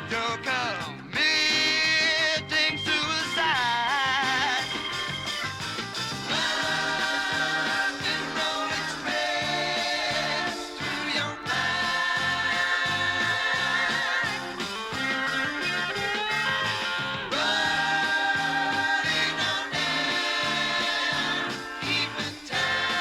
Don't committing suicide. Rock and roll express through your mind. Running on down, keeping time.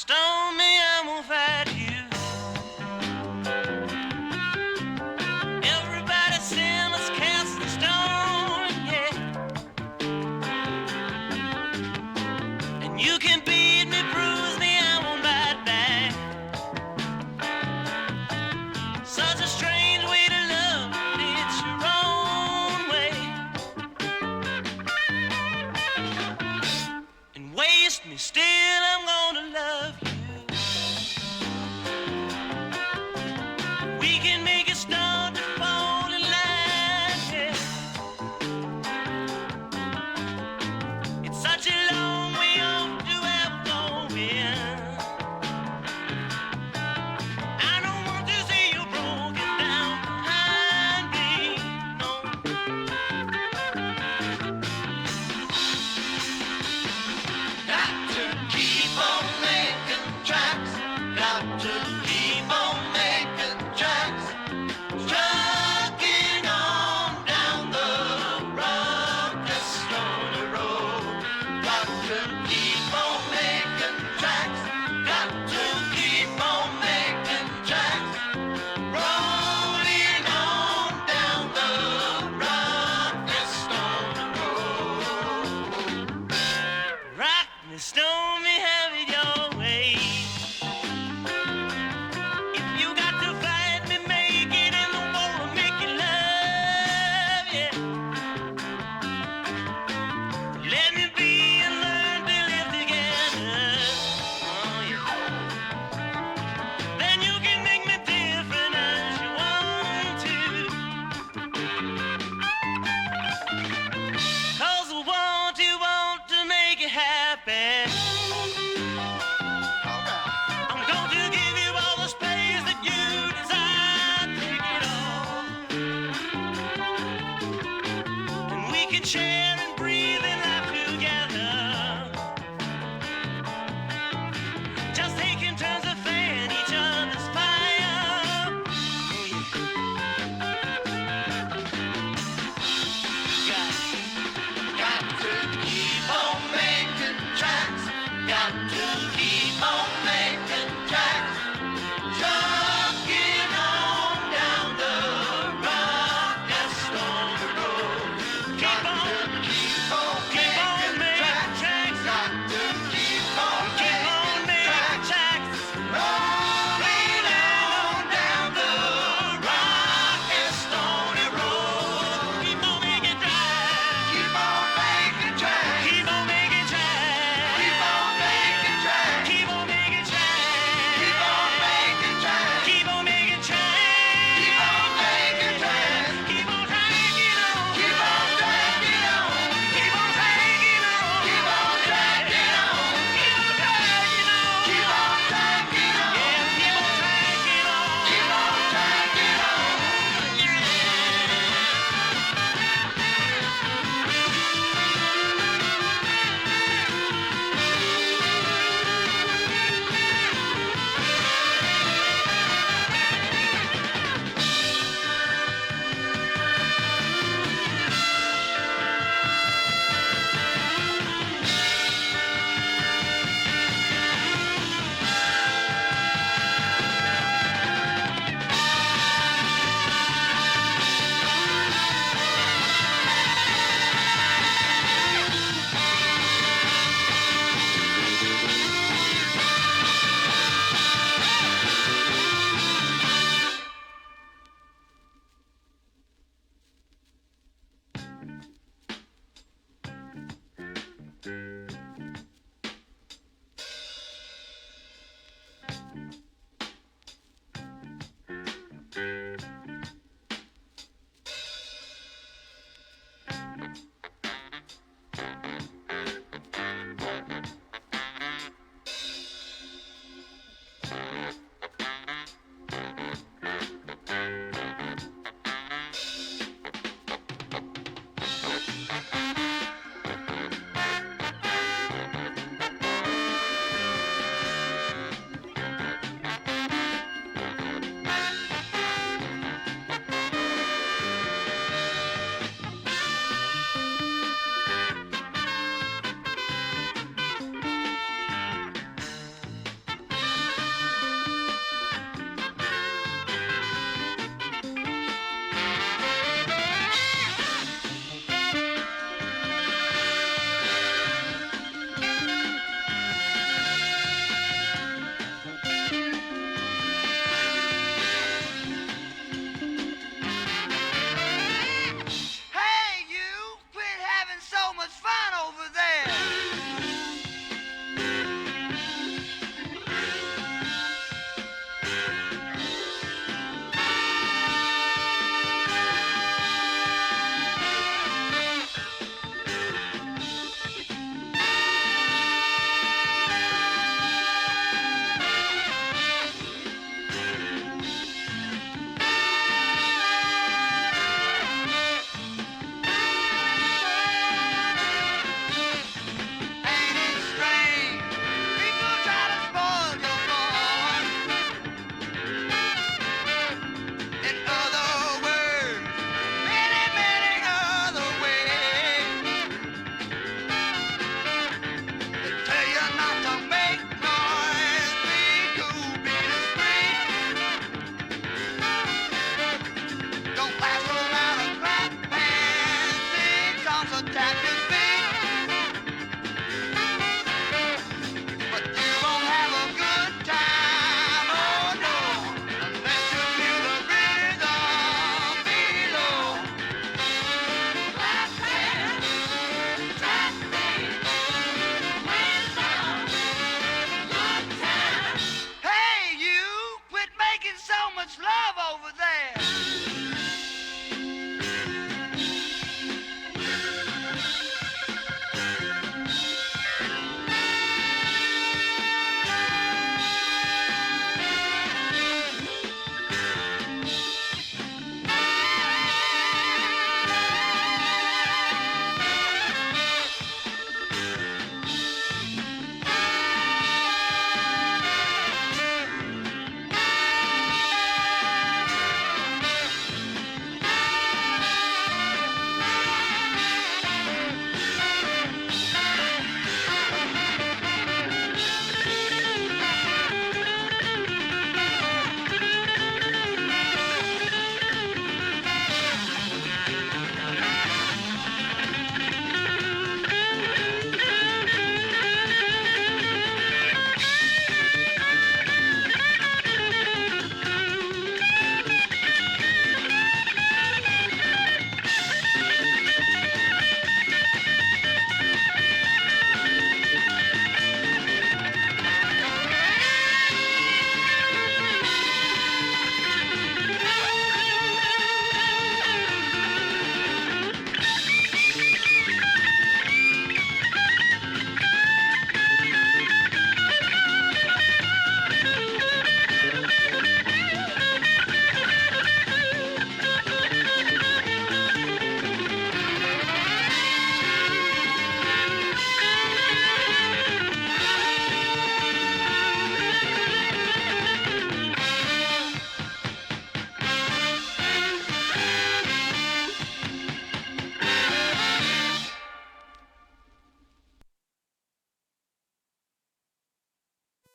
stone me, I won't fight you. Everybody say let's cast the stone, yeah. And you can beat me, bruise me, I won't bite back. Such a strange way to love, but it's your own way. And waste me, still I'm gonna love you. We can make it start to fall in line, yeah. It's such a long way off to have going. I don't want to see you broken down behind me, no. Got to keep on making tracks. Got to keep on making tracks. Trucking on down the rough, stony road. Got to keep on making tracks. Got to keep on making tracks. Rolling on down the rough, stony road. Rock me, stone me, have it your way. If you got to fight me, make it in the war or make it love, yeah. Let me be and learn to live together, oh yeah. Then you can make me different as you want to. 'Cause I want to make it happen. I'm going to give you all the space that you desire. Take it all. And we can share and breathe and laugh together. Just taking turns to fan each other's fire. Got to keep on making tracks. Got to keep on making tracks. Trucking on down the rough and stony road. Keep on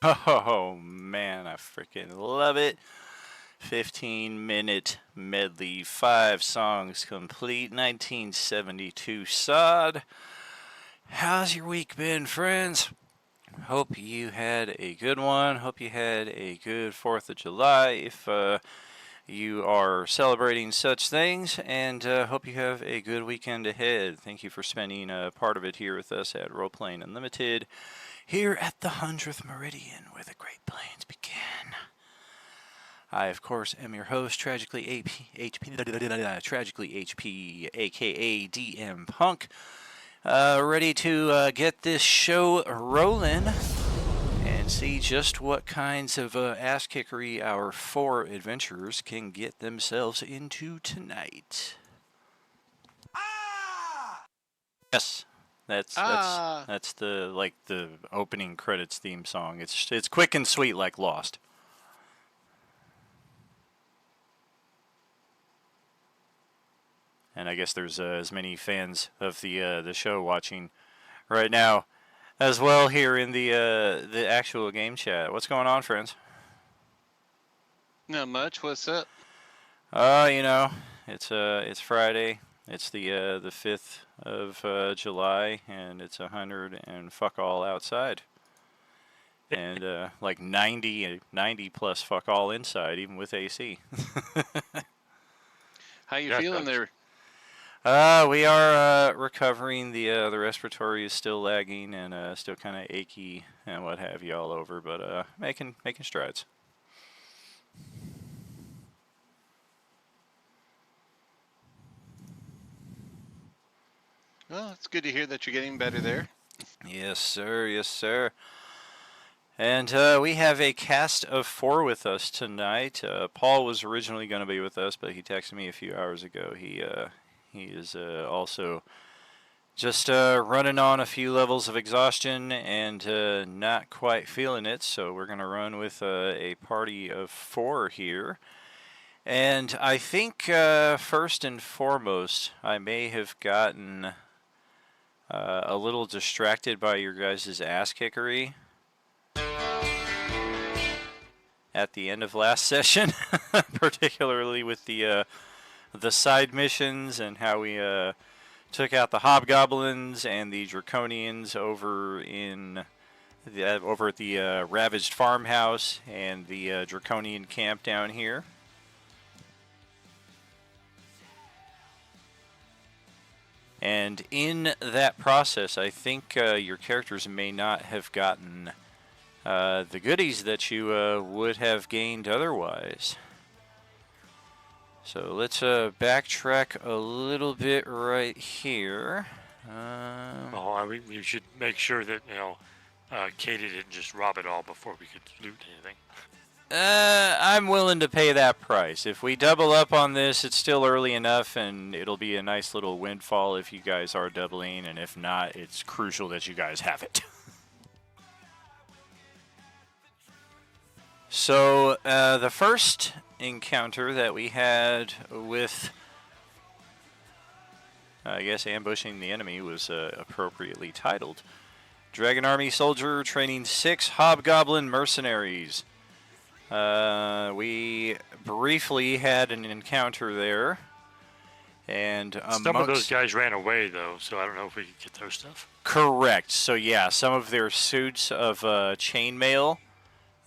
Oh man, I freaking love it. 15-minute medley, 5 songs complete, 1972 sod. How's your week been, friends? Hope you had a good one. Hope you had a good 4th of July if you are celebrating such things, and hope you have a good weekend ahead. Thank you for spending part of it here with us at Roleplaying Unlimited, here at the 100th Meridian, where the Great Plains begin. I, of course, am your host, Tragically HP, aka DM Punk, ready to get this show rolling and see just what kinds of ass kickery our 4 adventurers can get themselves into tonight. Yes, that's the opening credits theme song. It's quick and sweet like Lost. And I guess there's as many fans of the show watching right now as well here in the actual game chat. What's going on, friends? Not much. What's up? You know, it's Friday. It's the 5th of July, and it's 100 and fuck all outside, and like 90 plus fuck all inside, even with AC. How you feeling there? We are recovering. The respiratory is still lagging and still kind of achy and what have you all over, but making strides. Well, it's good to hear that you're getting better there. Yes, sir. Yes, sir. And we have a cast of 4 with us tonight. Paul was originally going to be with us, but he texted me a few hours ago. He is also just running on a few levels of exhaustion and not quite feeling it. So we're going to run with a party of 4 here. And I think first and foremost, I may have gotten a little distracted by your guys' ass kickery at the end of last session, particularly with the side missions and how we took out the hobgoblins and the draconians over at the ravaged farmhouse and the draconian camp down here. And in that process, I think your characters may not have gotten the goodies that you would have gained otherwise. So let's backtrack a little bit right here. Well, I mean, we should make sure that, Katie didn't just rob it all before we could loot anything. I'm willing to pay that price. If we double up on this, it's still early enough, and it'll be a nice little windfall if you guys are doubling, and if not, it's crucial that you guys have it. So, the first encounter that we had with, I guess, ambushing the enemy was appropriately titled Dragon Army Soldier Training 6 Hobgoblin Mercenaries. We briefly had an encounter there, and Some of those guys ran away, though, so I don't know if we could get their stuff. Correct. So yeah, some of their suits of chainmail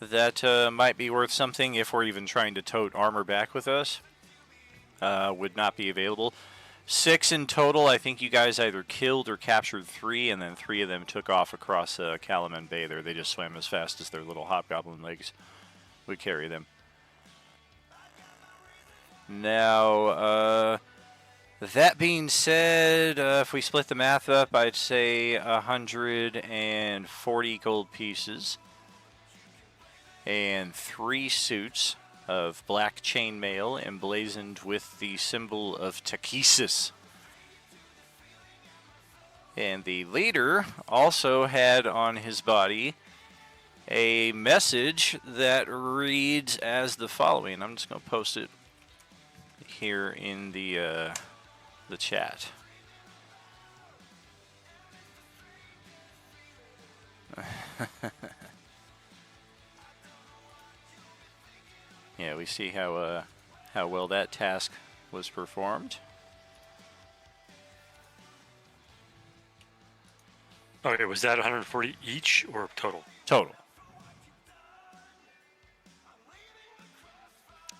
that might be worth something if we're even trying to tote armor back with us would not be available. 6 in total. I think you guys either killed or captured 3, and then 3 of them took off across Calaman Bay there. They just swam as fast as their little hobgoblin legs would carry them. Now, that being said, if we split the math up, I'd say 140 gold pieces and 3 suits of black chainmail emblazoned with the symbol of Takesis. And the leader also had on his body a message that reads as the following. I'm just going to post it here in the chat. Yeah, we see how well that task was performed. Okay, was that 140 each or total? Total.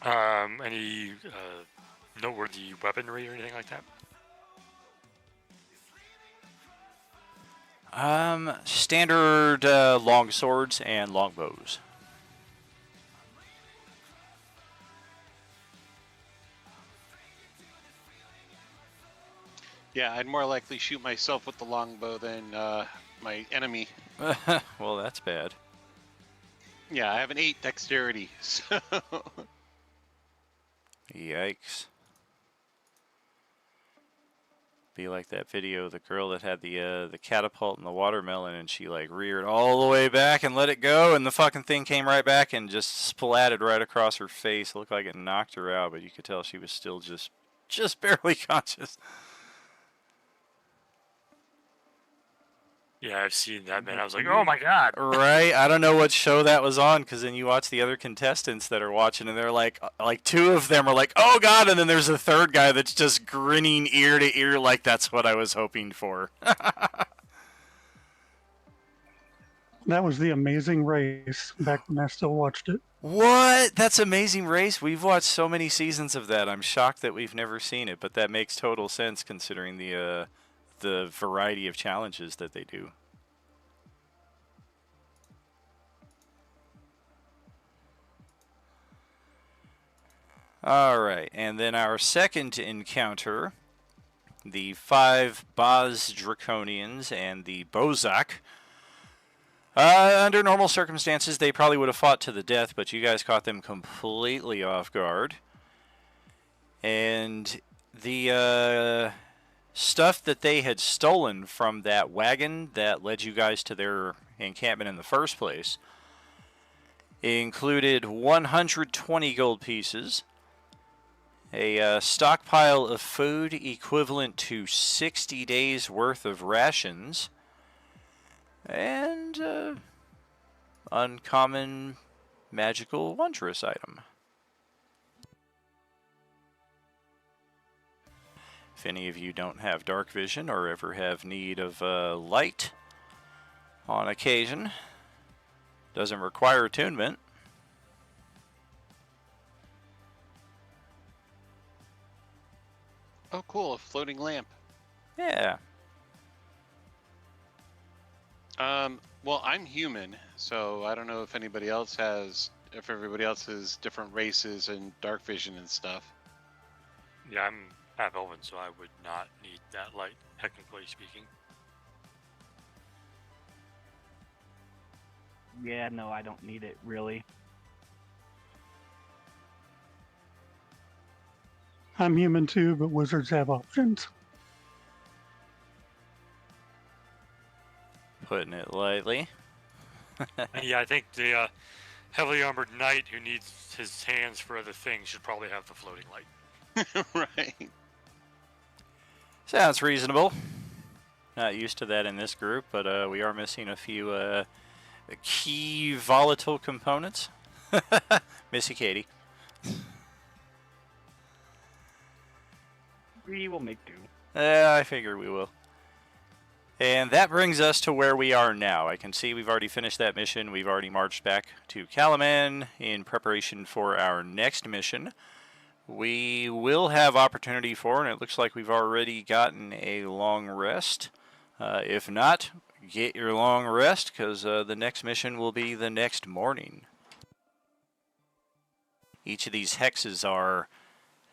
Any noteworthy weaponry or anything like that? Standard long swords and longbows. Yeah, I'd more likely shoot myself with the longbow than my enemy. Well, that's bad. Yeah, I have an 8 dexterity, so Yikes. Be like that video of the girl that had the catapult and the watermelon, and she like reared all the way back and let it go, and the fucking thing came right back and just splatted right across her face. It looked like it knocked her out, but you could tell she was still just barely conscious. Yeah, I've seen that, man. I was like, oh my god. Right? I don't know what show that was on, because then you watch the other contestants that are watching, and they're like two of them are like, oh god, and then there's a third guy that's just grinning ear to ear like that's what I was hoping for. That was The Amazing Race back when I still watched it. What? That's Amazing Race? We've watched so many seasons of that. I'm shocked that we've never seen it, but that makes total sense considering the variety of challenges that they do. Alright, and then our second encounter, the 5 Baz Draconians and the Bozak. Under normal circumstances, they probably would have fought to the death, but you guys caught them completely off guard. And the stuff that they had stolen from that wagon that led you guys to their encampment in the first place included 120 gold pieces, a stockpile of food equivalent to 60 days worth of rations, and uncommon magical wondrous item. If any of you don't have dark vision or ever have need of light on occasion, doesn't require attunement. oh cool, a floating lamp. Yeah. Well, I'm human, so I don't know if everybody else has different races and dark vision and stuff. Yeah, I'm half elven, so I would not need that light, technically speaking. Yeah, no, I don't need it really. I'm human too, but wizards have options. Putting it lightly. And yeah, I think the heavily armored knight who needs his hands for other things should probably have the floating light. Right. Sounds reasonable. Not used to that in this group, but we are missing a few key volatile components. Missy Katie. We will make do. I figure we will. And that brings us to where we are now. I can see we've already finished that mission. We've already marched back to Kalaman in preparation for our next mission. We will have opportunity for, and it looks like we've already gotten a long rest. If not, get your long rest, because the next mission will be the next morning. Each of these hexes are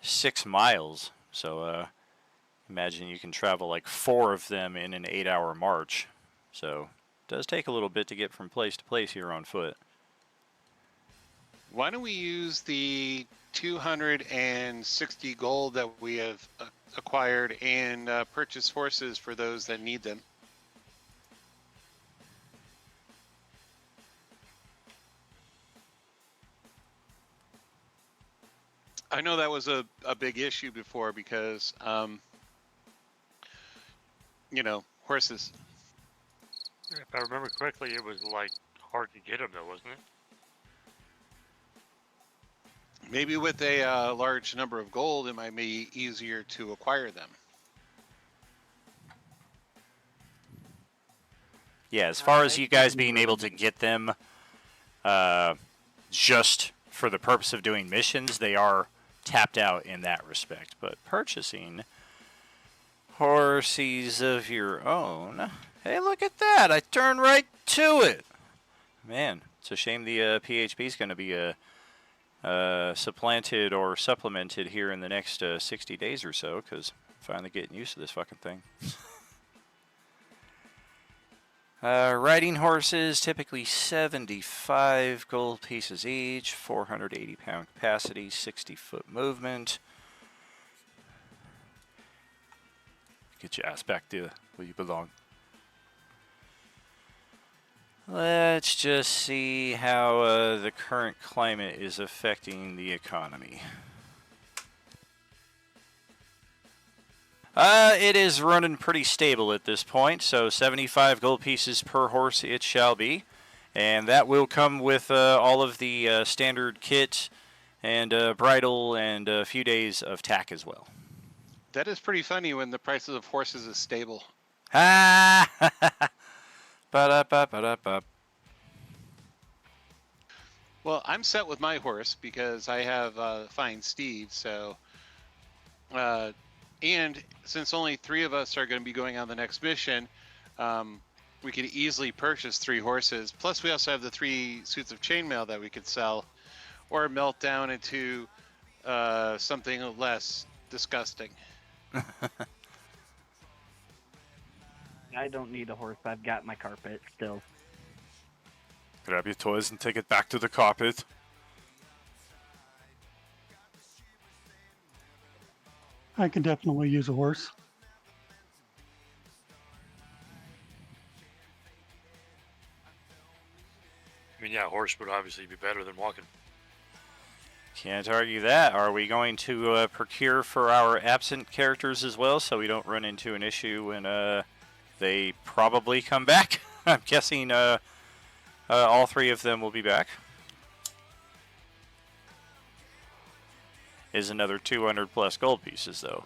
6 miles, so imagine you can travel like 4 of them in an 8-hour march. So it does take a little bit to get from place to place here on foot. Why don't we use the 260 gold that we have acquired and purchase horses for those that need them? I know that was a big issue before because, horses. If I remember correctly, it was like hard to get them though, wasn't it? Maybe with a large number of gold, it might be easier to acquire them. Yeah, as far as It you guys doesn't being really able to matter. get them just for the purpose of doing missions, they are tapped out in that respect. But purchasing horses of your own. Hey, look at that! I turned right to it! Man, it's a shame the PHP is going to be supplanted or supplemented here in the next 60 days or so, because I'm finally getting used to this fucking thing. Riding horses, typically 75 gold pieces each, 480 pound capacity, 60-foot movement. Get your ass back there where you belong. Let's just see how the current climate is affecting the economy. It is running pretty stable at this point, so 75 gold pieces per horse it shall be. And that will come with all of the standard kit and bridle and a few days of tack as well. That is pretty funny when the prices of horses is stable. Ha! Ba-da-ba-ba-da-ba. Well, I'm set with my horse because I have fine steed. So, and since only 3 of us are going to be going on the next mission, we could easily purchase 3 horses. Plus, we also have the 3 suits of chainmail that we could sell, or melt down into something less disgusting. I don't need a horse. I've got my carpet still. Grab your toys and take it back to the carpet. I could definitely use a horse. I mean, yeah, a horse would obviously be better than walking. Can't argue that. Are we going to procure for our absent characters as well, so we don't run into an issue when they probably come back? I'm guessing all 3 of them will be back. Is another 200 plus gold pieces, though.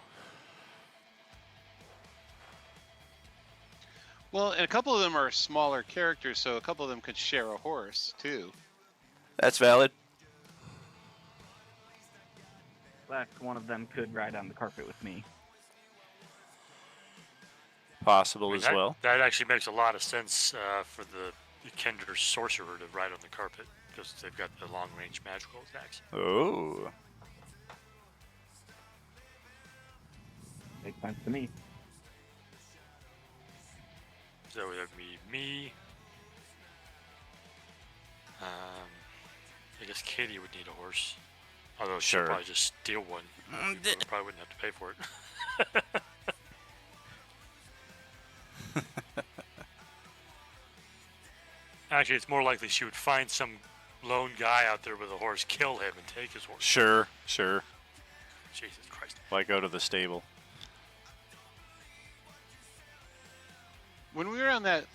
Well, and a couple of them are smaller characters, so a couple of them could share a horse too. That's valid. Fact, one of them could ride on the carpet with me. Possible I mean, as well. That actually makes a lot of sense for the Kender sorcerer to ride on the carpet because they've got the long-range magical attacks. Oh. Makes sense to me. So that would be me. I guess Katie would need a horse. Although she'd Sure. probably just steal one. You probably wouldn't have to pay for it. Actually, it's more likely she would find some lone guy out there with a horse, kill him, and take his horse. Sure, sure. Jesus Christ. Why go to the stable? When we were on that,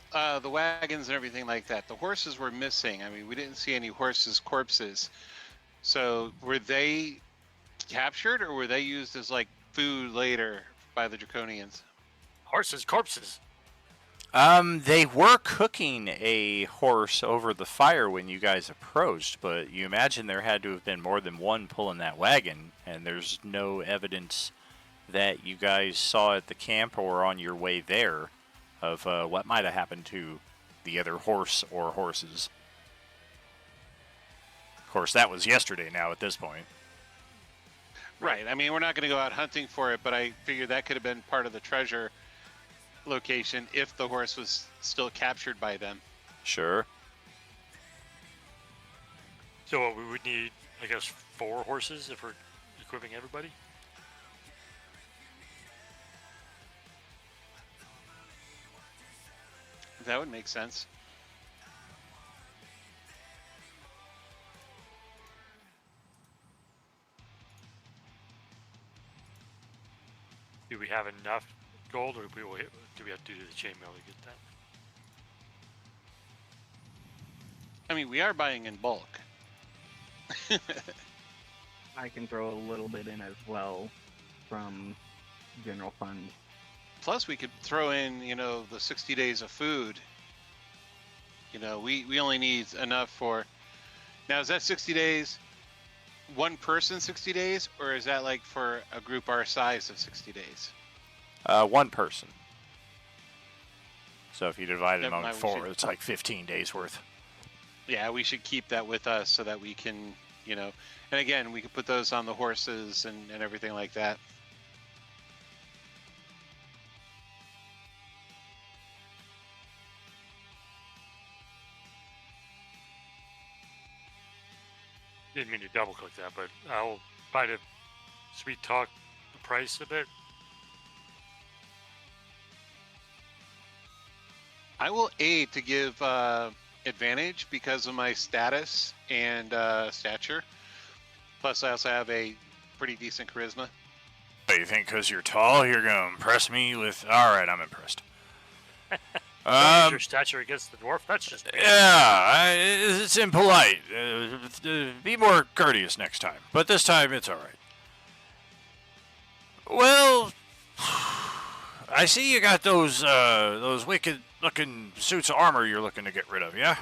the wagons and everything like that, the horses were missing. I mean, we didn't see any horses' corpses. So were they captured or were they used as like food later by the Draconians? Horses, corpses. They were cooking a horse over the fire when you guys approached, but you imagine there had to have been more than one pulling that wagon, and there's no evidence that you guys saw at the camp or on your way there of what might have happened to the other horse or horses. Of course, that was yesterday now at this point. Right. I mean, we're not going to go out hunting for it, but I figured that could have been part of the treasure location if the horse was still captured by them. Sure. So we would need, I guess, 4 horses if we're equipping everybody. That would make sense. Do we have enough gold, or do we have to do the chainmail to get that? I mean, we are buying in bulk. I can throw a little bit in as well from general fund. Plus, we could throw in, the 60 days of food. We only need enough for. Now, is that 60 days? One person 60 days, or is that like for a group our size of 60 days? One person. So if you divide it Never among mind, we 4, should- it's like 15 days worth. Yeah, we should keep that with us so that we can, and again, we could put those on the horses and everything like that. Didn't mean to double click that, but I'll try to sweet talk the price a bit. I will aid to give advantage because of my status and stature. Plus, I also have a pretty decent charisma. You think because you're tall, you're going to impress me with... All right, I'm impressed. Don't use your stature against the dwarf. That's just mean. Yeah, it's impolite. Be more courteous next time. But this time, it's all right. Well, I see you got those wicked-looking suits of armor you're looking to get rid of, yeah?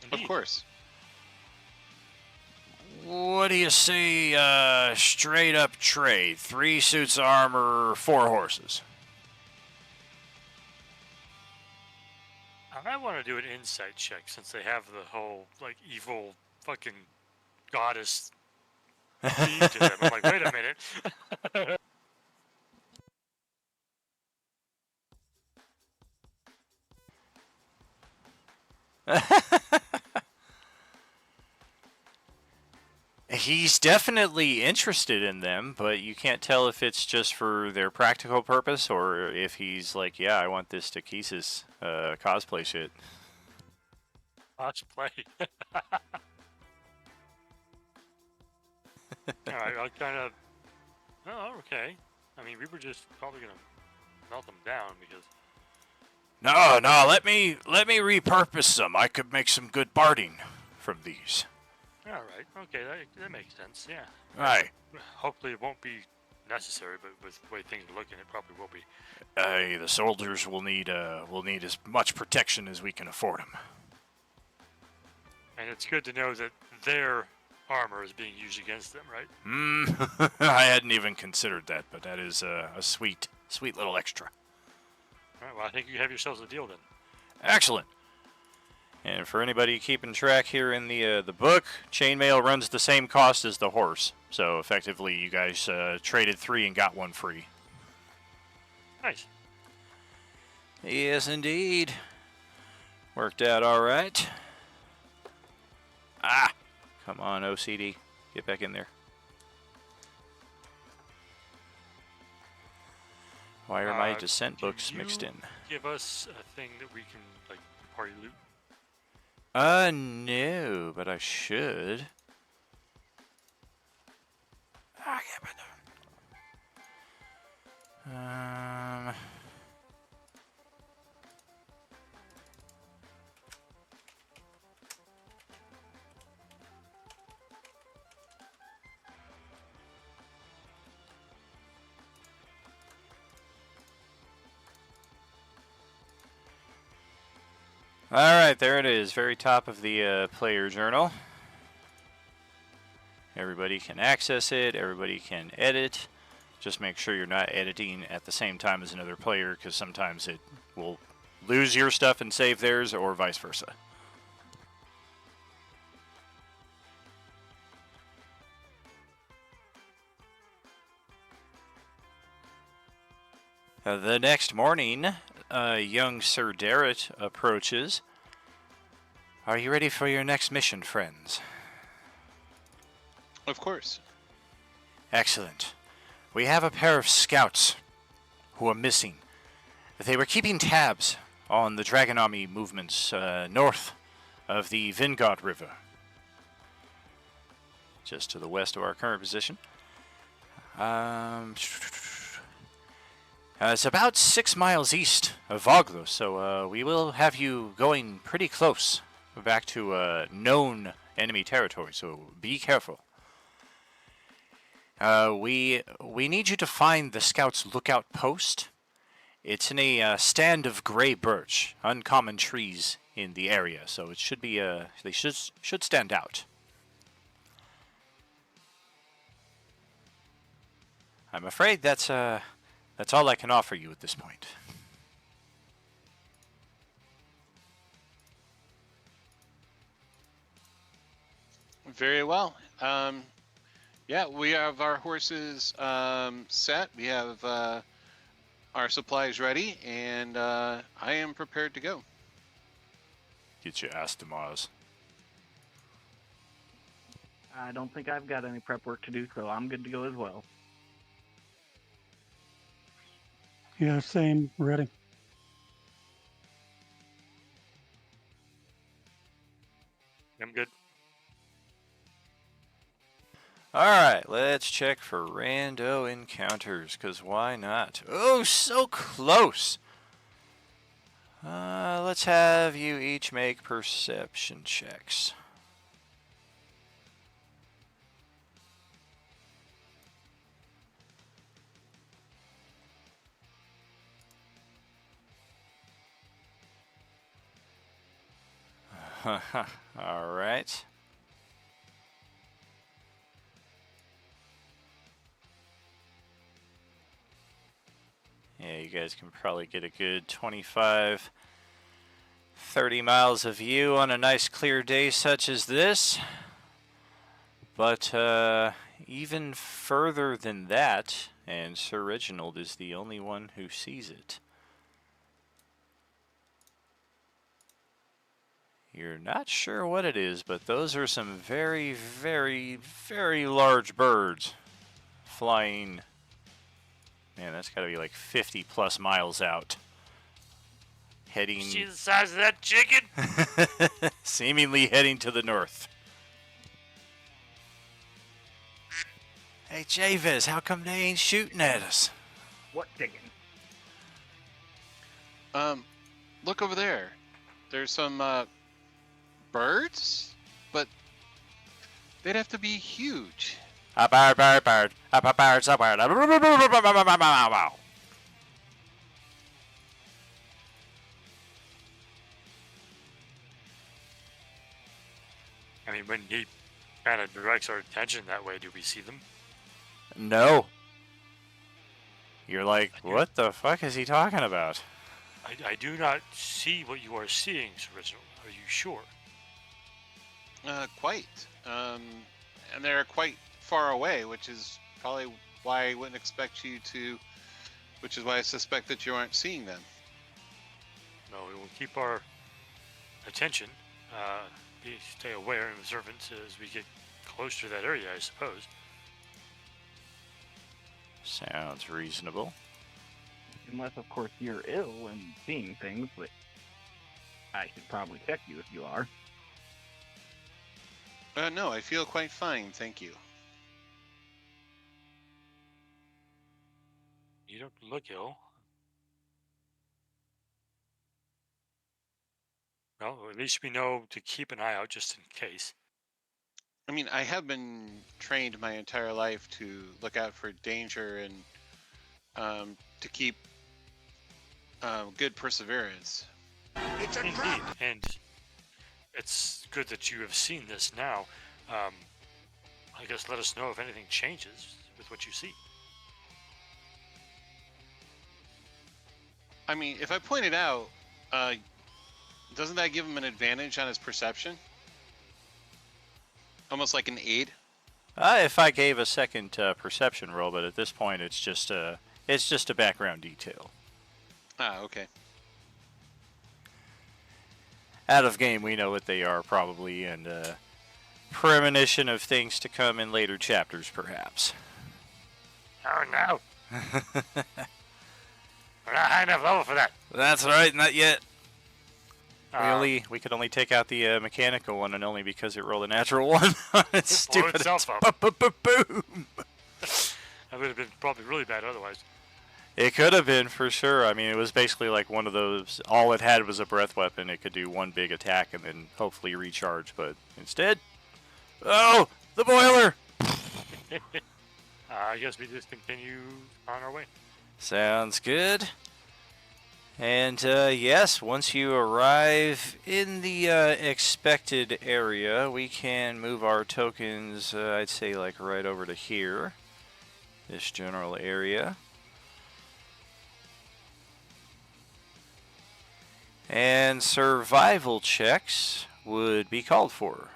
Of Indeed. course. What do you say, straight-up trade? 3 suits of armor, 4 horses. I want to do an insight check since they have the whole evil fucking goddess theme to them. I'm like, wait a minute. He's definitely interested in them, but you can't tell if it's just for their practical purpose or if he's like, yeah, I want this to Keese's cosplay shit. Watch play. All right, I'll kind of. Oh, okay. I mean, we were just probably gonna melt them down because. No, let me repurpose them. I could make some good barding from these. All right. Okay, that makes sense. Yeah. Right. Hopefully, it won't be necessary, but with the way things are looking, it probably will be. The soldiers will need as much protection as we can afford them. And it's good to know that their armor is being used against them, right? I hadn't even considered that, but that is a sweet little extra. All right. Well, I think you have yourselves a deal then. Excellent. And for anybody keeping track here in the book, chainmail runs the same cost as the horse. So effectively, you guys traded 3 and got 1 free. Nice. Yes, indeed. Worked out all right. Ah! Come on, OCD. Get back in there. Why are my descent do books mixed you in? Give us a thing that we can party loot. No, but I should. Alright, there it is. Very top of the player journal. Everybody can access it. Everybody can edit. Just make sure you're not editing at the same time as another player, because sometimes it will lose your stuff and save theirs, or vice versa. The next morning, young Sir Darrett approaches. Are you ready for your next mission, friends? Of course. Excellent. We have a pair of scouts who are missing. They were keeping tabs on the Dragon Army movements north of the Vingard River, just to the west of our current position. It's about 6 miles east of Voglo, so we will have you going pretty close back to known enemy territory, so be careful. We need you to find the Scouts' lookout post. It's in a stand of gray birch, uncommon trees in the area, so it should be they should stand out. I'm afraid that's all I can offer you at this point. Very well. Yeah, we have our horses set. We have our supplies ready, and I am prepared to go. Get your ass to Mars. I don't think I've got any prep work to do, so I'm good to go as well. Yeah, same. Ready. I'm good. Alright, let's check for rando encounters, because why not? Oh, so close! Let's have you each make perception checks. Alright. Yeah, you guys can probably get a good 25, 30 miles of view on a nice clear day such as this. But even further than that, and Sir Reginald is the only one who sees it. You're not sure what it is, but those are some very, very, very large birds flying. Man, that's got to be like 50 plus miles out. Heading. See the size of that chicken? Seemingly heading to the north. Hey, Javis, how come they ain't shooting at us? What chicken? Look over there. There's some birds, but they'd have to be huge. A bird, bird, bird. A bird's a bird. I mean, when he kind of directs our attention that way, do we see them? No. You're like, what the fuck is he talking about? I do not see what you are seeing, Sir Reginald. Are you sure? Quite. And they're quite far away, which is probably why I wouldn't expect you to, which is why I suspect that you aren't seeing them. No, we will keep our attention, stay aware and observant as we get closer to that area, I suppose. Sounds reasonable. Unless, of course, you're ill and seeing things, but I should probably check you if you are. No, I feel quite fine, thank you. You don't look ill. Well, at least we know to keep an eye out just in case. I mean, I have been trained my entire life to look out for danger and to keep good perseverance. Indeed, and it's good that you have seen this now. I guess let us know if anything changes with what you see. I mean, if I point it out, doesn't that give him an advantage on his perception? Almost like an aid? If I gave a second perception roll, but at this point it's just a background detail. Ah, okay. Out of game, we know what they are probably, and premonition of things to come in later chapters, perhaps. Oh no! We're not high enough level for that. That's right, not yet. Uh, We could only take out the mechanical one, and only because it rolled a natural one on its Blow stupid itself up. boom. That would have been probably really bad otherwise. It could have been, for sure. I mean, it was basically like one of those, all it had was a breath weapon. It could do one big attack and then hopefully recharge, but instead, Oh, the boiler! I guess we just continue on our way. Sounds good. And yes, once you arrive in the expected area, we can move our tokens, I'd say like right over to here, this general area. And survival checks would be called for.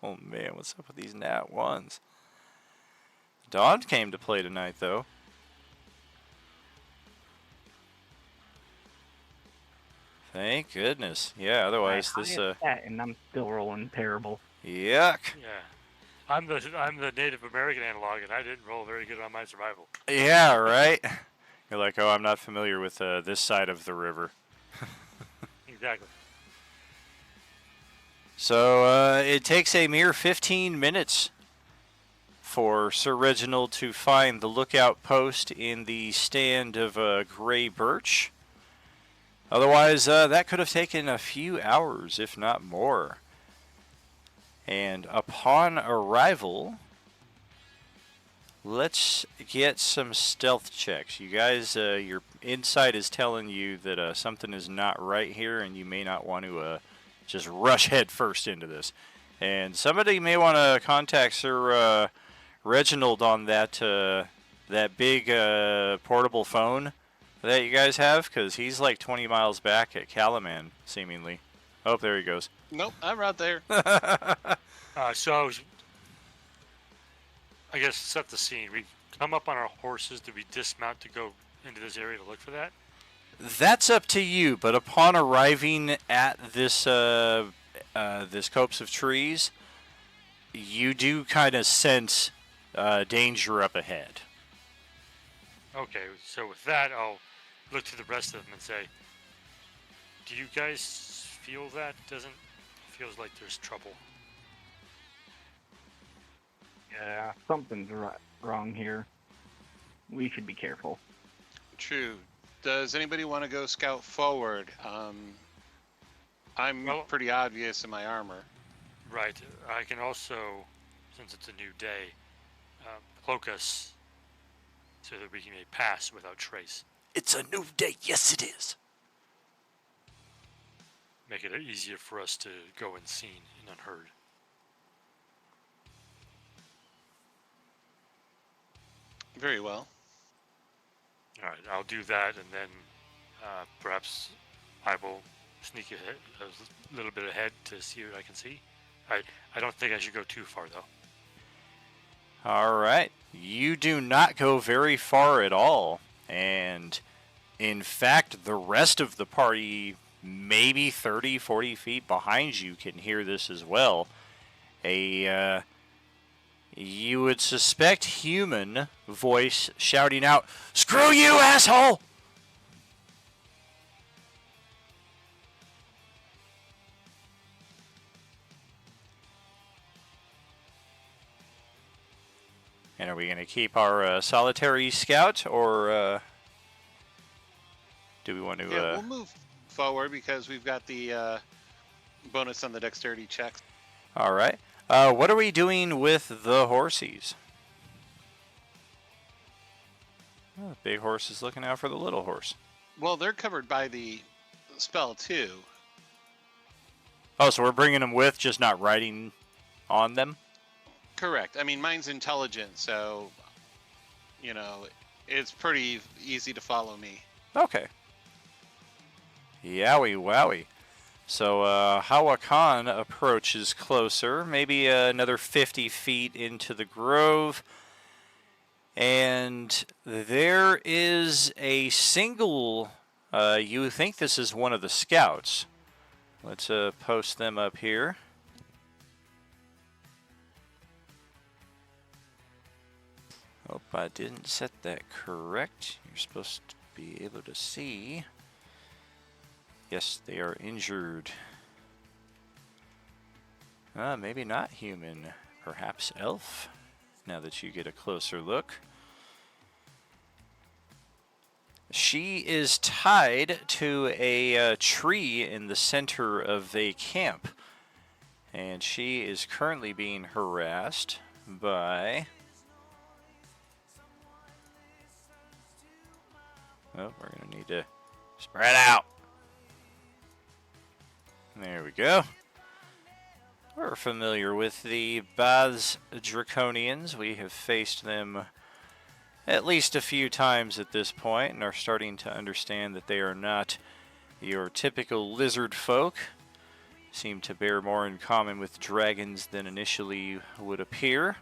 Oh man, what's up with these nat ones? Dawn came to play tonight, though. Thank goodness. Yeah, otherwise My this, highest stat, and I'm still rolling terrible. yuck. Yeah. I'm the Native American analog, and I didn't roll very good on my survival. Yeah, right? You're like, oh, I'm not familiar with this side of the river. Exactly. So it takes a mere 15 minutes for Sir Reginald to find the lookout post in the stand of gray birch. Otherwise, that could have taken a few hours, if not more. And upon arrival, let's get some stealth checks. You guys, your insight is telling you that something is not right here, and you may not want to just rush head first into this. And somebody may want to contact Sir Reginald on that that big portable phone that you guys have, because he's like 20 miles back at Calaman, seemingly. Oh, there he goes. Nope, I'm right there. So, I guess to set the scene, we come up on our horses. Do we dismount to go into this area to look for that? That's up to you, but upon arriving at this this copse of trees, you do kind of sense danger up ahead. Okay, so with that, I'll look to the rest of them and say, do you guys feel that? Feels like there's trouble. Yeah, something's wrong here. We should be careful. True. Does anybody want to go scout forward? I'm Well- pretty obvious in my armor. Right. I can also, since it's a new day, cloak us so that we can pass without trace. It's a new day. Yes, it is. Make it easier for us to go unseen and unheard. Very well. All right, I'll do that, and then perhaps I will sneak ahead, a little bit ahead to see what I can see. I don't think I should go too far, though. All right. You do not go very far at all. And in fact, the rest of the party, maybe 30, 40 feet behind you, can hear this as well. You would suspect human voice shouting out, "Screw you, asshole!" And are we going to keep our solitary scout, or do we want to... Yeah, we'll move forward because we've got the bonus on the dexterity checks. All right. What are we doing with the horsies? Oh, the big horse is looking out for the little horse. Well, they're covered by the spell too. Oh, so we're bringing them with, just not riding on them? Correct. I mean, mine's intelligent, so, you know, it's pretty easy to follow me. Okay. Yowie wowie. So Hawakan approaches closer, maybe another 50 feet into the grove. And there is a single, you think this is one of the scouts. Let's post them up here. Hope I didn't set that correct. You're supposed to be able to see. Yes, they are injured. Maybe not human. Perhaps elf, now that you get a closer look. She is tied to a tree in the center of a camp. And she is currently being harassed by... Oh, we're going to need to spread out. There we go. We're familiar with the Baz Draconians. We have faced them at least a few times at this point and are starting to understand that they are not your typical lizard folk. Seem to bear more in common with dragons than initially would appear.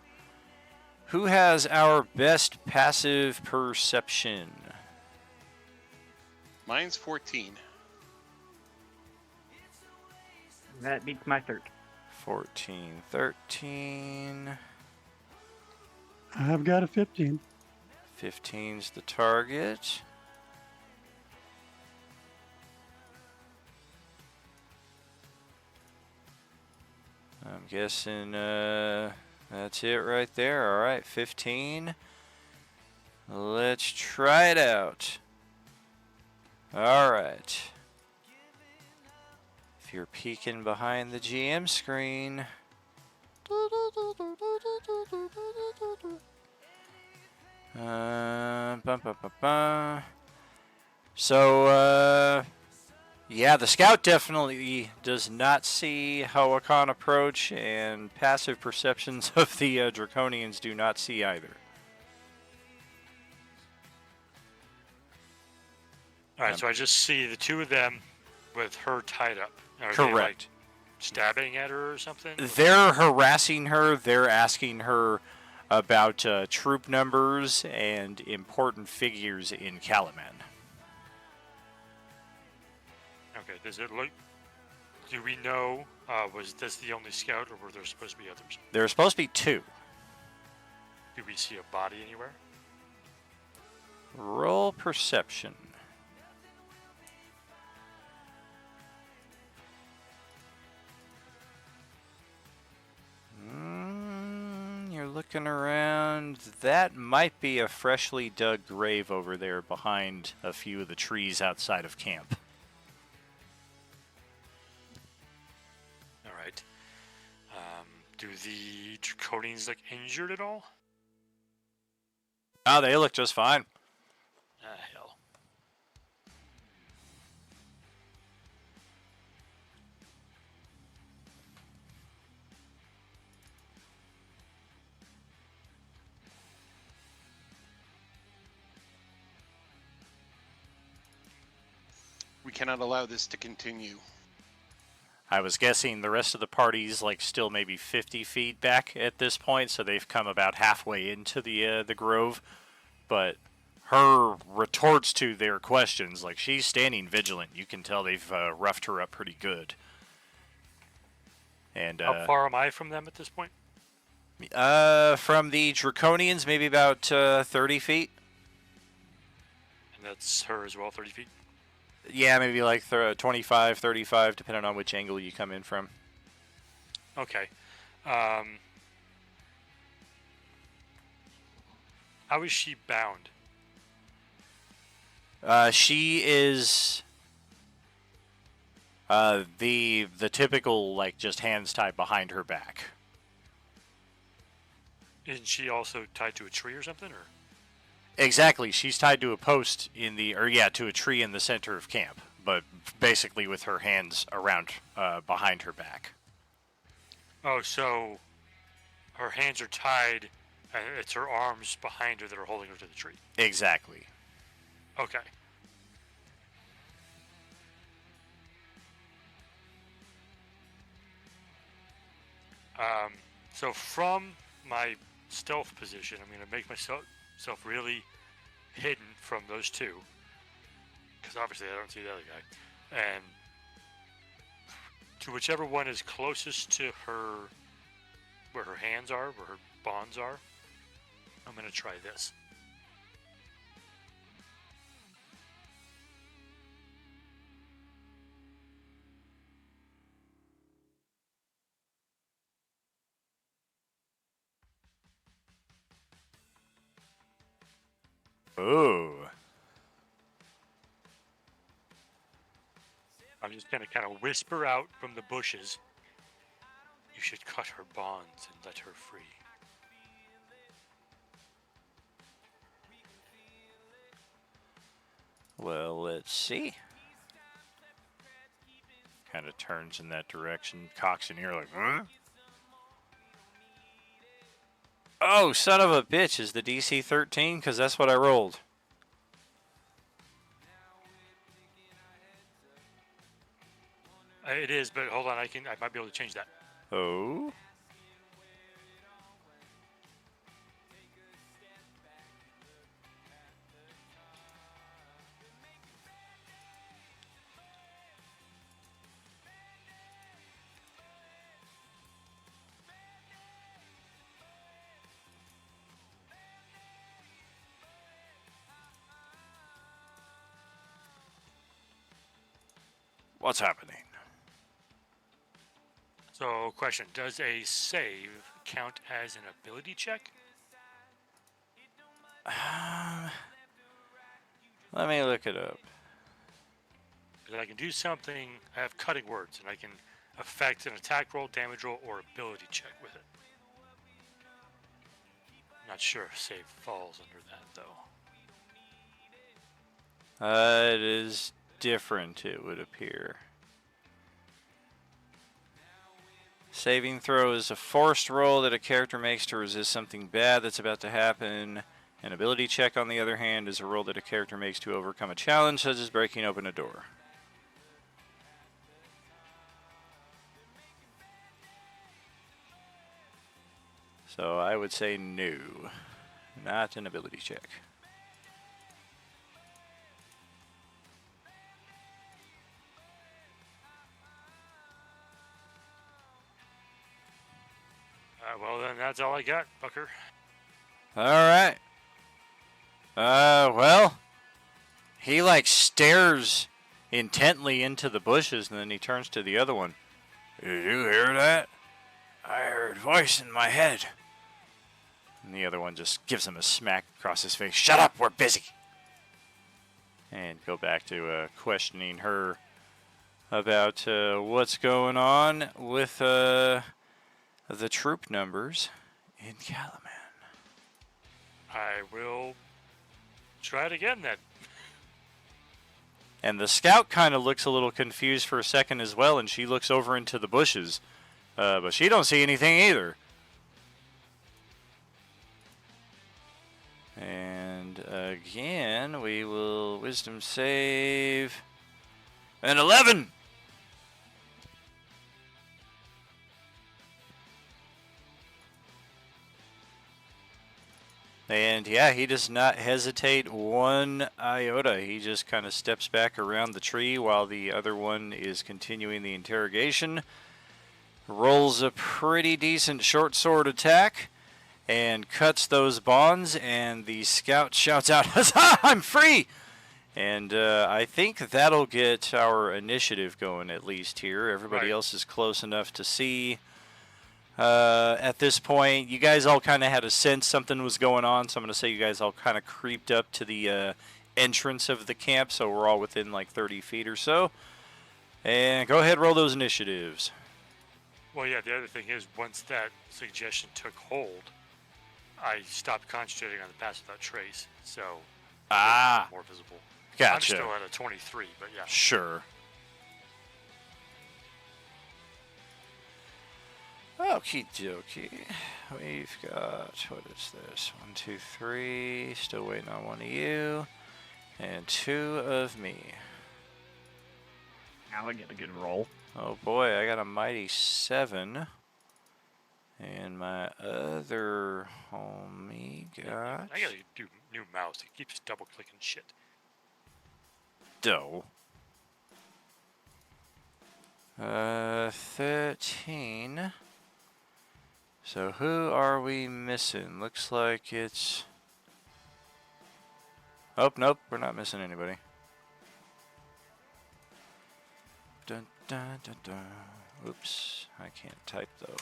Who has our best passive perception? Mine's 14. That beats my 13. 14, 13. I've got a 15. 15's the target. I'm guessing that's it right there. All right, 15. Let's try it out. All right. If you're peeking behind the GM screen. So, yeah, the scout definitely does not see Hawakan approach, and passive perceptions of the Draconians do not see either. All right, so I just see the two of them with her tied up. Are they, like, Correct. stabbing at her or something? They're harassing her. They're asking her about troop numbers and important figures in Kalaman. Okay, does it look... Do we know, was this the only scout, or were there supposed to be others? There are supposed to be two. Do we see a body anywhere? Roll perception. You're looking around. That might be a freshly dug grave over there behind a few of the trees outside of camp. All right. Do the Draconians look injured at all? Oh, they look just fine. Ah, hell. We cannot allow this to continue. I was guessing the rest of the party's like still maybe 50 feet back at this point, so they've come about halfway into the grove. But her retorts to their questions, like she's standing vigilant. You can tell they've roughed her up pretty good. And How far am I from them at this point? from the Draconians, maybe about 30 feet. And that's her as well, 30 feet? Yeah, maybe like 25, 35, depending on which angle you come in from. Okay. How is she bound? She is the typical like just hands tied behind her back. Isn't she also tied to a tree or something? Or Exactly, she's tied to a post to a tree in the center of camp, but basically with her hands around behind her back. oh, so her hands are tied, and it's her arms behind her that are holding her to the tree. Exactly. Okay. So from my stealth position, I'm going to make myself really hidden from those two, because obviously I don't see the other guy, and to whichever one is closest to her, where her hands are, where her bonds are, I'm going to try this. Ooh. I'm just gonna kind of whisper out from the bushes. You should cut her bonds and let her free. Well, let's see. Kind of turns in that direction, cocks an ear like, huh? Oh, son of a bitch, is the DC 13? Because that's what I rolled. It is, but hold on, I might be able to change that. Oh? What's happening? So, question: does a save count as an ability check? Let me look it up. Because I can do something. I have cutting words, and I can affect an attack roll, damage roll, or ability check with it. Not sure if save falls under that though. It is different, it would appear. Saving throw is a forced roll that a character makes to resist something bad that's about to happen. An ability check, on the other hand, is a roll that a character makes to overcome a challenge, such as breaking open a door. So I would say no, not an ability check. Well, then that's all I got, Bucker. All right. Well, he like stares intently into the bushes, and then he turns to the other one. Did you hear that? I heard a voice in my head. And the other one just gives him a smack across his face. Shut up, we're busy. And go back to questioning her about what's going on with the troop numbers in Calaman. I will try it again then. And the scout kind of looks a little confused for a second as well, and she looks over into the bushes. But she don't see anything either. And again, we will wisdom save. An 11! And yeah, he does not hesitate one iota. He just kind of steps back around the tree while the other one is continuing the interrogation. Rolls a pretty decent short sword attack and cuts those bonds, and the scout shouts out, "Huzzah, I'm free!" And I think that'll get our initiative going at least here. Everybody Right. else is close enough to see. At this point, you guys all kind of had a sense something was going on, so I'm going to say you guys all kind of creeped up to the entrance of the camp, so we're all within like 30 feet or so. And go ahead, roll those initiatives. Well, yeah, the other thing is, once that suggestion took hold, I stopped concentrating on the pass without trace, so it's more visible. Gotcha. I'm still at a 23, but yeah. Sure. Okie dokie. We've got, what is this? 1, 2, 3. Still waiting on one of you. And 2 of me. Now I get a good roll. Oh boy, I got a mighty 7. And my other homie got... I gotta do new mouse. It keeps double clicking shit. Doe. 13. So who are we missing? Looks like it's... Oh, nope, we're not missing anybody. Dun, dun, dun, dun. Oops, I can't type though.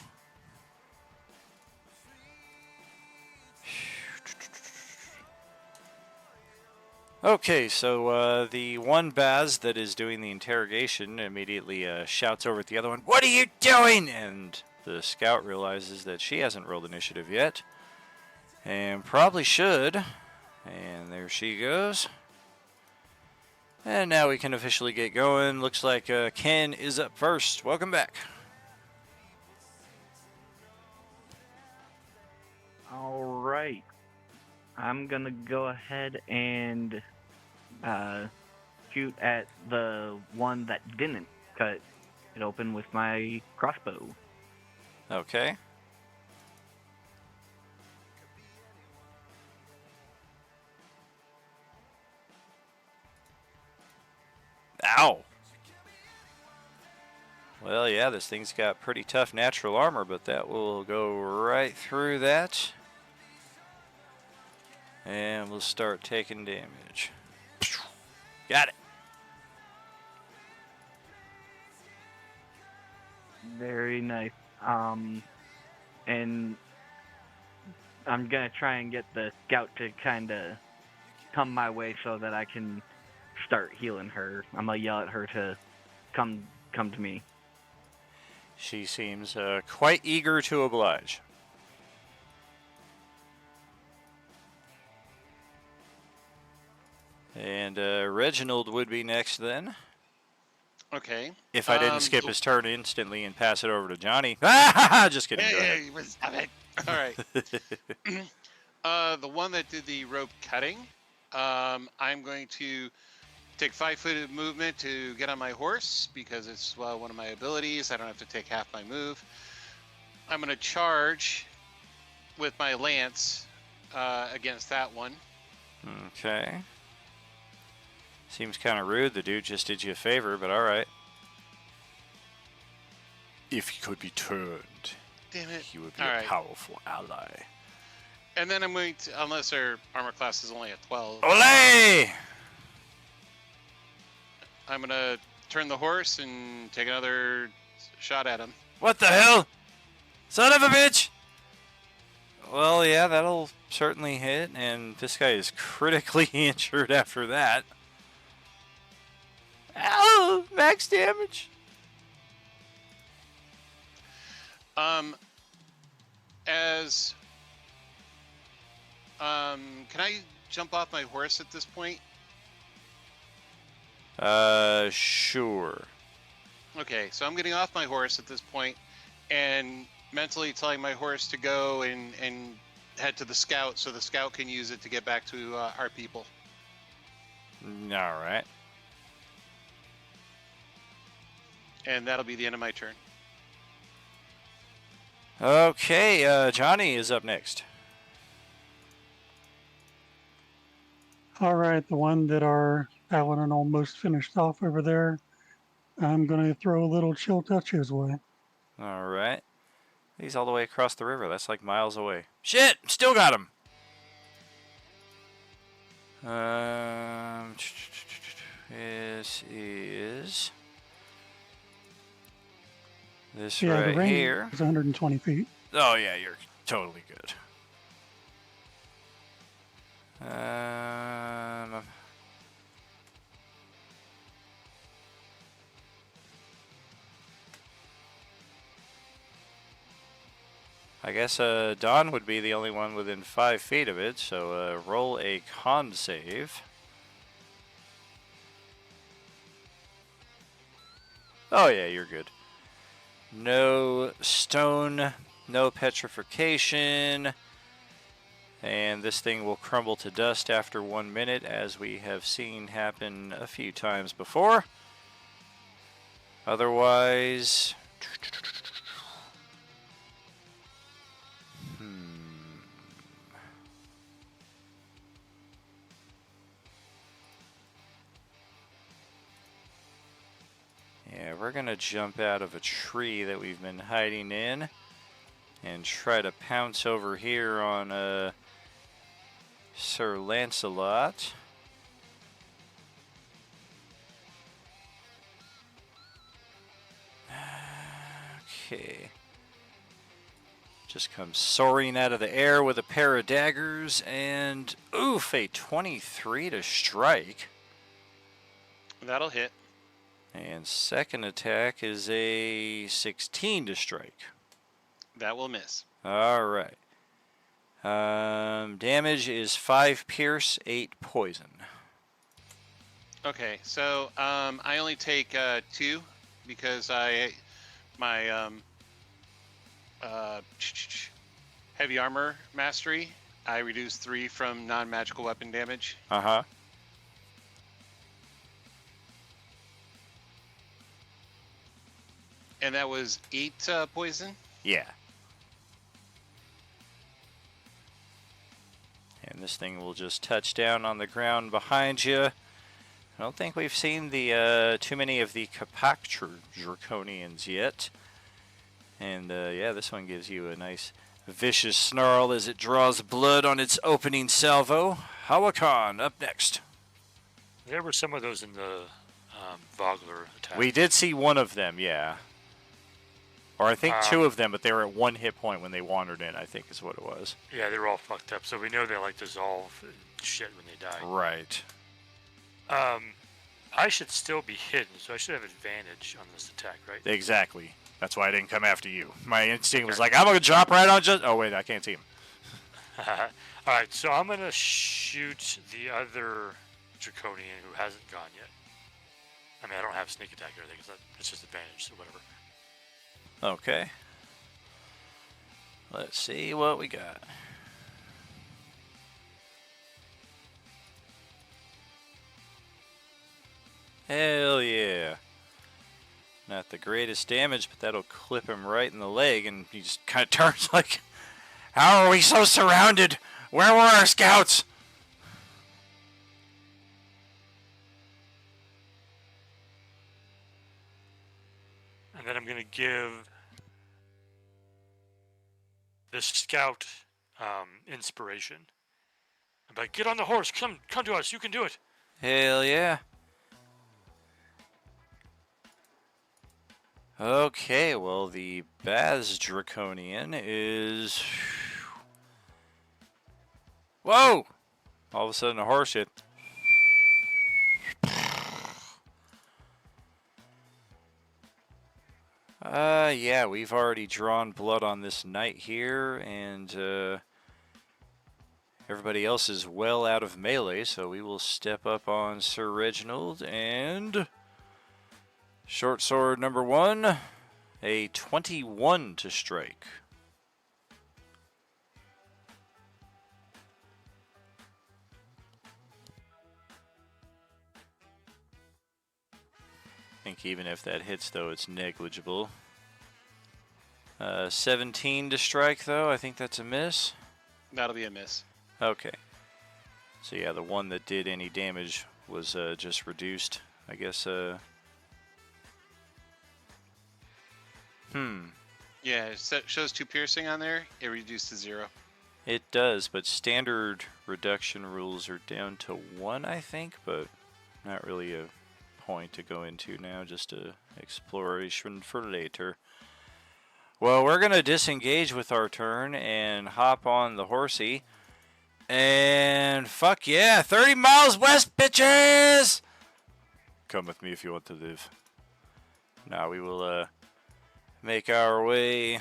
Okay, so the one Baz that is doing the interrogation immediately shouts over at the other one, "What are you doing?" And the scout realizes that she hasn't rolled initiative yet, and probably should. And there she goes. And now we can officially get going. Looks like Ken is up first. Welcome back. All right. I'm gonna go ahead and shoot at the one that didn't cut it open with my crossbow. Okay. Ow. Well, yeah, this thing's got pretty tough natural armor, but that will go right through that. And we'll start taking damage. Got it. Very nice. And I'm gonna try and get the scout to kind of come my way so that I can start healing her. I'm gonna yell at her to come to me. She seems quite eager to oblige. And Reginald would be next then. Okay. If I didn't skip the- his turn instantly and pass it over to Johnny. Just kidding. Go ahead. Yeah, stop it. All right. The one that did the rope cutting, I'm going to take 5 foot of movement to get on my horse because it's one of my abilities. I don't have to take half my move. I'm going to charge with my lance against that one. Okay. Seems kind of rude. The dude just did you a favor, but all right. If he could be turned, Damn it. he would be All a right. powerful ally. And then I'm going to, unless our armor class is only at 12, Olay! I'm going to turn the horse and take another shot at him. What the hell? Son of a bitch! Well, yeah, that'll certainly hit, and this guy is critically injured after that. Ow! Max damage. Can I jump off my horse at this point? Sure. Okay, so I'm getting off my horse at this point and mentally telling my horse to go and head to the scout so the scout can use it to get back to our people. All right. And that'll be the end of my turn. Okay, Johnny is up next. All right, the one that our paladin almost finished off over there, I'm going to throw a little chill touch his way. All right. He's all the way across the river. That's like miles away. Shit! Still got him! This is... This Yeah, the right range here. is 120 feet. Oh, yeah, you're totally good. I guess Don would be the only one within 5 feet of it, so roll a con save. Oh, yeah, you're good. No stone, no petrification, and this thing will crumble to dust after 1 minute, as we have seen happen a few times before. Otherwise... Yeah, we're going to jump out of a tree that we've been hiding in and try to pounce over here on Sir Lancelot. Okay. just comes soaring out of the air with a pair of daggers, and oof, a 23 to strike. That'll hit. And second attack is a 16 to strike. That will miss. All right. Damage is 5 pierce, 8 poison. Okay, so I only take 2 because my heavy armor mastery. I reduce 3 from non-magical weapon damage. Uh-huh. And that was 8 poison. Yeah. And this thing will just touch down on the ground behind you. I don't think we've seen the too many of the Kapak Draconians yet. And yeah, this one gives you a nice vicious snarl as it draws blood on its opening salvo. Hawakan up next. There were some of those in the Vogler attack. We did see one of them, yeah. Or I think 2 of them, but they were at 1 hit point when they wandered in, I think is what it was. Yeah, they were all fucked up, so we know they like dissolve and shit when they die. Right. I should still be hidden, so I should have advantage on this attack, right? Exactly. That's why I didn't come after you. My instinct was like, I'm going to drop right on just... Oh, wait, I can't see him. Alright, so I'm going to shoot the other Draconian who hasn't gone yet. I mean, I don't have sneak attack or anything, it's just advantage, so whatever. Okay. Let's see what we got. Hell yeah. Not the greatest damage, but that'll clip him right in the leg, and he just kind of turns like, how are we so surrounded? Where were our scouts? And then I'm going to give the scout inspiration. I'm like, get on the horse, come to us, you can do it. Hell yeah. Okay, well, the Baz Draconian is... Whoa! All of a sudden, a horse hit. Yeah, we've already drawn blood on this knight here, and everybody else is well out of melee, so we will step up on Sir Reginald, and short sword number 1, a 21 to strike. I think even if that hits, though, it's negligible. 17 to strike, though. I think that's a miss. That'll be a miss. Okay. So yeah, the one that did any damage was just reduced, I guess. Yeah, it shows 2 piercing on there. It reduced to 0. It does, but standard reduction rules are down to 1, I think, but not really a point to go into now, just a exploration for later. Well, we're going to disengage with our turn and hop on the horsey. And fuck yeah, 30 miles west, bitches! Come with me if you want to live. Now we will make our way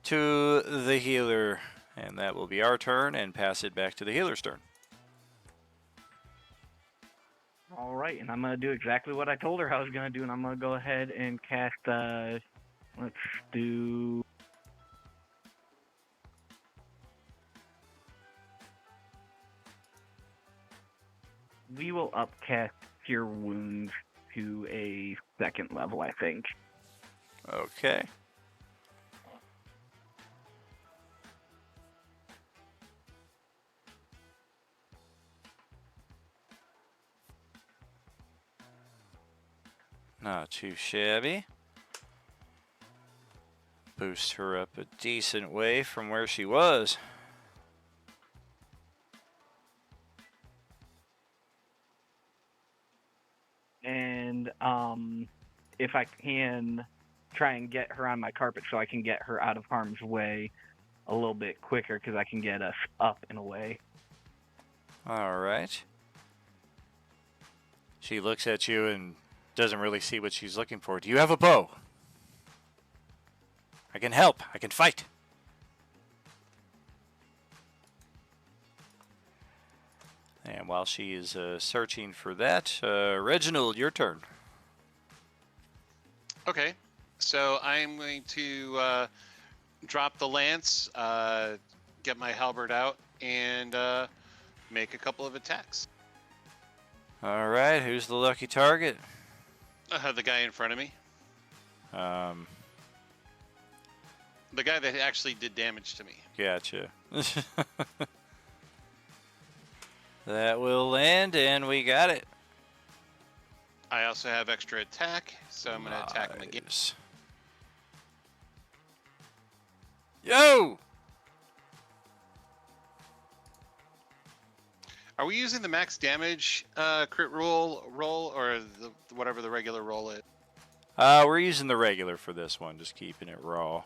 to the healer. And that will be our turn, and pass it back to the healer's turn. All right, and I'm going to do exactly what I told her I was going to do, and I'm going to go ahead and cast, let's do... We will upcast Cure Wounds to a 2nd level, I think. Okay. Not too shabby. Boost her up a decent way from where she was. And if I can try and get her on my carpet so I can get her out of harm's way, a little bit quicker because I can get us up and away. All right. She looks at you and doesn't really see what she's looking for. Do you have a bow? I can help. I can fight. And while she is searching for that, Reginald, your turn. Okay, so I'm going to drop the lance, get my halberd out, and make a couple of attacks. All right, who's the lucky target? The guy in front of me, Um, the guy that actually did damage to me. gotcha. That will land, and we got it. I also have extra attack, so I'm going to attack him again. Nice. Yo! Are we using the max damage crit roll, or whatever the regular roll is? We're using the regular for this one, just keeping it raw.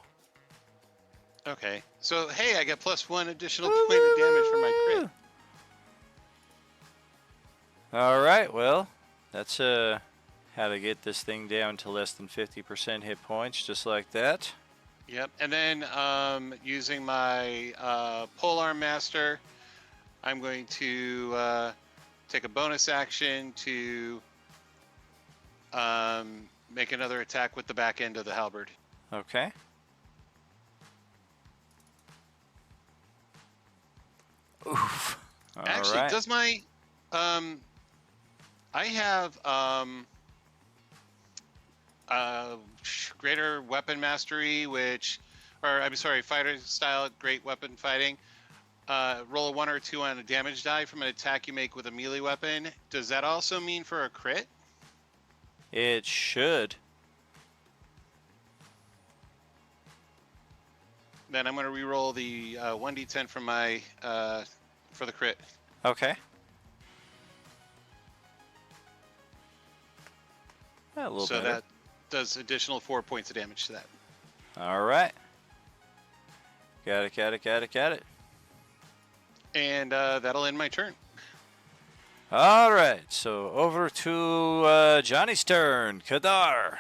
Okay, so hey, I got +1 additional point of damage for my crit. All right, well, that's how to get this thing down to less than 50% hit points, just like that. Yep, and then using my polearm master, I'm going to take a bonus action to make another attack with the back end of the halberd. Okay. Oof. All Actually, right. does my I have greater weapon mastery, I'm sorry, fighter style, great weapon fighting. Roll a 1 or 2 on a damage die from an attack you make with a melee weapon. Does that also mean for a crit? It should. Then I'm going to re-roll the 1d10 from my for the crit. Okay. A little So better. that does additional 4 points of damage to that. All right. Got it. And that'll end my turn. All right, so over to Johnny's turn. Kadar.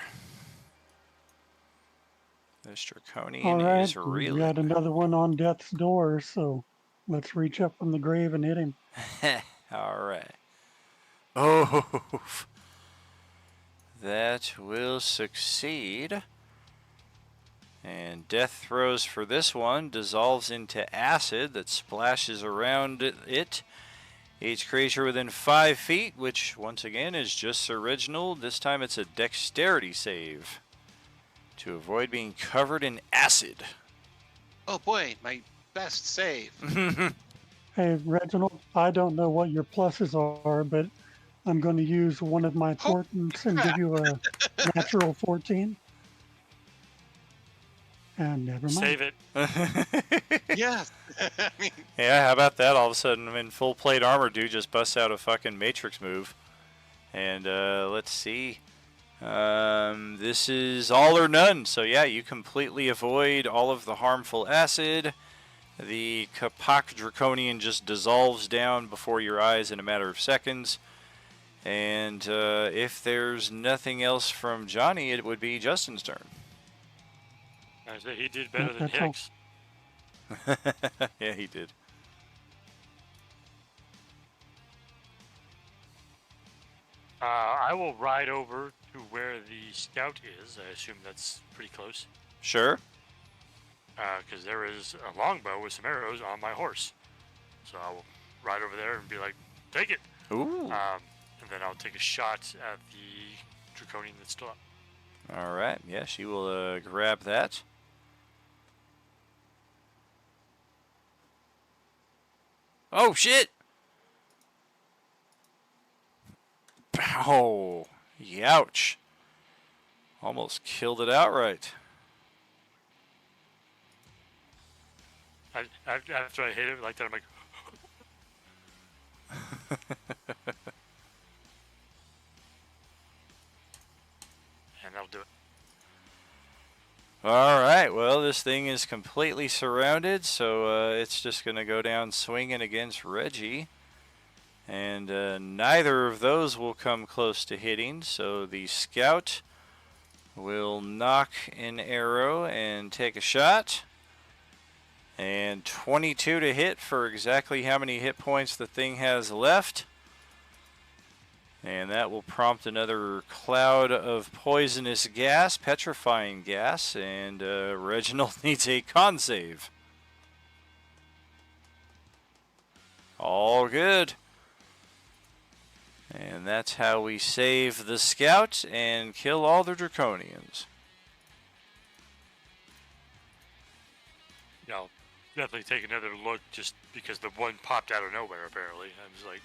This Draconian All right, is we reeling. got another one on death's door, so let's reach up from the grave and hit him. All right. Oh, that will succeed. And death throws for this one dissolves into acid that splashes around it. Each creature within 5 feet, which once again is just original. This time it's a dexterity save to avoid being covered in acid. Oh boy, my best save. Hey, Reginald, I don't know what your pluses are, but I'm going to use one of my portents and give you a natural 14. And never mind. Save it. Yes. I mean, Yeah, how about that? All of a sudden, I'm in full plate armor. Dude just busts out a fucking Matrix move. And let's see. This is all or none. So yeah, you completely avoid all of the harmful acid. The Kapak Draconian just dissolves down before your eyes in a matter of seconds. And if there's nothing else from Johnny, it would be Justin's turn. I say he did better than That's all. Hicks. Yeah, he did. I will ride over to where the scout is. I assume that's pretty close. Sure. Because there is a longbow with some arrows on my horse. So I will ride over there and be like, take it. Ooh. And then I'll take a shot at the Draconian that's still up. All right. Yeah, she will grab that. Oh, shit! Oh, youch. Almost killed it outright. After I hit it like that, I'm like, and that'll do it. All right, well, this thing is completely surrounded, so it's just going to go down swinging against Reggie. And neither of those will come close to hitting, so the scout will knock an arrow and take a shot. And 22 to hit for exactly how many hit points the thing has left. And that will prompt another cloud of poisonous gas, petrifying gas, and Reginald needs a con save. All good. And that's how we save the scout and kill all the draconians. Yeah, I'll definitely take another look just because the one popped out of nowhere, apparently. I was like,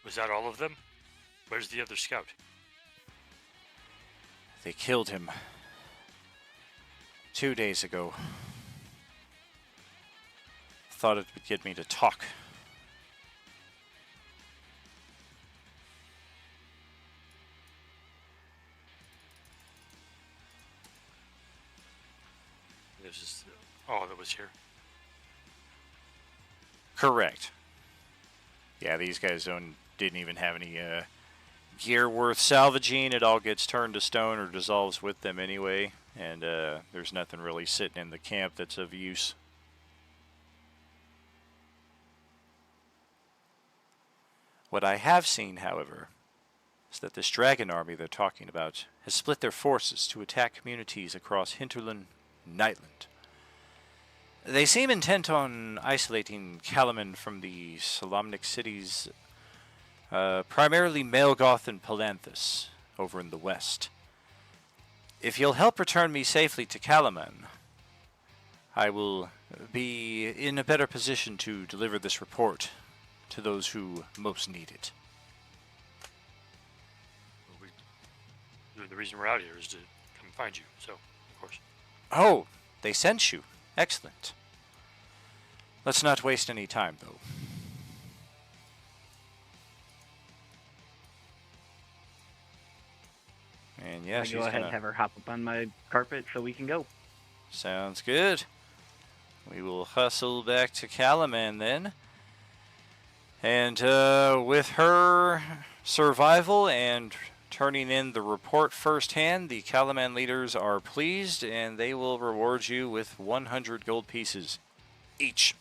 was that all of them? Where's the other scout? They killed him 2 days ago. Thought it would get me to talk. This is all that was here. Correct. Yeah, these guys didn't even have any gear worth salvaging. It all gets turned to stone or dissolves with them anyway, and there's nothing really sitting in the camp that's of use. What I have seen, however, is that this dragon army they're talking about has split their forces to attack communities across Hinterland and Nightland. They seem intent on isolating Kalaman from the Solamnic cities, primarily Melgoth and Palanthus, over in the west. If you'll help return me safely to Kalaman, I will be in a better position to deliver this report to those who most need it. The reason we're out here is to come find you, so, of course. Oh, they sent you. Excellent. Let's not waste any time, though. And yeah, I she's go ahead gonna... and have her hop up on my carpet so we can go. Sounds good. We will hustle back to Kalaman then. And with her survival and turning in the report firsthand, the Kalaman leaders are pleased, and they will reward you with 100 gold pieces each.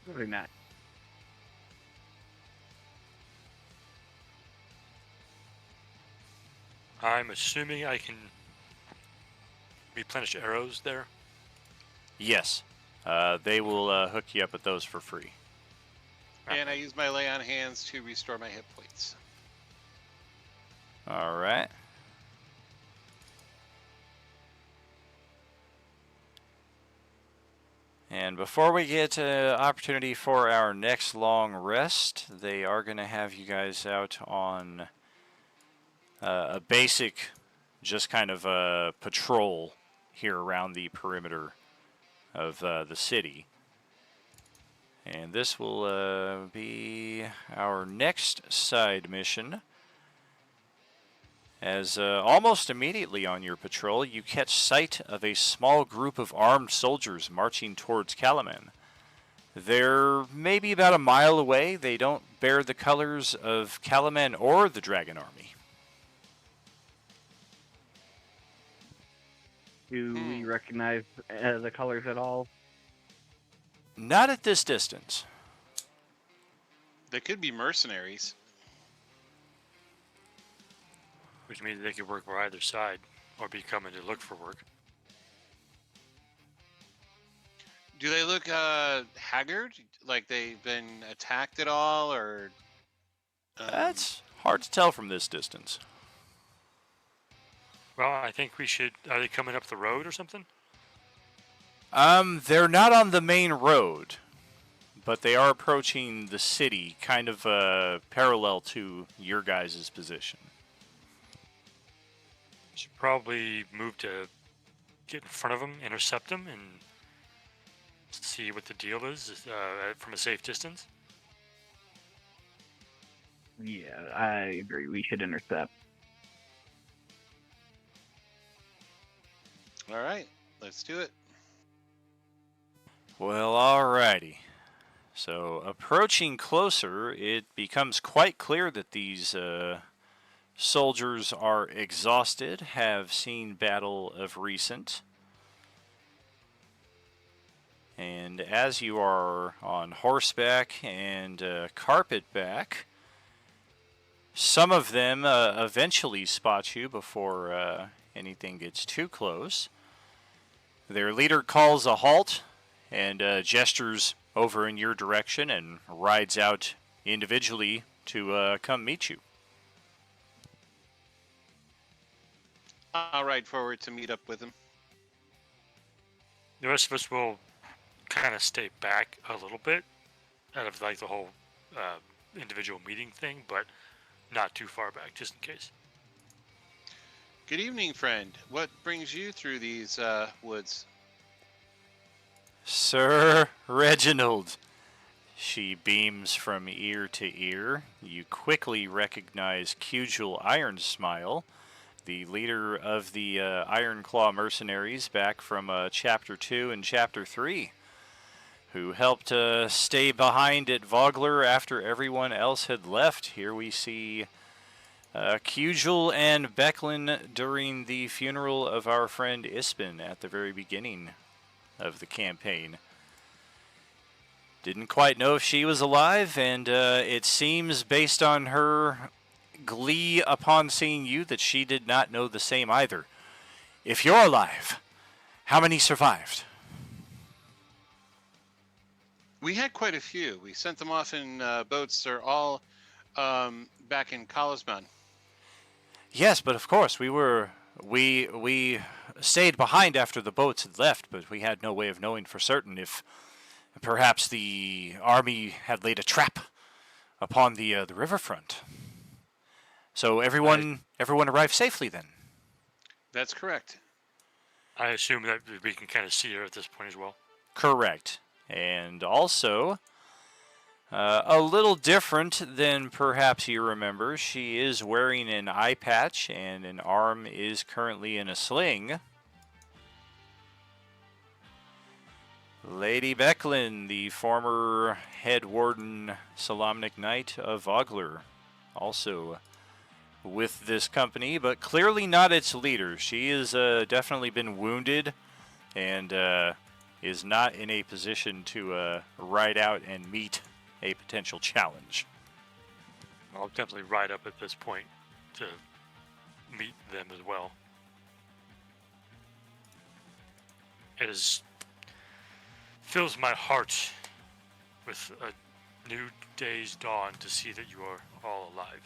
Very nice. I'm assuming I can replenish arrows there. Yes. They will hook you up with those for free. And I use my lay on hands to restore my hit points. All right. And before we get to opportunity for our next long rest, they are going to have you guys out on a basic, just kind of a patrol here around the perimeter of the city. And this will be our next side mission. As almost immediately on your patrol, you catch sight of a small group of armed soldiers marching towards Kalaman. They're maybe about a mile away. They don't bear the colors of Kalaman or the Dragon Army. Do we recognize the colors at all? Not at this distance. They could be mercenaries. Which means they could work for either side or be coming to look for work. Do they look haggard? Like they've been attacked at all, or? That's hard to tell from this distance. Well, I think we should... Are they coming up the road or something? They're not on the main road, but they are approaching the city, kind of parallel to your guys' position. Should probably move to get in front of them, intercept them, and see what the deal is from a safe distance? Yeah, I agree. We should intercept. All right, let's do it. Well, alrighty. So, approaching closer, it becomes quite clear that these soldiers are exhausted, have seen battle of recent. And as you are on horseback and carpetback, some of them eventually spot you before anything gets too close. Their leader calls a halt and gestures over in your direction and rides out individually to come meet you. I'll ride forward to meet up with him. The rest of us will kind of stay back a little bit out of like the whole individual meeting thing, but not too far back, just in case. Good evening, friend. What brings you through these woods? Sir Reginald. She beams from ear to ear. You quickly recognize Cugel Ironsmile, the leader of the Ironclaw mercenaries back from Chapter 2 and Chapter 3, who helped stay behind at Vogler after everyone else had left. Here we see Cugel and Becklin during the funeral of our friend Ispin at the very beginning of the campaign. Didn't quite know if she was alive, and it seems, based on her glee upon seeing you, that she did not know the same either. If you're alive, how many survived? We had quite a few. We sent them off in boats. They're all back in Kalisman. Yes, but of course we stayed behind after the boats had left, but we had no way of knowing for certain if perhaps the army had laid a trap upon the riverfront. So everyone arrived safely then. That's correct. I assume that we can kind of see her at this point as well. Correct. And also, a little different than perhaps you remember, she is wearing an eye patch and an arm is currently in a sling. Lady Becklin, the former head warden Salamnik Knight of Vogler, also with this company, but clearly not its leader. She has definitely been wounded and is not in a position to ride out and meet a potential challenge. I'll definitely ride up at this point to meet them as well. It fills my heart with a new day's dawn to see that you are all alive.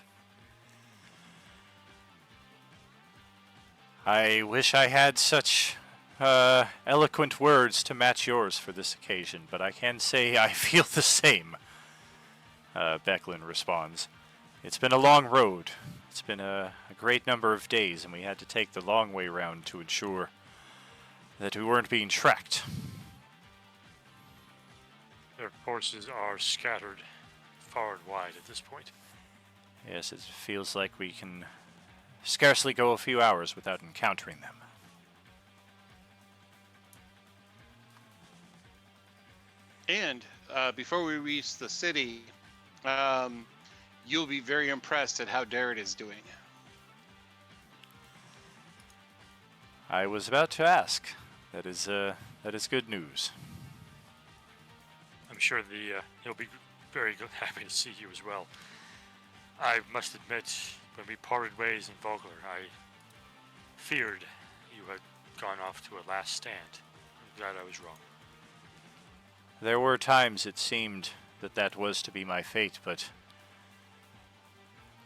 I wish I had such eloquent words to match yours for this occasion, but I can say I feel the same, Becklin responds. It's been a long road. It's been a great number of days, and we had to take the long way round to ensure that we weren't being tracked. Their forces are scattered far and wide at this point. Yes, it feels like we can scarcely go a few hours without encountering them. And before we reach the city, you'll be very impressed at how Darrett is doing. I was about to ask. That is good news. I'm sure he'll be very happy to see you as well. I must admit, when we parted ways in Vogler, I feared you had gone off to a last stand. I'm glad I was wrong. There were times it seemed that was to be my fate, but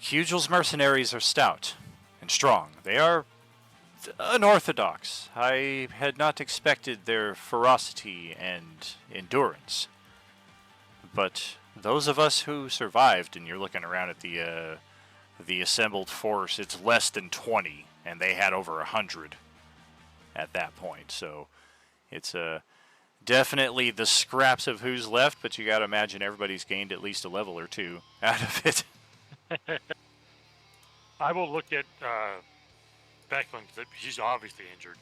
Cugel's mercenaries are stout and strong. They are unorthodox. I had not expected their ferocity and endurance. But those of us who survived, and you're looking around at the assembled force, it's less than 20, and they had over 100 at that point. So it's definitely the scraps of who's left, but you got to imagine everybody's gained at least a level or two out of it. I will look at Becklin. He's obviously injured.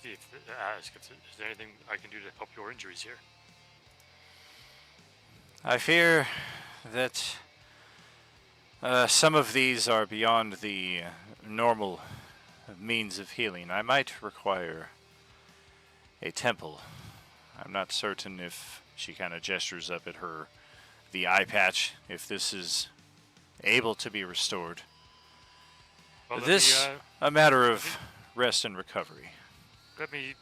See if ask if there's anything I can do to help your injuries here. I fear that some of these are beyond the normal means of healing. I might require a temple. I'm not certain if she kind of gestures up at the eye patch, if this is able to be restored. Well, This a matter of rest and recovery. let me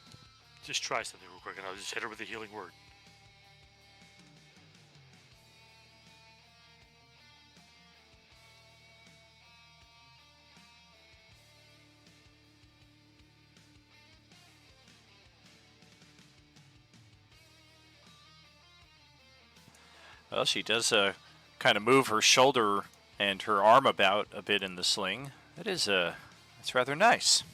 just try something real quick, and I'll just hit her with a healing word. Well, she does kind of move her shoulder and her arm about a bit in the sling. That's rather nice.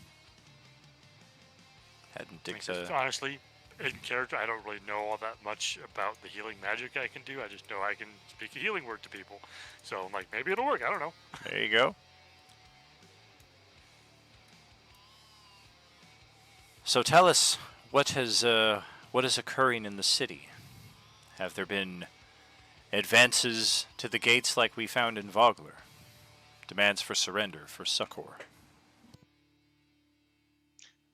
Hadn't Honestly, in character, I don't really know all that much about the healing magic I can do. I just know I can speak a healing word to people. So I'm like, maybe it'll work. I don't know. There you go. So tell us, what is occurring in the city? Have there been advances to the gates like we found in Vogler? Demands for surrender, for succor?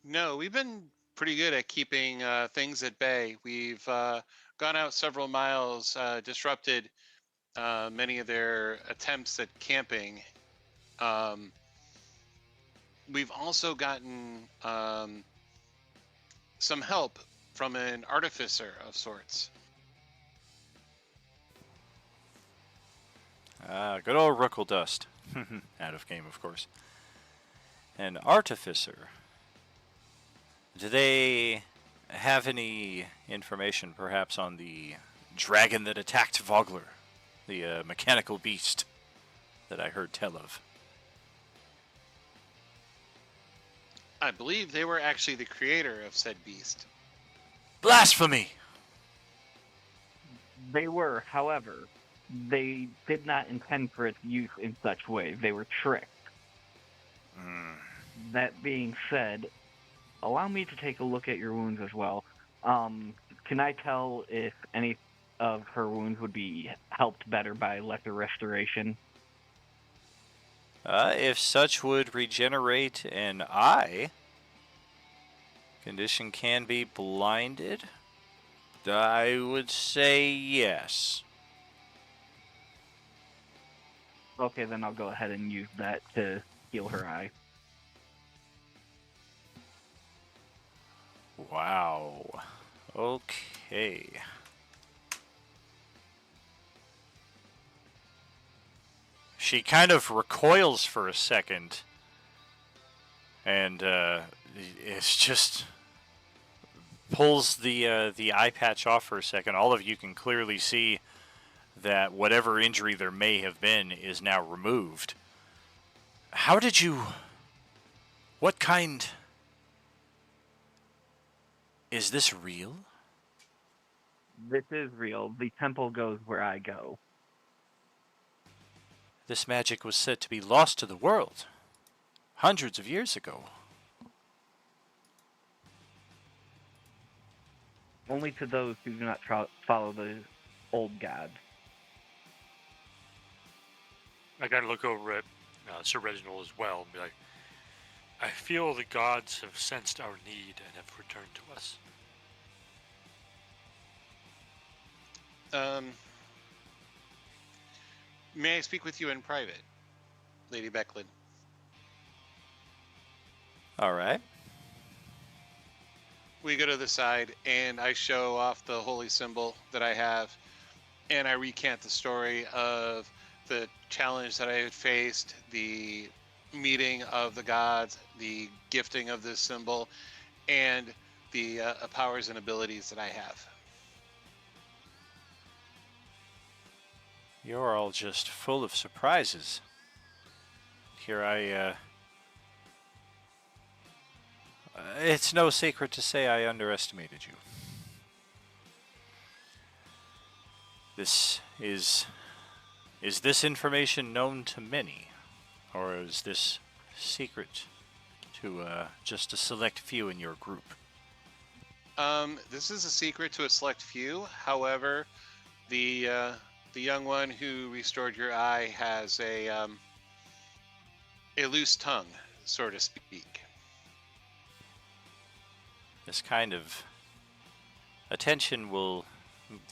No, we've been pretty good at keeping things at bay. We've gone out several miles, disrupted many of their attempts at camping. We've also gotten some help from an artificer of sorts. Good old Ruckle Dust. Out of game, of course. An artificer. Do they have any information, perhaps, on the dragon that attacked Vogler? The mechanical beast that I heard tell of? I believe they were actually the creator of said beast. Blasphemy! They were, however, they did not intend for its use in such way. They were tricked. That being said, allow me to take a look at your wounds as well. Can I tell if any of her wounds would be helped better by lesser restoration? If such would regenerate an eye, condition can be blinded. I would say yes. Okay, then I'll go ahead and use that to heal her eye. Wow. Okay. She kind of recoils for a second, and it's just pulls the eye patch off for a second. All of you can clearly see that whatever injury there may have been is now removed. How did you... What kind... Is this real? This is real. The temple goes where I go. This magic was said to be lost to the world hundreds of years ago. Only to those who do not follow the old god. I gotta look over at Sir Reginald as well and be like, I feel the gods have sensed our need and have returned to us. May I speak with you in private, Lady Becklin? All right. We go to the side, and I show off the holy symbol that I have, and I recant the story of the challenge that I had faced, the meeting of the gods, the gifting of this symbol, and the powers and abilities that I have. You're all just full of surprises. Here it's no secret to say I underestimated you. This is this information known to many, or is this secret to just a select few in your group? This is a secret to a select few. However, the young one who restored your eye has a loose tongue, so to speak. This kind of attention will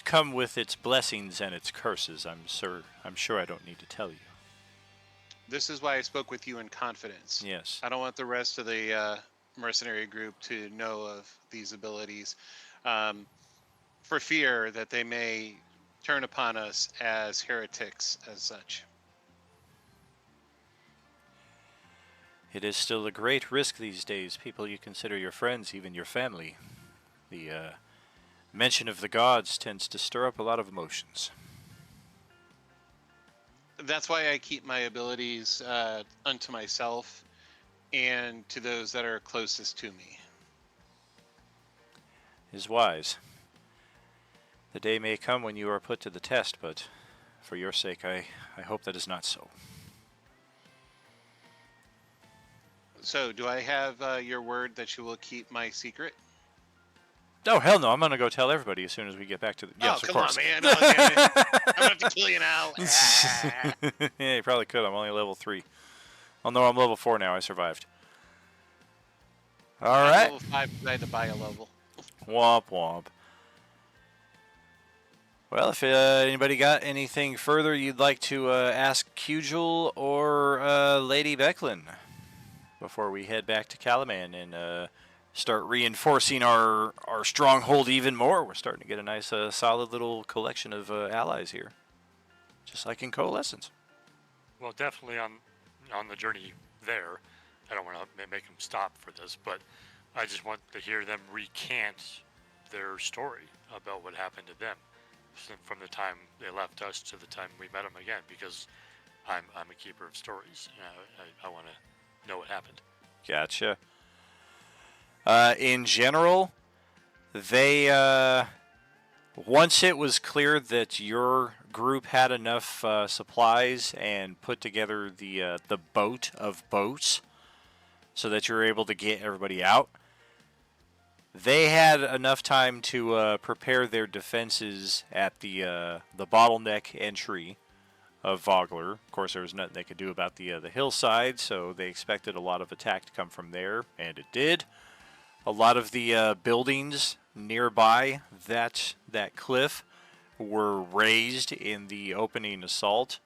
come with its blessings and its curses. I'm sure I don't need to tell you. This is why I spoke with you in confidence. Yes. I don't want the rest of the mercenary group to know of these abilities, for fear that they may turn upon us as heretics as such. It is still a great risk these days. People you consider your friends, even your family. The mention of the gods tends to stir up a lot of emotions. That's why I keep my abilities unto myself and to those that are closest to me. Is wise. The day may come when you are put to the test, but for your sake, I hope that is not so. So, do I have your word that you will keep my secret? Oh, hell no. I'm going to go tell everybody as soon as we get back to the... Yes, oh, of come course. on, man. Oh, damn it. I'm going to have to kill you now. Yeah, you probably could. I'm only level 3. Oh, no, I'm level 4 now. I survived. All I'm right. level 5 because I had to buy a level. Womp womp. Well, if anybody got anything further you'd like to ask Cugel or Lady Becklin before we head back to Calaman and start reinforcing our stronghold even more. We're starting to get a nice solid little collection of allies here, just like in Coalescence. Well, definitely on the journey there. I don't want to make them stop for this, but I just want to hear them recant their story about what happened to them from the time they left us to the time we met them again, because I'm a keeper of stories. I want to know what happened. Gotcha. In general, they once it was clear that your group had enough supplies and put together the boat of boats so that you're able to get everybody out, they had enough time to prepare their defenses at the bottleneck entry of Vogler. Of course, there was nothing they could do about the hillside, so they expected a lot of attack to come from there, and it did. A lot of the buildings nearby that cliff were raised in the opening assault.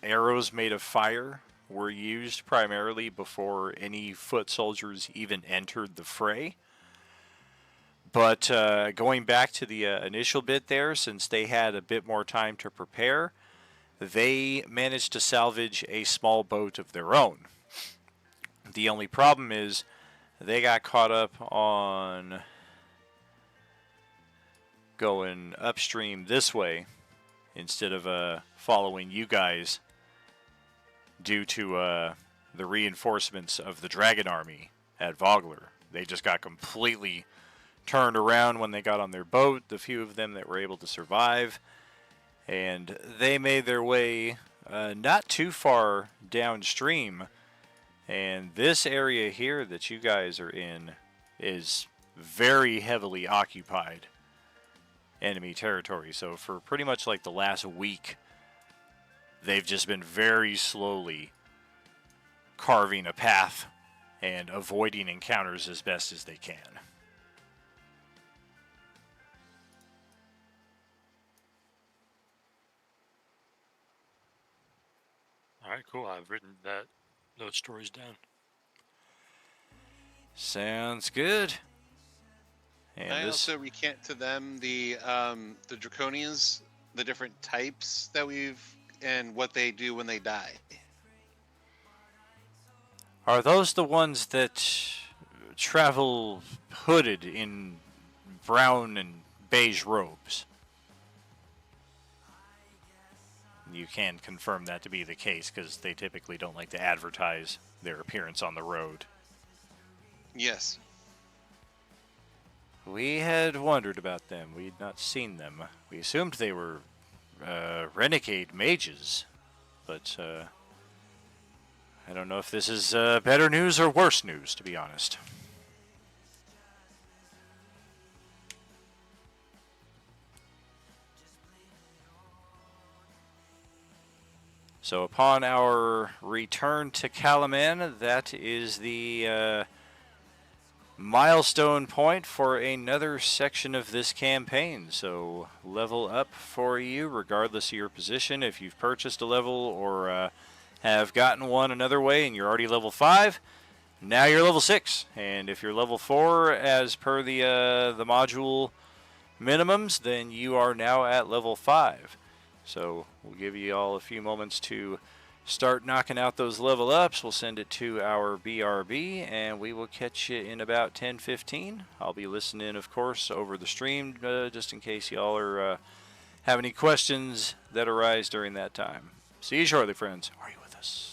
Arrows made of fire were used primarily before any foot soldiers even entered the fray. But going back to the initial bit there, since they had a bit more time to prepare, they managed to salvage a small boat of their own. The only problem is they got caught up on going upstream this way instead of following you guys due to the reinforcements of the Dragon Army at Vogler. They just got completely turned around when they got on their boat, the few of them that were able to survive, and they made their way not too far downstream. And this area here that you guys are in is very heavily occupied enemy territory. So for pretty much like the last week, they've just been very slowly carving a path and avoiding encounters as best as they can. All right, cool. I've written those stories down. Sounds good. And I this, also recant to them the draconians, the different types that we've, and what they do when they die. are those the ones that travel hooded in brown and beige robes? You can confirm that to be the case because they typically don't like to advertise their appearance on the road. Yes. We had wondered about them. We'd not seen them. We assumed they were renegade mages, but I don't know if this is better news or worse news, to be honest. So upon our return to Kalaman, that is the milestone point for another section of this campaign. So level up for you regardless of your position. If you've purchased a level or have gotten one another way and you're already level 5, now you're level 6. And if you're level 4 as per the module minimums, then you are now at level 5. So we'll give you all a few moments to start knocking out those level ups. We'll send it to our BRB and we will catch you in about 10-15. I'll be listening, of course, over the stream just in case y'all are have any questions that arise during that time. See you shortly, friends. Are you with us?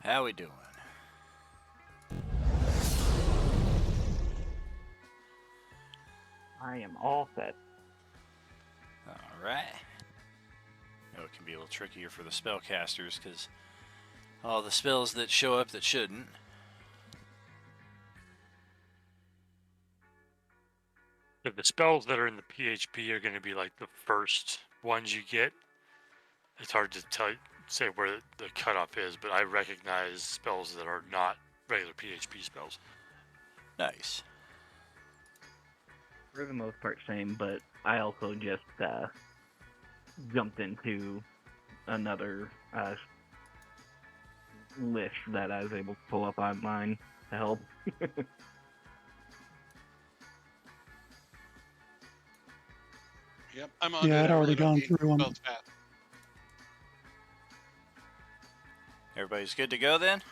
How we doing? I am all set. Alright. It can be a little trickier for the spellcasters, because all the spells that show up that shouldn't. Yeah, the spells that are in the PHP are going to be like the first ones you get. It's hard to say where the cutoff is, but I recognize spells that are not regular PHP spells. Nice. For the most part, same, but I also just jumped into another list that I was able to pull up online to help. Yep, I'm on. Yeah, I'd already gone through them. Everybody's good to go then?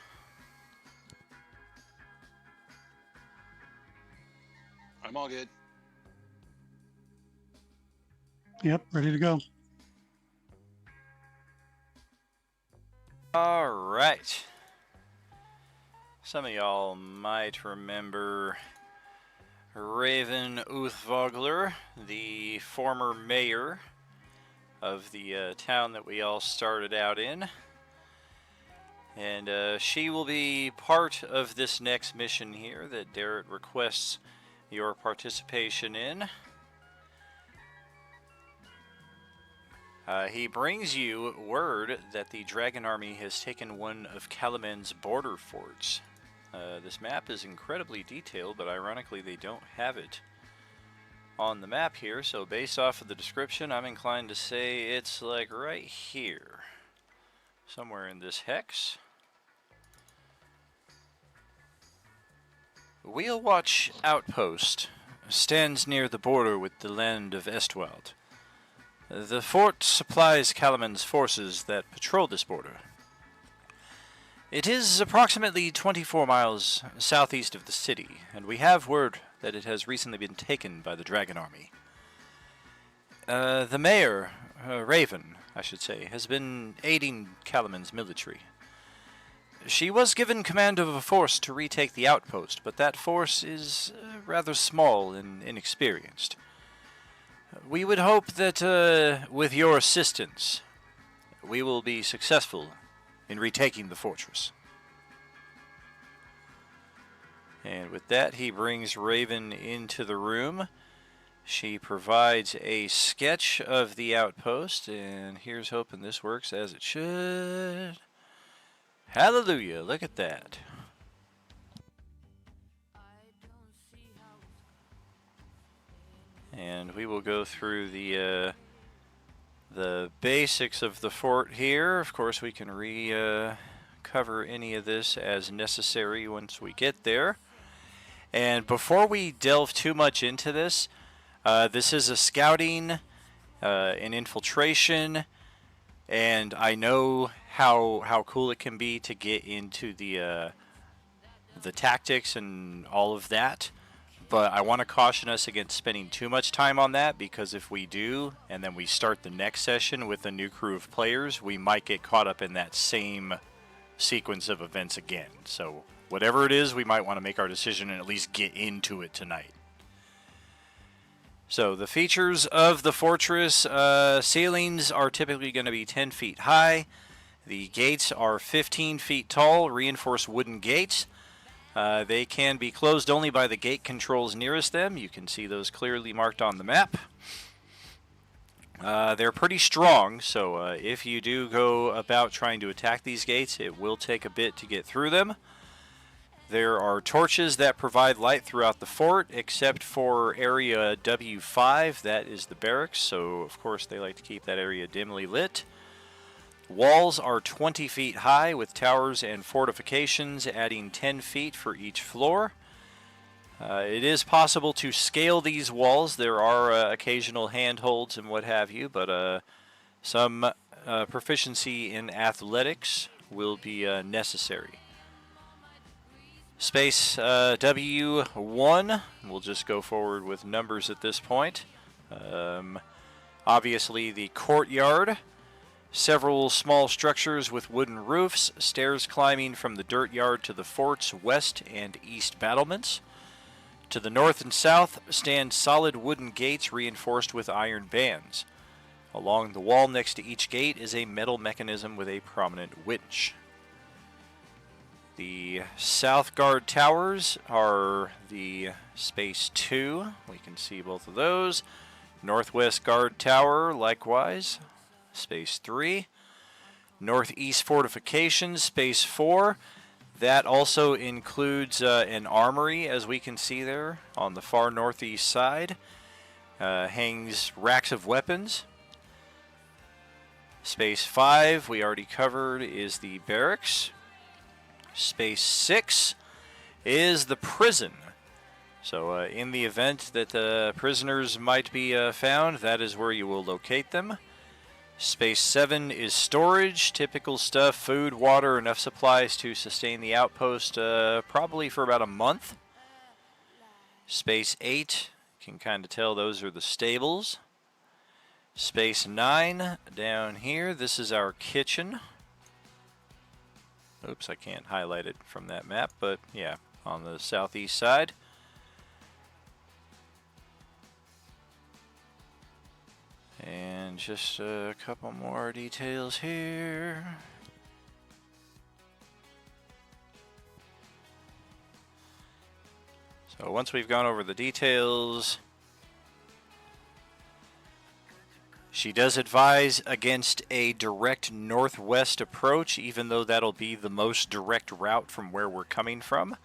I'm all good. Yep, ready to go. Alright. Some of y'all might remember Raven Uthvogler, the former mayor of the town that we all started out in. And she will be part of this next mission here that Darrett requests your participation in. He brings you word that the Dragon Army has taken one of Calaman's border forts. This map is incredibly detailed, but ironically they don't have it on the map here, so based off of the description, I'm inclined to say it's like right here. Somewhere in this hex. Wheelwatch Outpost stands near the border with the land of Estwald. The fort supplies Calaman's forces that patrol this border. It is approximately 24 miles southeast of the city, and we have word that it has recently been taken by the Dragon Army. The mayor, Raven, I should say, has been aiding Calaman's military. She was given command of a force to retake the outpost, but that force is rather small and inexperienced. We would hope that, with your assistance, we will be successful in retaking the fortress. And with that, he brings Raven into the room. She provides a sketch of the outpost, and here's hoping this works as it should. Hallelujah, look at that. And we will go through the basics of the fort here. Of course, we can cover any of this as necessary once we get there. And before we delve too much into this, this is a scouting, an infiltration, and I know how cool it can be to get into the tactics and all of that. But I want to caution us against spending too much time on that, because if we do, and then we start the next session with a new crew of players, we might get caught up in that same sequence of events again. So whatever it is, we might want to make our decision and at least get into it tonight. So the features of the fortress, ceilings are typically going to be 10 feet high. The gates are 15 feet tall, reinforced wooden gates. They can be closed only by the gate controls nearest them. You can see those clearly marked on the map. They're pretty strong, so if you do go about trying to attack these gates, it will take a bit to get through them. There are torches that provide light throughout the fort, except for area W5, that is the barracks, so of course they like to keep that area dimly lit. Walls are 20 feet high with towers and fortifications adding 10 feet for each floor. It is possible to scale these walls. There are occasional handholds and what have you, but some proficiency in athletics will be necessary. Space W1, we'll just go forward with numbers at this point. Obviously the courtyard Several small structures with wooden roofs, stairs climbing from the dirt yard to the fort's west and east battlements. To the north and south stand solid wooden gates reinforced with iron bands. Along the wall next to each gate is a metal mechanism with a prominent winch. The south guard towers are the Space 2. We can see both of those. Northwest guard tower, likewise, Space 3. Northeast fortifications, Space 4. That also includes an armory, as we can see there on the far northeast side. Hangs racks of weapons. Space 5, we already covered, is the barracks. Space 6 is the prison. So in the event that prisoners might be found, that is where you will locate them. Space 7 is storage, typical stuff, food, water, enough supplies to sustain the outpost probably for about a month. Space 8, you can kind of tell those are the stables. Space 9, down here, this is our kitchen. Oops, I can't highlight it from that map, but yeah, on the southeast side. And just a couple more details here. So once we've gone over the details, she does advise against a direct northwest approach, even though that'll be the most direct route from where we're coming from.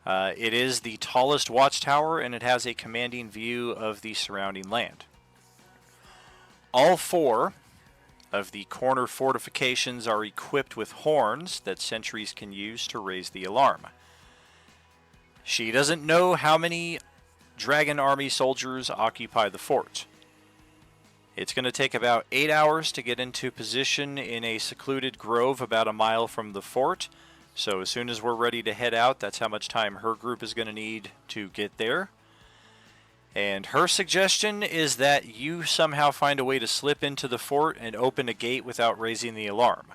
It is the tallest watchtower, and it has a commanding view of the surrounding land. All 4 of the corner fortifications are equipped with horns that sentries can use to raise the alarm. She doesn't know how many Dragon Army soldiers occupy the fort. It's going to take about 8 hours to get into position in a secluded grove about a mile from the fort. So as soon as we're ready to head out, that's how much time her group is going to need to get there. And her suggestion is that you somehow find a way to slip into the fort and open a gate without raising the alarm.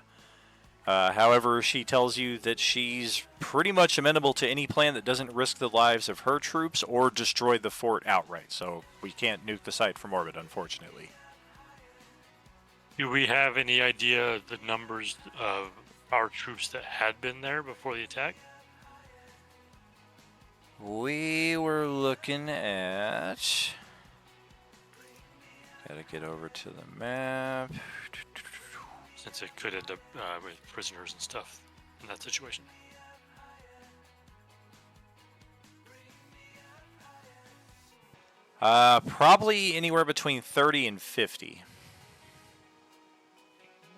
However, she tells you that she's pretty much amenable to any plan that doesn't risk the lives of her troops or destroy the fort outright. So we can't nuke the site from orbit, unfortunately. Do we have any idea the numbers of our troops that had been there before the attack? We were looking at... Gotta get over to the map. Since it could end up with prisoners and stuff in that situation. Probably anywhere between 30 and 50.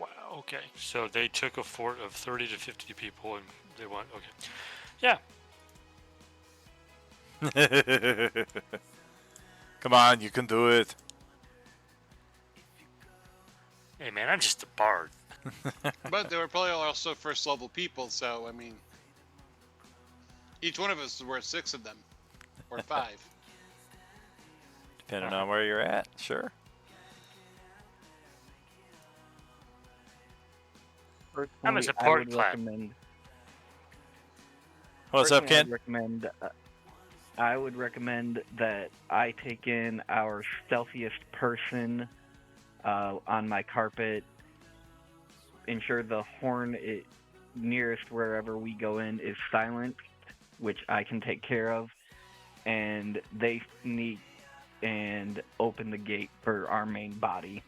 Wow, okay. So they took a fort of 30 to 50 people and they went, okay. Yeah. Come on, you can do it. Hey man, I'm just a bard. But they were probably also first level people, so I mean, each one of us is worth 6 of them, or 5. Depending on where you're at, sure. I'm a Personally, support clap. What's up, personally, Ken? I would recommend that I take in our stealthiest person on my carpet, ensure the horn nearest wherever we go in is silent, which I can take care of, and they sneak and open the gate for our main body.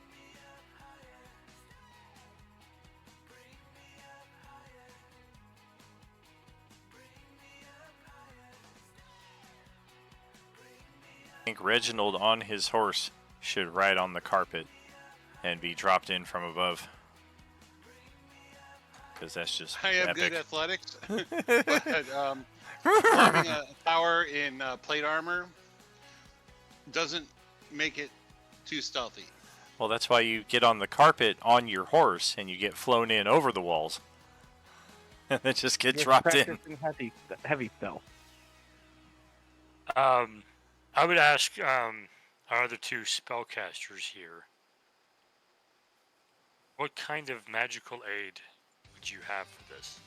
I think Reginald on his horse should ride on the carpet and be dropped in from above. Because that's just I have epic. good athletics, but climbing a tower in plate armor doesn't make it too stealthy. Well, that's why you get on the carpet on your horse and you get flown in over the walls. And then just get dropped in. Heavy stealth. I would ask our other 2 spellcasters here. What kind of magical aid would you have for this?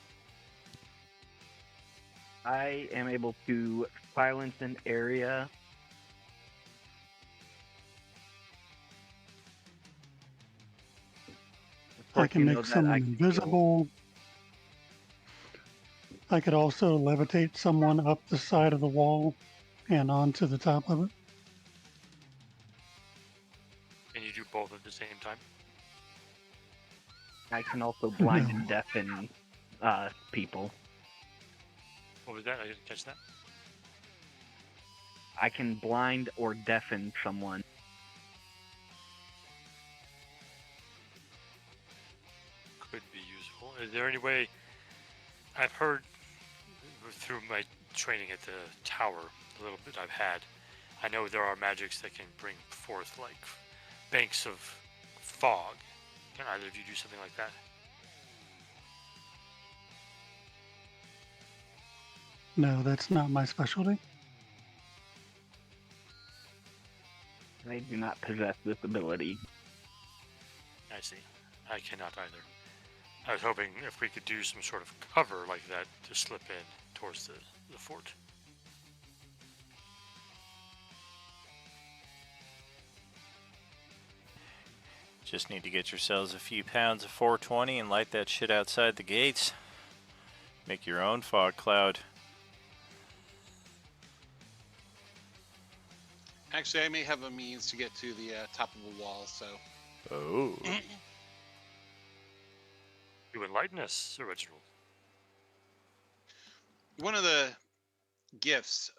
I am able to silence an area. Of I course, can you make know that I someone can heal. invisible. I could also levitate someone up the side of the wall and onto the top of it. Can you do both at the same time? I can also blind No, and deafen people. What was that? I didn't catch that. I can blind or deafen someone. Could be useful. Is there any way? I've heard through my training at the tower, a little bit I've had. I know there are magics that can bring forth like banks of fog. Can either of you do something like that? no, that's not my specialty. They do not possess this ability. I see. I cannot either. I was hoping if we could do some sort of cover like that to slip in towards the fort. Just need to get yourselves a few pounds of 420 and light that shit outside the gates. Make your own fog cloud. Actually, I may have a means to get to the top of a wall, so. Oh. You enlighten us, Reginald. One of the gifts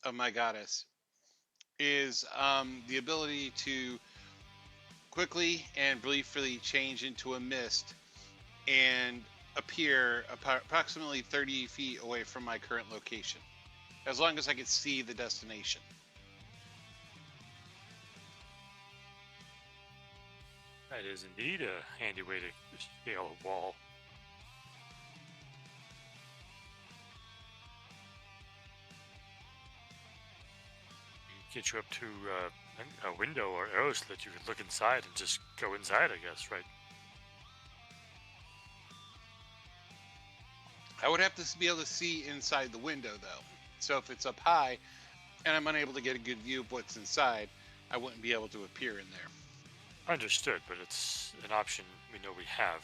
of my goddess is the ability to quickly and briefly change into a mist and appear approximately 30 feet away from my current location, as long as I can see the destination. That is indeed a handy way to scale a wall. Get you up to a window or arrow so that you could look inside and just go inside, I guess, right? I would have to be able to see inside the window, though. So if it's up high and I'm unable to get a good view of what's inside, I wouldn't be able to appear in there. Understood, but it's an option we know we have.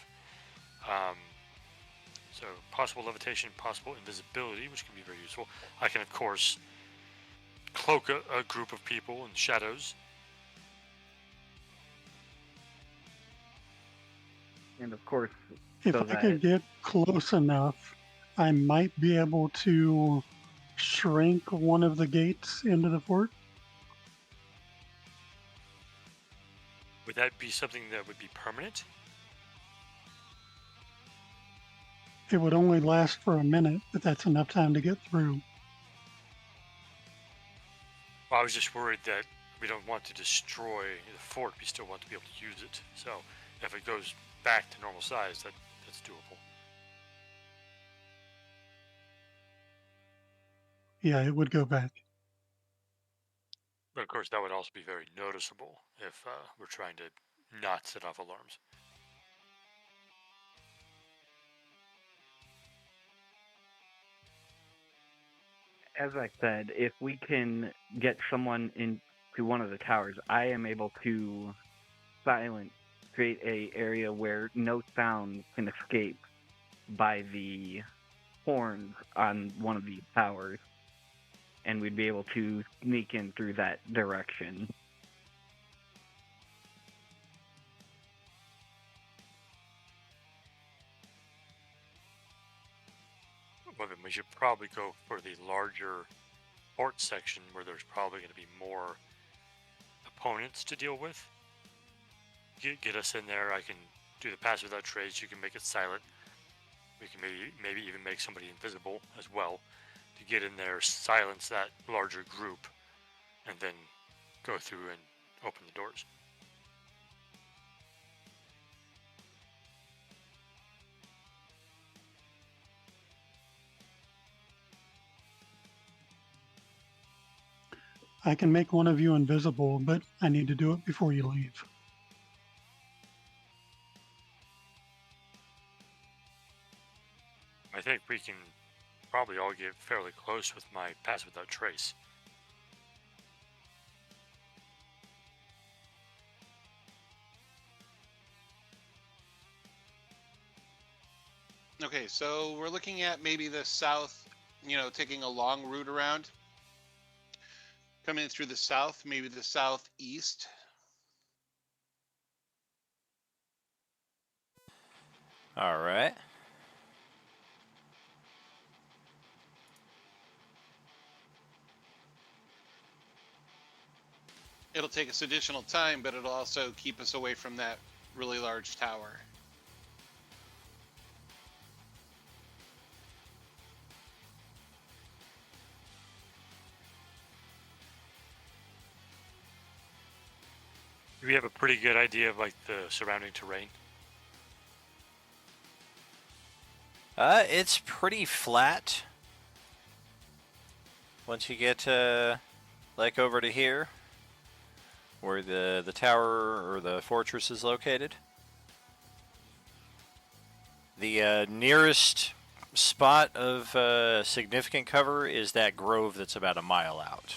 So possible levitation, possible invisibility, which can be very useful. I can, of course, cloak a group of people in shadows. And of course, If so I could that get close enough, I might be able to shrink one of the gates into the fort. Would that be something that would be permanent? It would only last for a minute, but that's enough time to get through. Well, I was just worried that we don't want to destroy the fort. We still want to be able to use it. So if it goes back to normal size, that's doable. Yeah, it would go back. But of course, that would also be very noticeable if we're trying to not set off alarms. as I said, if we can get someone into one of the towers, I am able to create a area where no sound can escape by the horns on one of the towers, and we'd be able to sneak in through that direction. Well, then we should probably go for the larger port section where there's probably going to be more opponents to deal with. Get us in there. I can do the pass without trace. You can make it silent. We can maybe even make somebody invisible as well to get in there, silence that larger group, and then go through and open the doors. I can make one of you invisible, but I need to do it before you leave. I think we can probably all get fairly close with my pass without trace. Okay, so we're looking at maybe the south, taking a long route around, coming in through the south, maybe the southeast. All right. It'll take us additional time, but it'll also keep us away from that really large tower. Do we have a pretty good idea of like the surrounding terrain? It's pretty flat. Once you get like over to here, where the tower or the fortress is located, the nearest spot of significant cover is that grove that's about a mile out.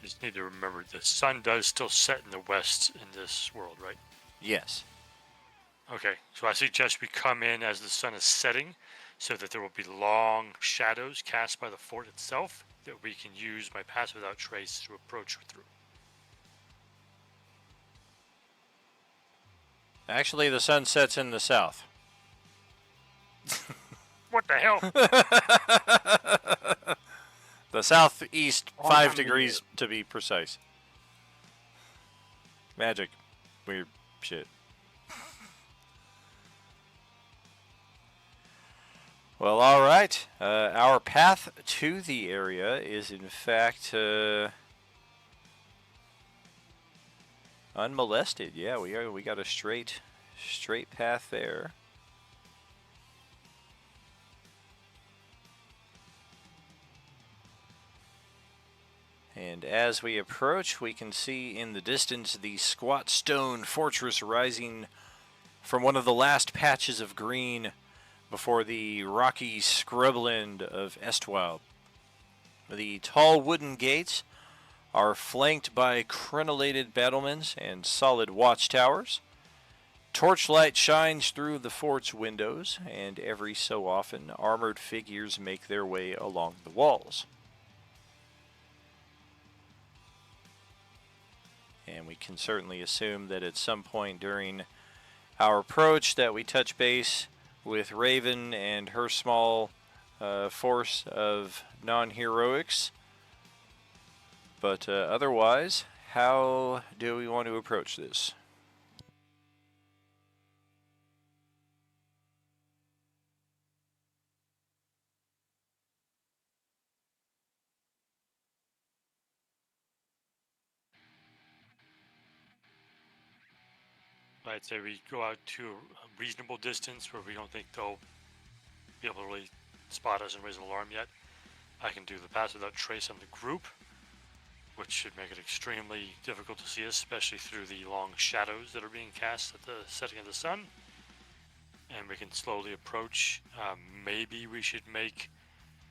Just need to remember the sun does still set in the west in this world, right? Yes. Okay, so I suggest we come in as the sun is setting so that there will be long shadows cast by the fort itself that we can use my pass without trace to approach through. Actually, the sun sets in the south. What the hell? The southeast, Wrong 5 time of the degrees to be precise. Magic. Weird shit. Well, alright. Our path to the area is, in fact, unmolested. Yeah, we got a straight path there. And as we approach, we can see in the distance the squat stone fortress rising from one of the last patches of green before the rocky scrubland of Estwild. The tall wooden gates are flanked by crenellated battlements and solid watchtowers. Torchlight shines through the fort's windows, and every so often armored figures make their way along the walls. And we can certainly assume that at some point during our approach that we touch base with Raven and her small force of non-heroics. But otherwise, how do we want to approach this? I'd say we go out to a reasonable distance where we don't think they'll be able to really spot us and raise an alarm yet. I can do the pass without trace on the group, which should make it extremely difficult to see us, especially through the long shadows that are being cast at the setting of the sun. And we can slowly approach. Maybe we should make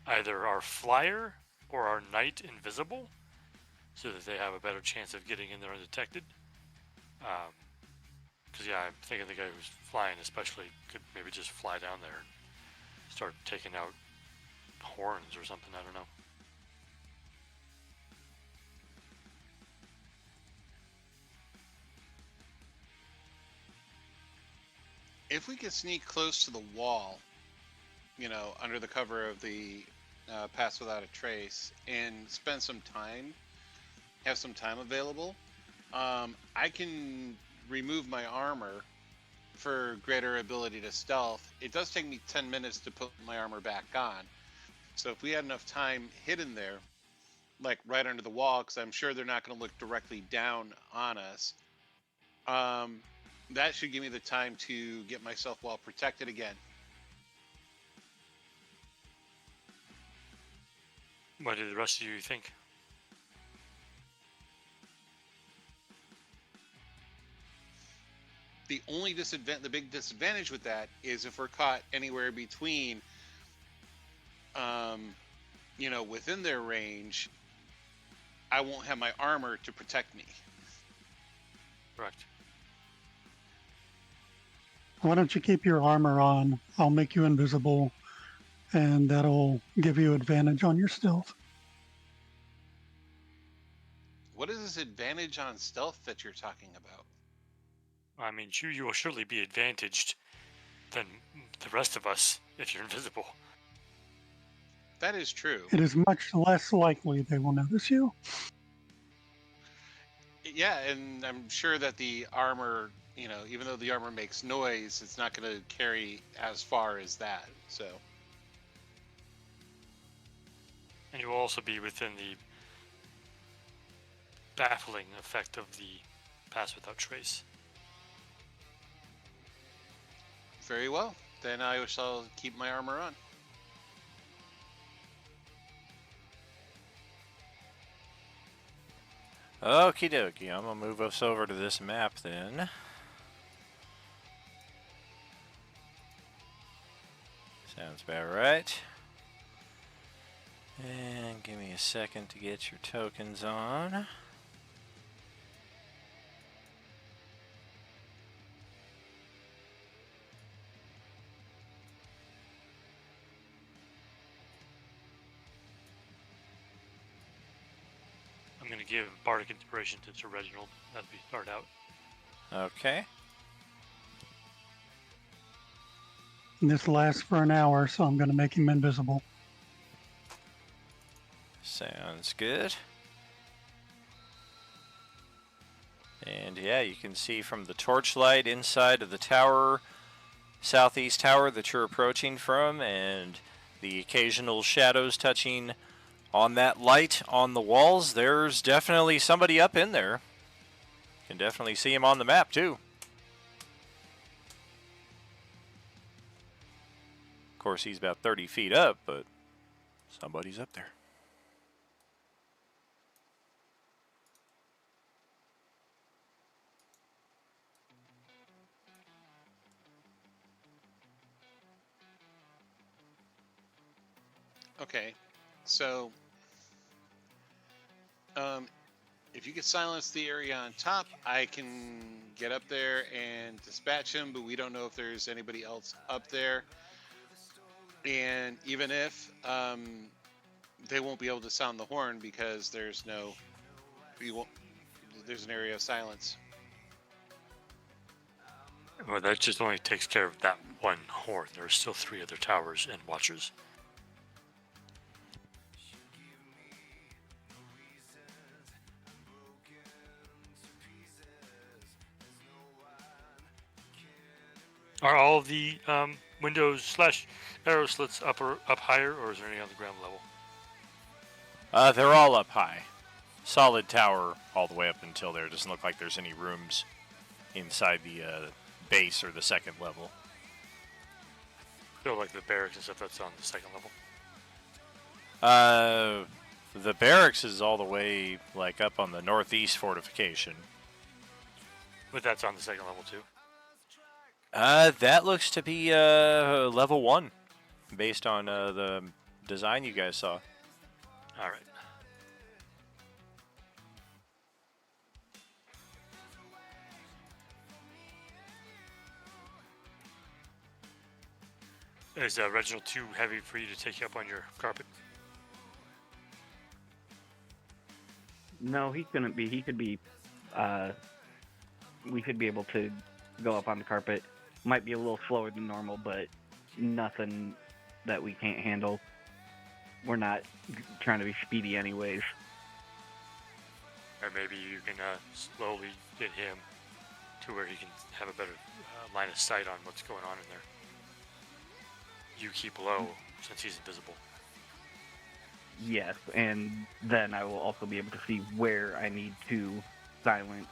either our flyer or our knight invisible so that they have a better chance of getting in there undetected. Because, yeah, I'm thinking the guy who's flying especially could maybe just fly down there and start taking out horns or something, I don't know. If we could sneak close to the wall, under the cover of the pass without a trace, and spend some time, have some time available, I can remove my armor for greater ability to stealth. It does take me 10 minutes to put my armor back on. So if we had enough time hidden there, like right under the wall, because I'm sure they're not going to look directly down on us, that should give me the time to get myself well protected again. What do the rest of you think? The only the big disadvantage with that is if we're caught anywhere between, within their range, I won't have my armor to protect me. Correct. Why don't you keep your armor on? I'll make you invisible, and that'll give you advantage on your stealth. What is this advantage on stealth that you're talking about? I mean, you will surely be advantaged than the rest of us if you're invisible. That is true. It is much less likely they will notice you. Yeah, and I'm sure that the armor, even though the armor makes noise, it's not going to carry as far as that. So, And you will also be within the baffling effect of the pass without trace. very well. Then I shall keep my armor on. Okie dokie, I'm gonna move us over to this map then. Sounds about right. And give me a second to get your tokens on. I'm going to give Bardic Inspiration to Sir Reginald as we start out. Okay. And this lasts for an hour, so I'm going to make him invisible. Sounds good. And yeah, you can see from the torchlight inside of the tower, southeast tower that you're approaching from, and the occasional shadows touching on that light on the walls, there's definitely somebody up in there. You can definitely see him on the map too. Of course, he's about 30 feet up, but somebody's up there. Okay, so if you could silence the area on top, I can get up there and dispatch him, but we don't know if there's anybody else up there. And even if they won't be able to sound the horn because there's an area of silence. Well, that just only takes care of that one horn. There are still 3 other towers and watchers. Are all of the windows / arrow slits up higher, or is there any on the ground level? They're all up high. Solid tower all the way up until there. Doesn't look like there's any rooms inside the base or the second level. Feel like the barracks and stuff that's on the second level. The barracks is all the way like up on the northeast fortification. But that's on the second level too. That looks to be level 1, based on the design you guys saw. All right. Is Reginald too heavy for you to take you up on your carpet? No, he couldn't be. He could be. We should be able to go up on the carpet. Might be a little slower than normal, but nothing that we can't handle. We're not trying to be speedy anyways. Or maybe you can slowly get him to where he can have a better line of sight on what's going on in there. You keep low since he's invisible. Yes, and then I will also be able to see where I need to silence,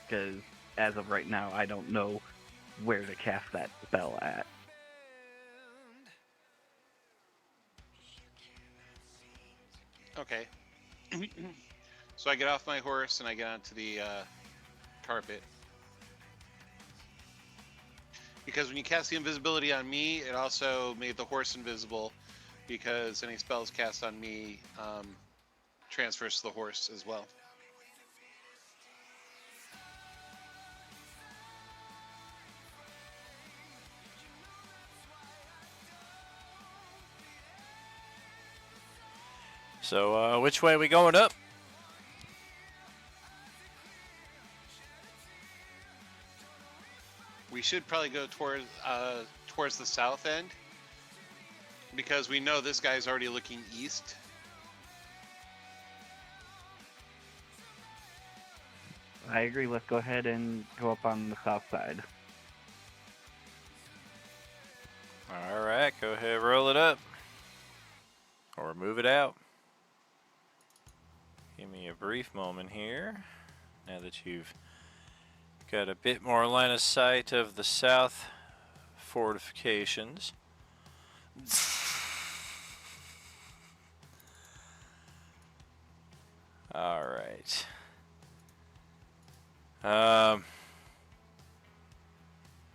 because as of right now, I don't know where to cast that spell at. Okay. So I get off my horse and I get onto the carpet. Because when you cast the invisibility on me, it also made the horse invisible. Because any spells cast on me transfers to the horse as well. So, which way are we going up? We should probably go towards the south end. Because we know this guy's already looking east. I agree. Let's go ahead and go up on the south side. All right, go ahead, roll it up. Or move it out. Give me a brief moment here. Now that you've got a bit more line of sight of the south fortifications. All right.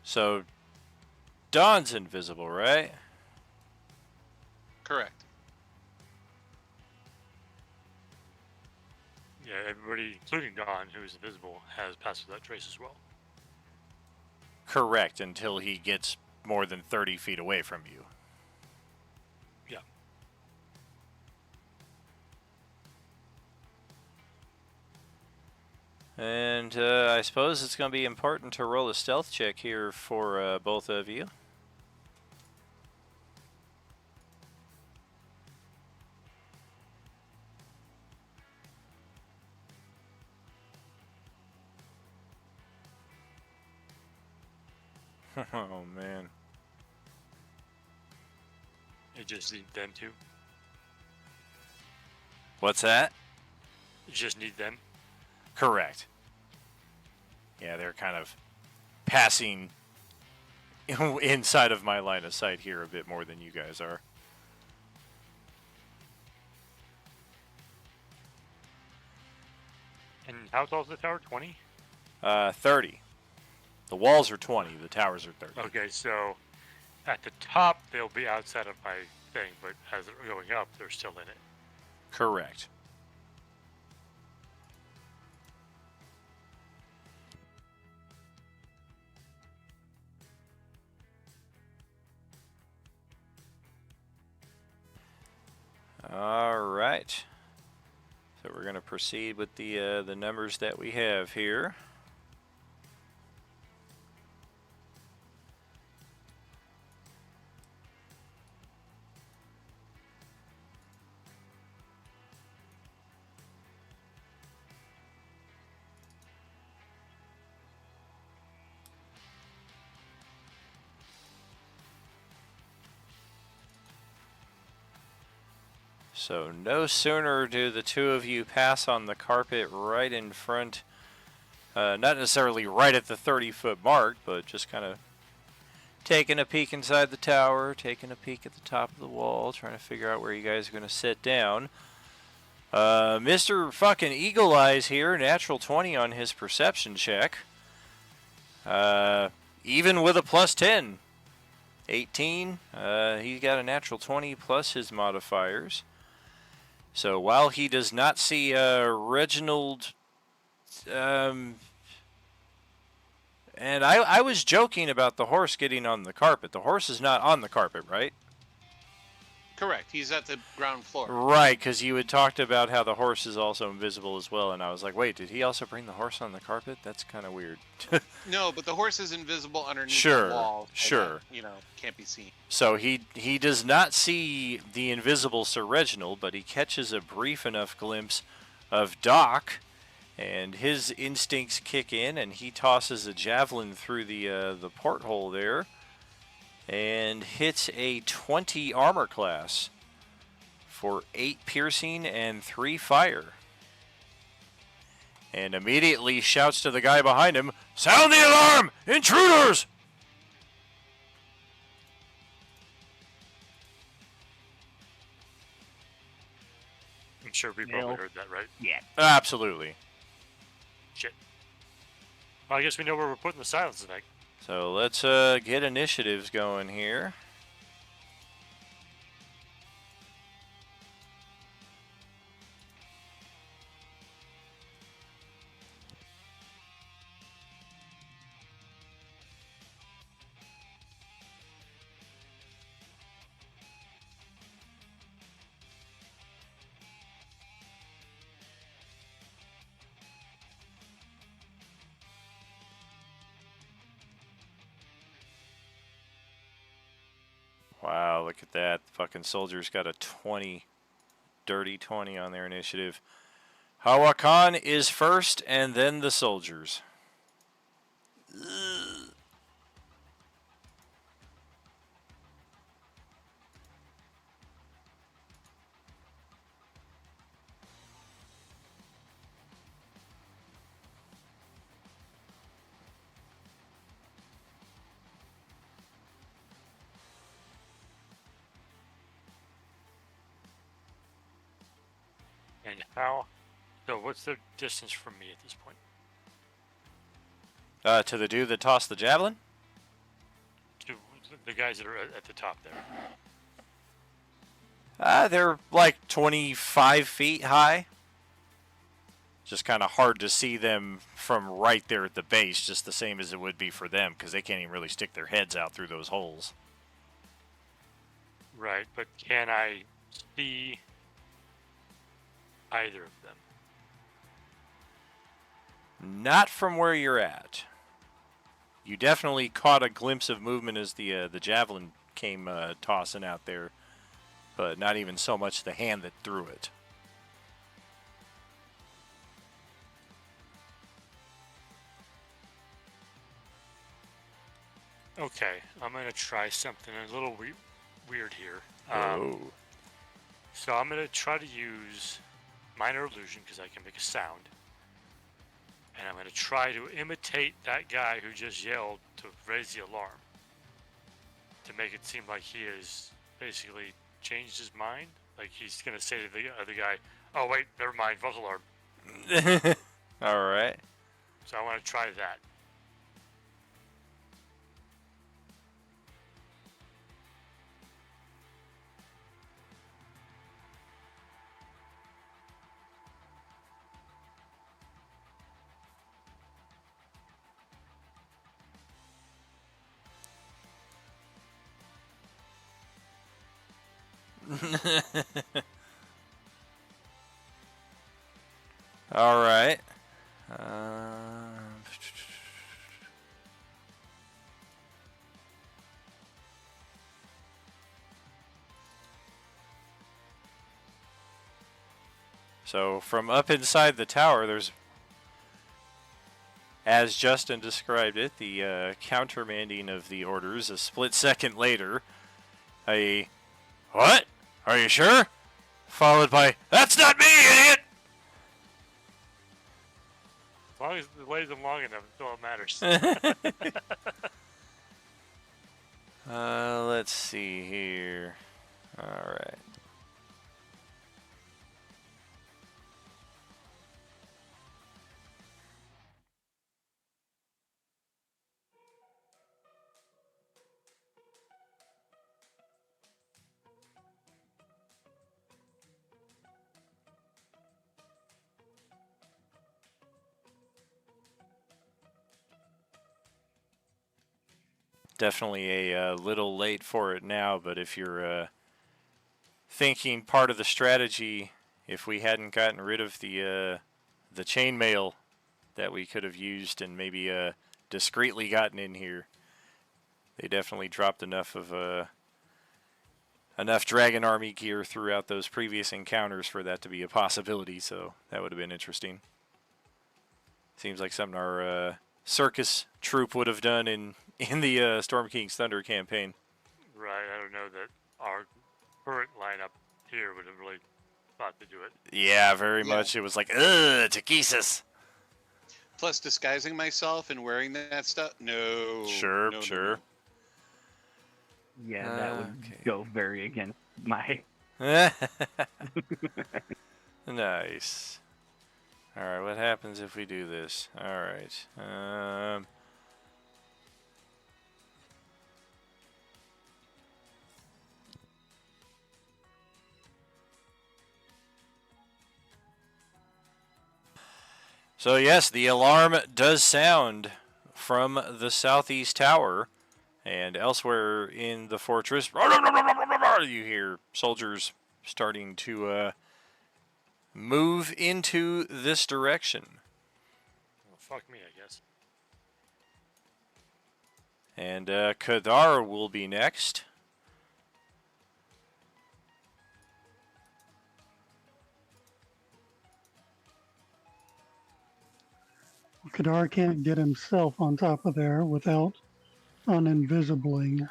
So Dawn's invisible, right? Correct. Yeah, everybody, including Don, who is invisible, has passed without trace as well. Correct, until he gets more than 30 feet away from you. Yeah. And I suppose it's going to be important to roll a stealth check here for both of you. Oh, man. You just need them to. What's that? You just need them. Correct. Yeah, they're kind of passing inside of my line of sight here a bit more than you guys are. And how tall is the tower? 20? 30. The walls are 20, the towers are 30. Okay, so at the top, they'll be outside of my thing, but as they're going up, they're still in it. Correct. All right. So we're going to proceed with the numbers that we have here. So no sooner do the two of you pass on the carpet right in front, not necessarily right at the 30-foot mark, but just kind of taking a peek inside the tower, taking a peek at the top of the wall, trying to figure out where you guys are going to sit down. Mr. fucking Eagle Eyes here, natural 20 on his perception check. Even with a plus 10. 18, he got a natural 20 plus his modifiers. So while he does not see Reginald, and I was joking about the horse getting on the carpet. The horse is not on the carpet, right? Correct. He's at the ground floor. Right, because you had talked about how the horse is also invisible as well, and I was like, wait, did he also bring the horse on the carpet? That's kind of weird. No, but the horse is invisible underneath Sure, the wall. So sure. that, can't be seen. So he does not see the invisible Sir Reginald, but he catches a brief enough glimpse of Doc, and his instincts kick in, and he tosses a javelin through the porthole there, and hits a 20 armor class for 8 piercing and 3 fire. And immediately shouts to the guy behind him, "Sound the alarm! Intruders!" sure we Mill. probably heard that, right? Yeah. Absolutely. Shit. Well, I guess we know where we're putting the silence tonight. So let's get initiatives going here. Wow, look at that. The fucking soldiers got a 20, dirty 20 on their initiative. Hawakan is first, and then the soldiers. And how? So what's the distance from me at this point? To the dude that tossed the javelin? To the guys that are at the top there. They're like 25 feet high. Just kind of hard to see them from right there at the base, just the same as it would be for them, because they can't even really stick their heads out through those holes. Right, but can I see either of them? Not from where you're at. You definitely caught a glimpse of movement as the javelin came tossing out there, but not even so much the hand that threw it. Okay, I'm going to try something a little weird here. Oh. So I'm going to try to use minor illusion because I can make a sound. And I'm going to try to imitate that guy who just yelled to raise the alarm. To make it seem like he has basically changed his mind. Like he's going to say to the other guy, oh wait, never mind, false alarm. All right. So I want to try that. All right. So from up inside the tower, there's, as Justin described it, the countermanding of the orders. A split second later, a "What? Are you sure?" followed by "That's not me, idiot!" As long as the wait is long enough, it's all that matters. Let's see here. All right. Definitely a little late for it now, but if you're thinking part of the strategy, if we hadn't gotten rid of the chainmail that we could have used and maybe discreetly gotten in here, they definitely dropped enough of enough Dragon Army gear throughout those previous encounters for that to be a possibility. So that would have been interesting. Seems like something our circus troupe would have done in the Storm King's Thunder campaign. Right, I don't know that our current lineup here would have really thought to do it. Yeah, very much. It was like, ugh, Takesis. Plus, disguising myself and wearing that stuff? No. Sure, no, sure. No. Yeah, that would Okay. go very against my. Nice. Alright, what happens if we do this? Alright. So yes, the alarm does sound from the southeast tower, and elsewhere in the fortress, you hear soldiers starting to move into this direction. Well, fuck me, I guess. And Kadar will be next. Kadar can't get himself on top of there without uninvisibling.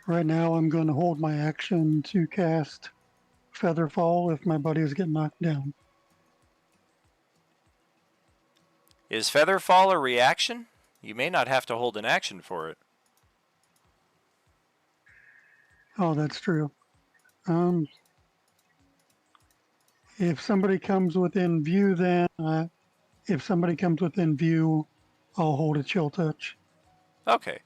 Right now, I'm going to hold my action to cast Featherfall if my buddies get knocked down. Is Featherfall a reaction? You may not have to hold an action for it. Oh, that's true. If somebody comes within view, then if somebody comes within view, I'll hold a chill touch. Okay.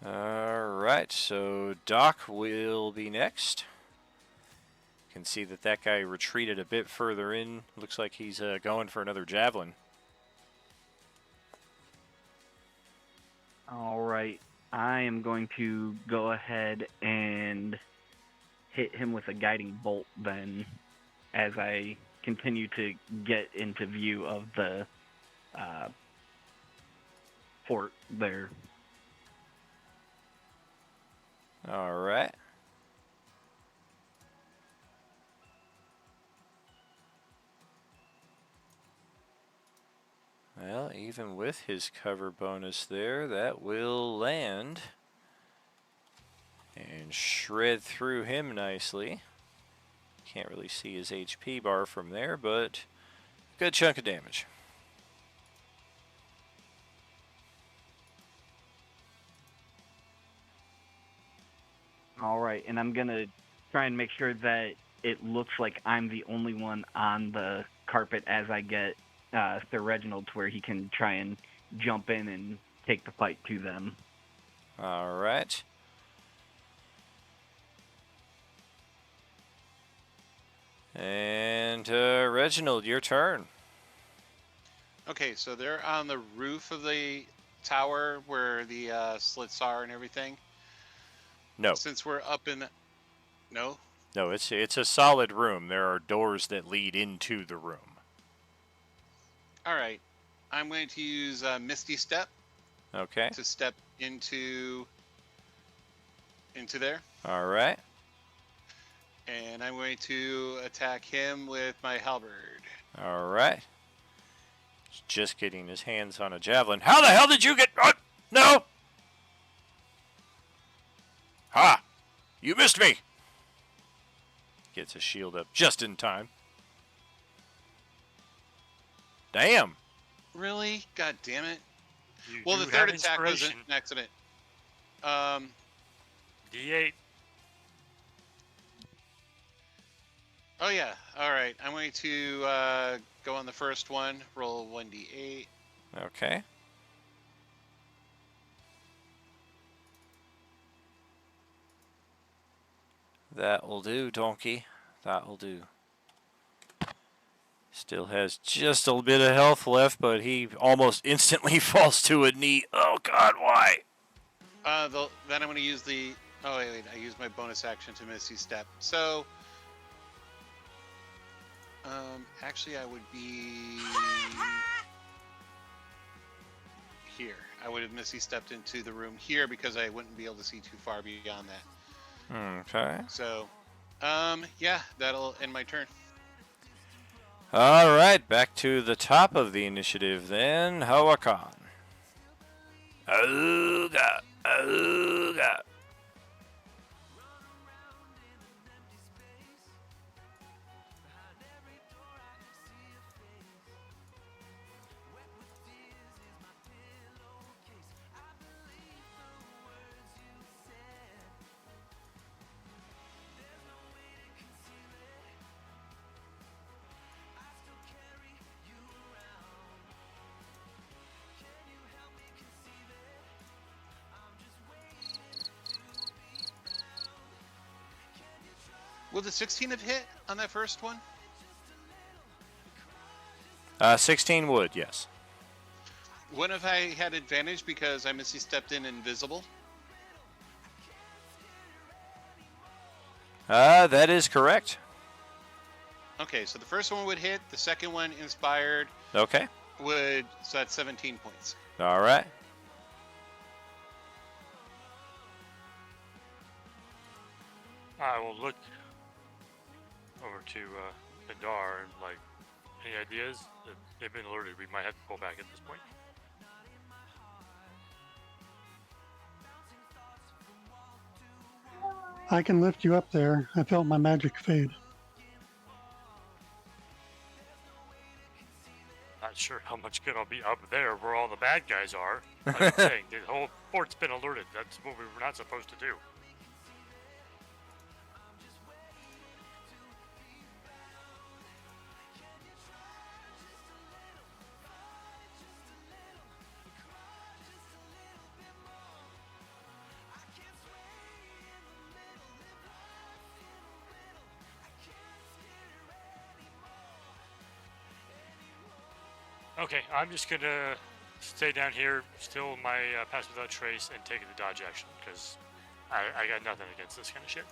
Alright, so Doc will be next. You can see that that guy retreated a bit further in. Looks like he's going for another javelin. All right. I am going to go ahead and hit him with a guiding bolt then as I continue to get into view of the fort there. Alright. Well, even with his cover bonus there, that will land and shred through him nicely. Can't really see his HP bar from there, but good chunk of damage. All right, and I'm going to try and make sure that it looks like I'm the only one on the carpet as I get Sir Reginald to where he can try and jump in and take the fight to them. Alright. And Reginald, your turn. Okay, so they're on the roof of the tower where the slits are and everything. No. Since we're up in the... No? No, it's a solid room. There are doors that lead into the room. All right. I'm going to use Misty Step Okay. to step into there. All right. And I'm going to attack him with my halberd. All right. He's just getting his hands on a javelin. How the hell did you get... no! Ha! You missed me! Gets his shield up just in time. Damn! Really? God damn it. You Well, do the third have attack was inspiration. an accident. D8. Oh, yeah. All right. I'm going to go on the first one. Roll 1d8. Okay. That will do, donkey. That will do. Still has just a bit of health left, but he almost instantly falls to a knee. Oh, God, why? Then I'm going to use the... Oh, wait. I used my bonus action to Misty Step. So... actually, I would be... here. I would have Misty stepped into the room here because I wouldn't be able to see too far beyond that. Okay. So, yeah, that'll end my turn. All right, back to the top of the initiative then. Hawakan. Ooga, ooga. Will the 16 have hit on that first one? 16 would, yes. What if I had advantage because I Misty stepped in invisible? That is correct. Okay, so the first one would hit. The second one, inspired, Okay. would. So that's 17 points. All right. I will look over to Hadar and like, any ideas? They've been alerted. We might have to pull back at this point. I can lift you up there. I felt my magic fade. Not sure how much good I'll be up there where all the bad guys are. Like I'm saying, the whole fort's been alerted. That's what we were not supposed to do. Okay, I'm just gonna stay down here, steal my pass without trace, and take the dodge action because I got nothing against this kind of shit.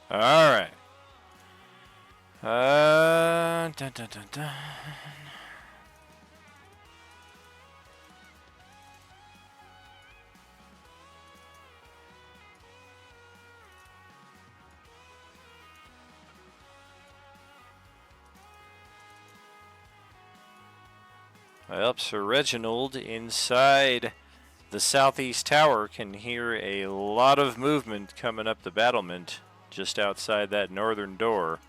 All right. Dun, dun, dun, dun. Well, Sir Reginald inside the southeast tower can hear a lot of movement coming up the battlement just outside that northern door.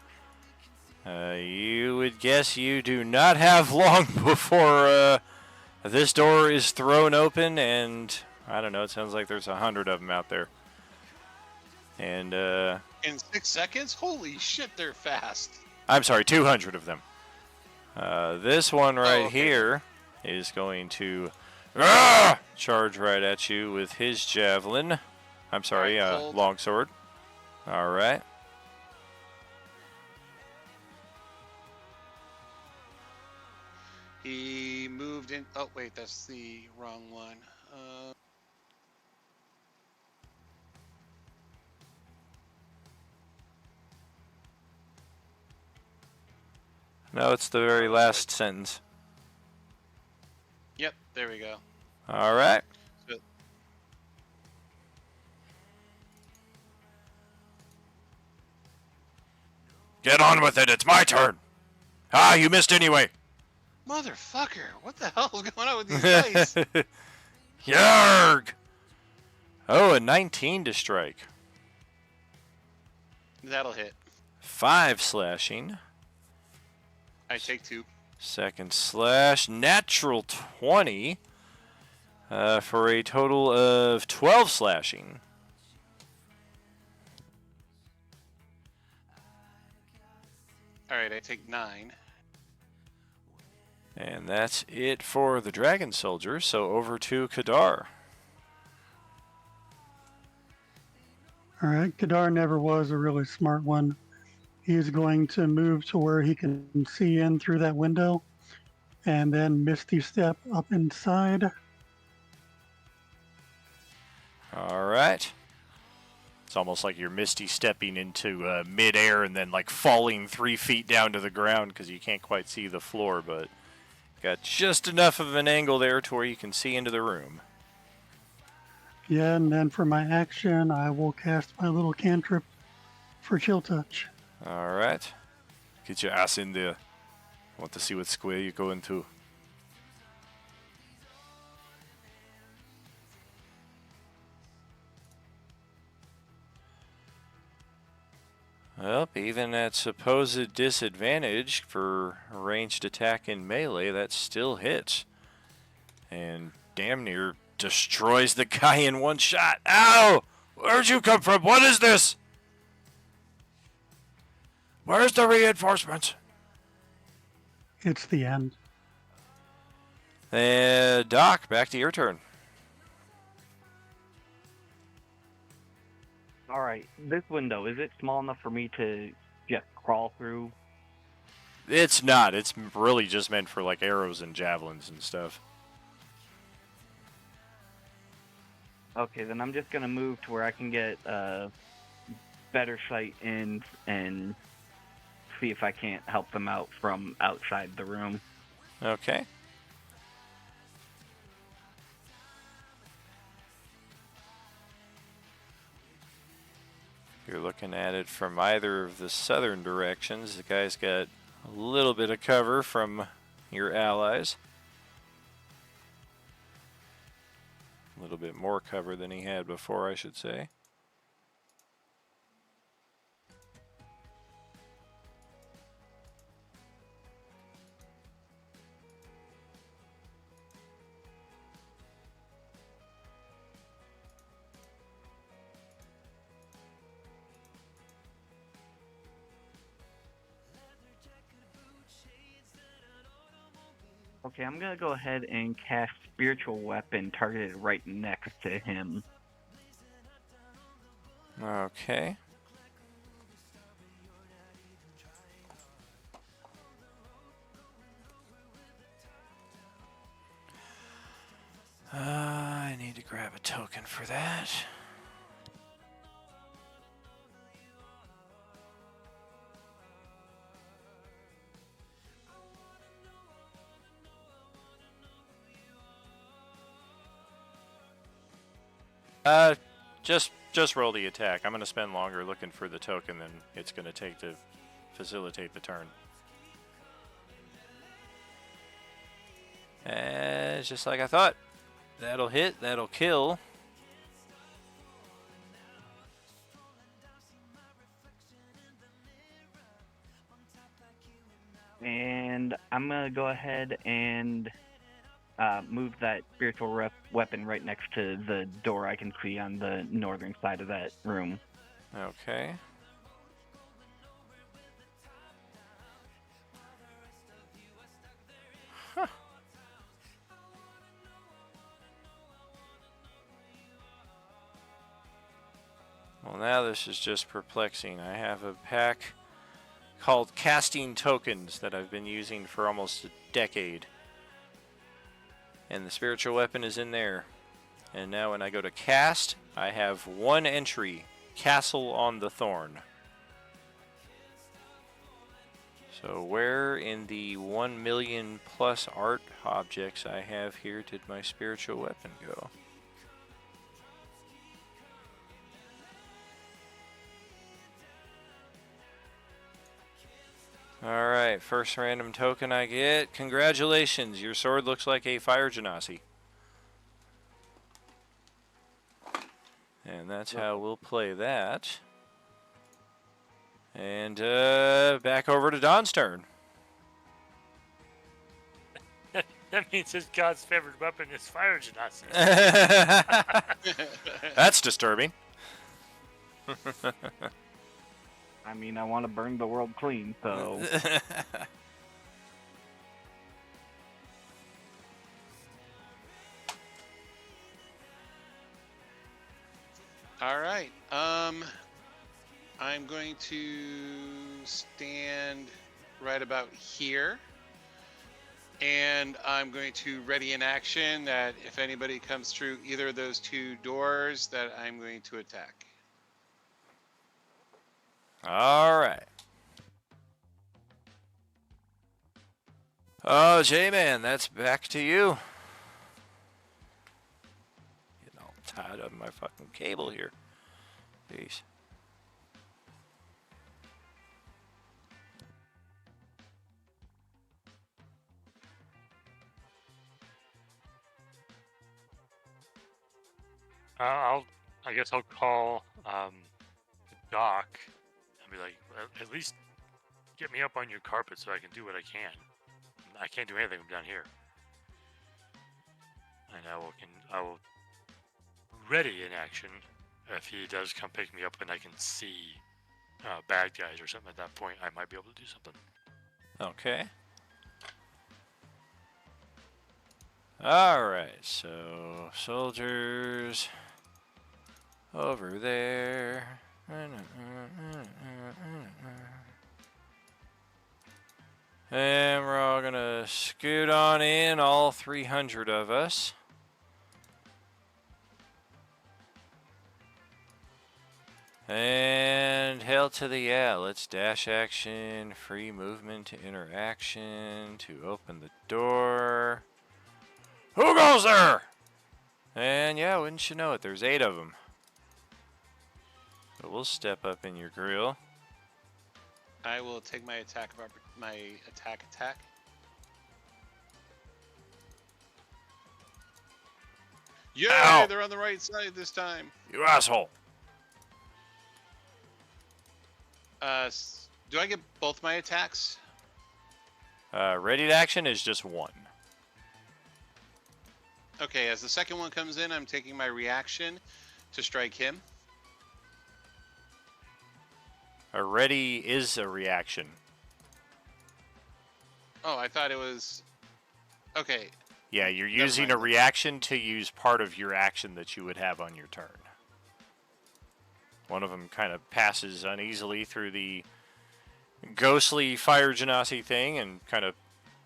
You would guess you do not have long before this door is thrown open, and I don't know, it sounds like there's 100 of them out there. And In 6 seconds? Holy shit, they're fast. I'm sorry, 200 of them. This one right okay. here is going to charge right at you with his javelin. I'm sorry, Alright, hold. longsword. All right. He moved in. Oh, wait, that's the wrong one. No, it's the very last sentence. Yep, there we go. All right. So, Get on with it. It's my turn. Ah, you missed anyway. motherfucker, what the hell is going on with these dice? Yarg. Oh, a 19 to strike. That'll hit. 5 slashing. I take 2. Second slash. Natural 20. For a total of 12 slashing. Alright, I take 9. And that's it for the Dragon Soldier. So over to Kadar. All right, Kadar never was a really smart one. He's going to move to where he can see in through that window and then Misty Step up inside. All right. It's almost like you're Misty stepping into midair and then like falling 3 feet down to the ground because you can't quite see the floor, but got just enough of an angle there to where you can see into the room. Yeah, and then for my action, I will cast my little cantrip for Chill Touch. All right. Get your ass in there. Want to see what square you go into. Well, even at supposed disadvantage for ranged attack and melee, that still hits. And damn near destroys the guy in one shot. Ow! Where'd you come from? What is this? Where's the reinforcements? It's the end. Doc, back to your turn. All right, this window, is it small enough for me to crawl through? It's not. It's really just meant for like arrows and javelins and stuff. Okay, then I'm just gonna move to where I can get better sight in and see if I can't help them out from outside the room. Okay. You're looking at it from either of the southern directions. The guy's got a little bit of cover from your allies. A little bit more cover than he had before, I should say. Okay, I'm gonna go ahead and cast Spiritual Weapon targeted right next to him. Okay. I need to grab a token for that. Just roll the attack. I'm going to spend longer looking for the token than it's going to take to facilitate the turn. And it's just like I thought. That'll hit, that'll kill. And I'm gonna go ahead and move that spiritual weapon right next to the door I can see on the northern side of that room. Okay. Huh. Well, now this is just perplexing. I have a pack called Casting Tokens that I've been using for almost a decade. And the spiritual weapon is in there. And now when I go to cast, I have one entry, Castle on the Thorn. So where in the 1 million plus art objects I have here did my spiritual weapon go? Alright, first random token I get. Congratulations, your sword looks like a fire genasi. And that's how we'll play that. And back over to Don's turn. That means his god's favorite weapon is fire genasi. That's disturbing. I mean, I want to burn the world clean, so... All right. I'm going to stand right about here. And I'm going to ready in action that if anybody comes through either of those two doors, that I'm going to attack. All right. Oh, J-Man, that's back to you. Getting all tied up in my fucking cable here. Jeez. I guess I'll call Doc and be like, well, at least get me up on your carpet so I can do what I can. I can't do anything from down here. And I will ready in action if he does come pick me up and I can see bad guys or something. At that point, I might be able to do something. Okay. All right, so soldiers over there. And we're all gonna scoot on in, all 300 of us. And hell to the yeah, let's dash action, free movement to interaction to open the door. Who goes there? And yeah, wouldn't you know it, there's 8 of them. So we'll step up in your grill. I will take my attack. Attack. Yay! Ow. They're on the right side this time. You asshole. Do I get both my attacks? Ready to action is just 1. Okay, as the second one comes in, I'm taking my reaction to strike him. A ready is a reaction. Oh, I thought it was... Okay. Yeah, you're using a mind. reaction to use part of your action that you would have on your turn. One of them kind of passes uneasily through the ghostly fire genasi thing and kind of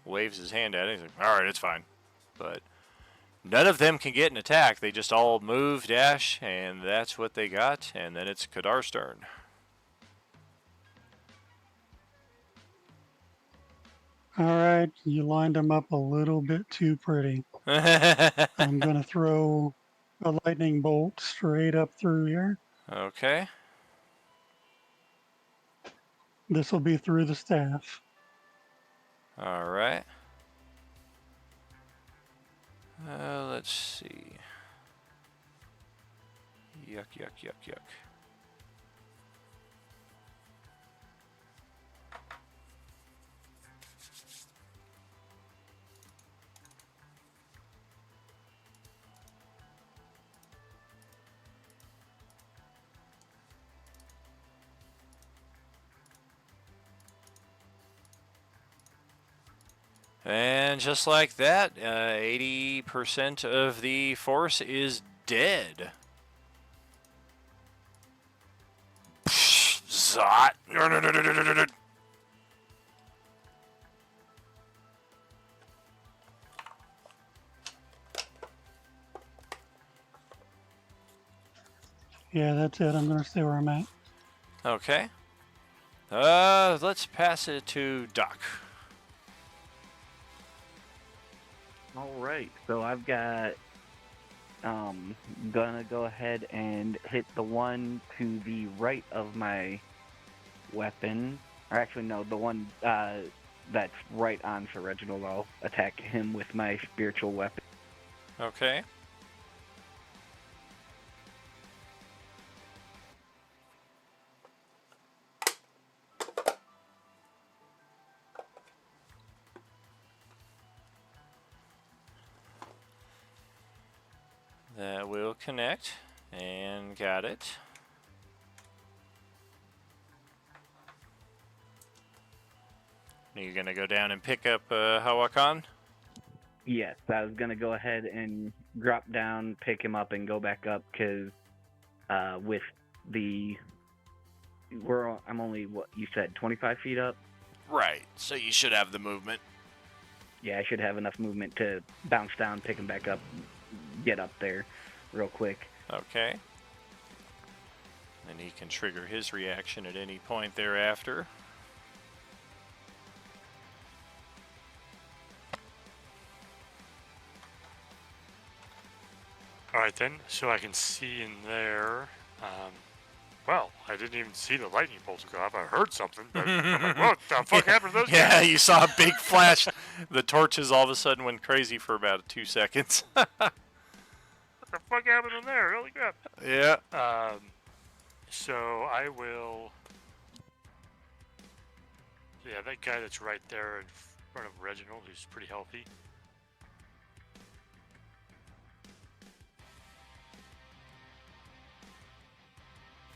waves his hand at it. He's like, alright, it's fine. But none of them can get an attack. They just all move, dash, and that's what they got. And then it's Kadar's turn. All right, you lined them up a little bit too pretty. I'm going to throw a lightning bolt straight up through here. Okay. This will be through the staff. Alright. Let's see. Yuck, yuck, yuck, yuck. And just like that, 80% of the force is dead. Zot. Yeah, that's it. I'm going to stay where I'm at. Okay. Let's pass it to Doc. All right, so I've got gonna go ahead and hit the one to the right of my weapon, or actually no, the one that's right on Sir Reginald. I'll attack him with my spiritual weapon. Okay. That will connect, and got it. Are you gonna go down and pick up Hawakan? Yes, I was gonna go ahead and drop down, pick him up, and go back up because with the I'm only what you said 25 feet up. Right, so you should have the movement. Yeah, I should have enough movement to bounce down, pick him back up, get up there real quick. Okay. And he can trigger his reaction at any point thereafter. Alright then, so I can see in there. Well, I didn't even see the lightning bolts go off. I heard something, but I'm like, what the fuck happened to those Yeah, guys? you saw a big flash. The torches all of a sudden went crazy for about 2 seconds. What the fuck happened in there? Holy crap. Yeah. So I will... Yeah, that guy that's right there in front of Reginald, who's pretty healthy.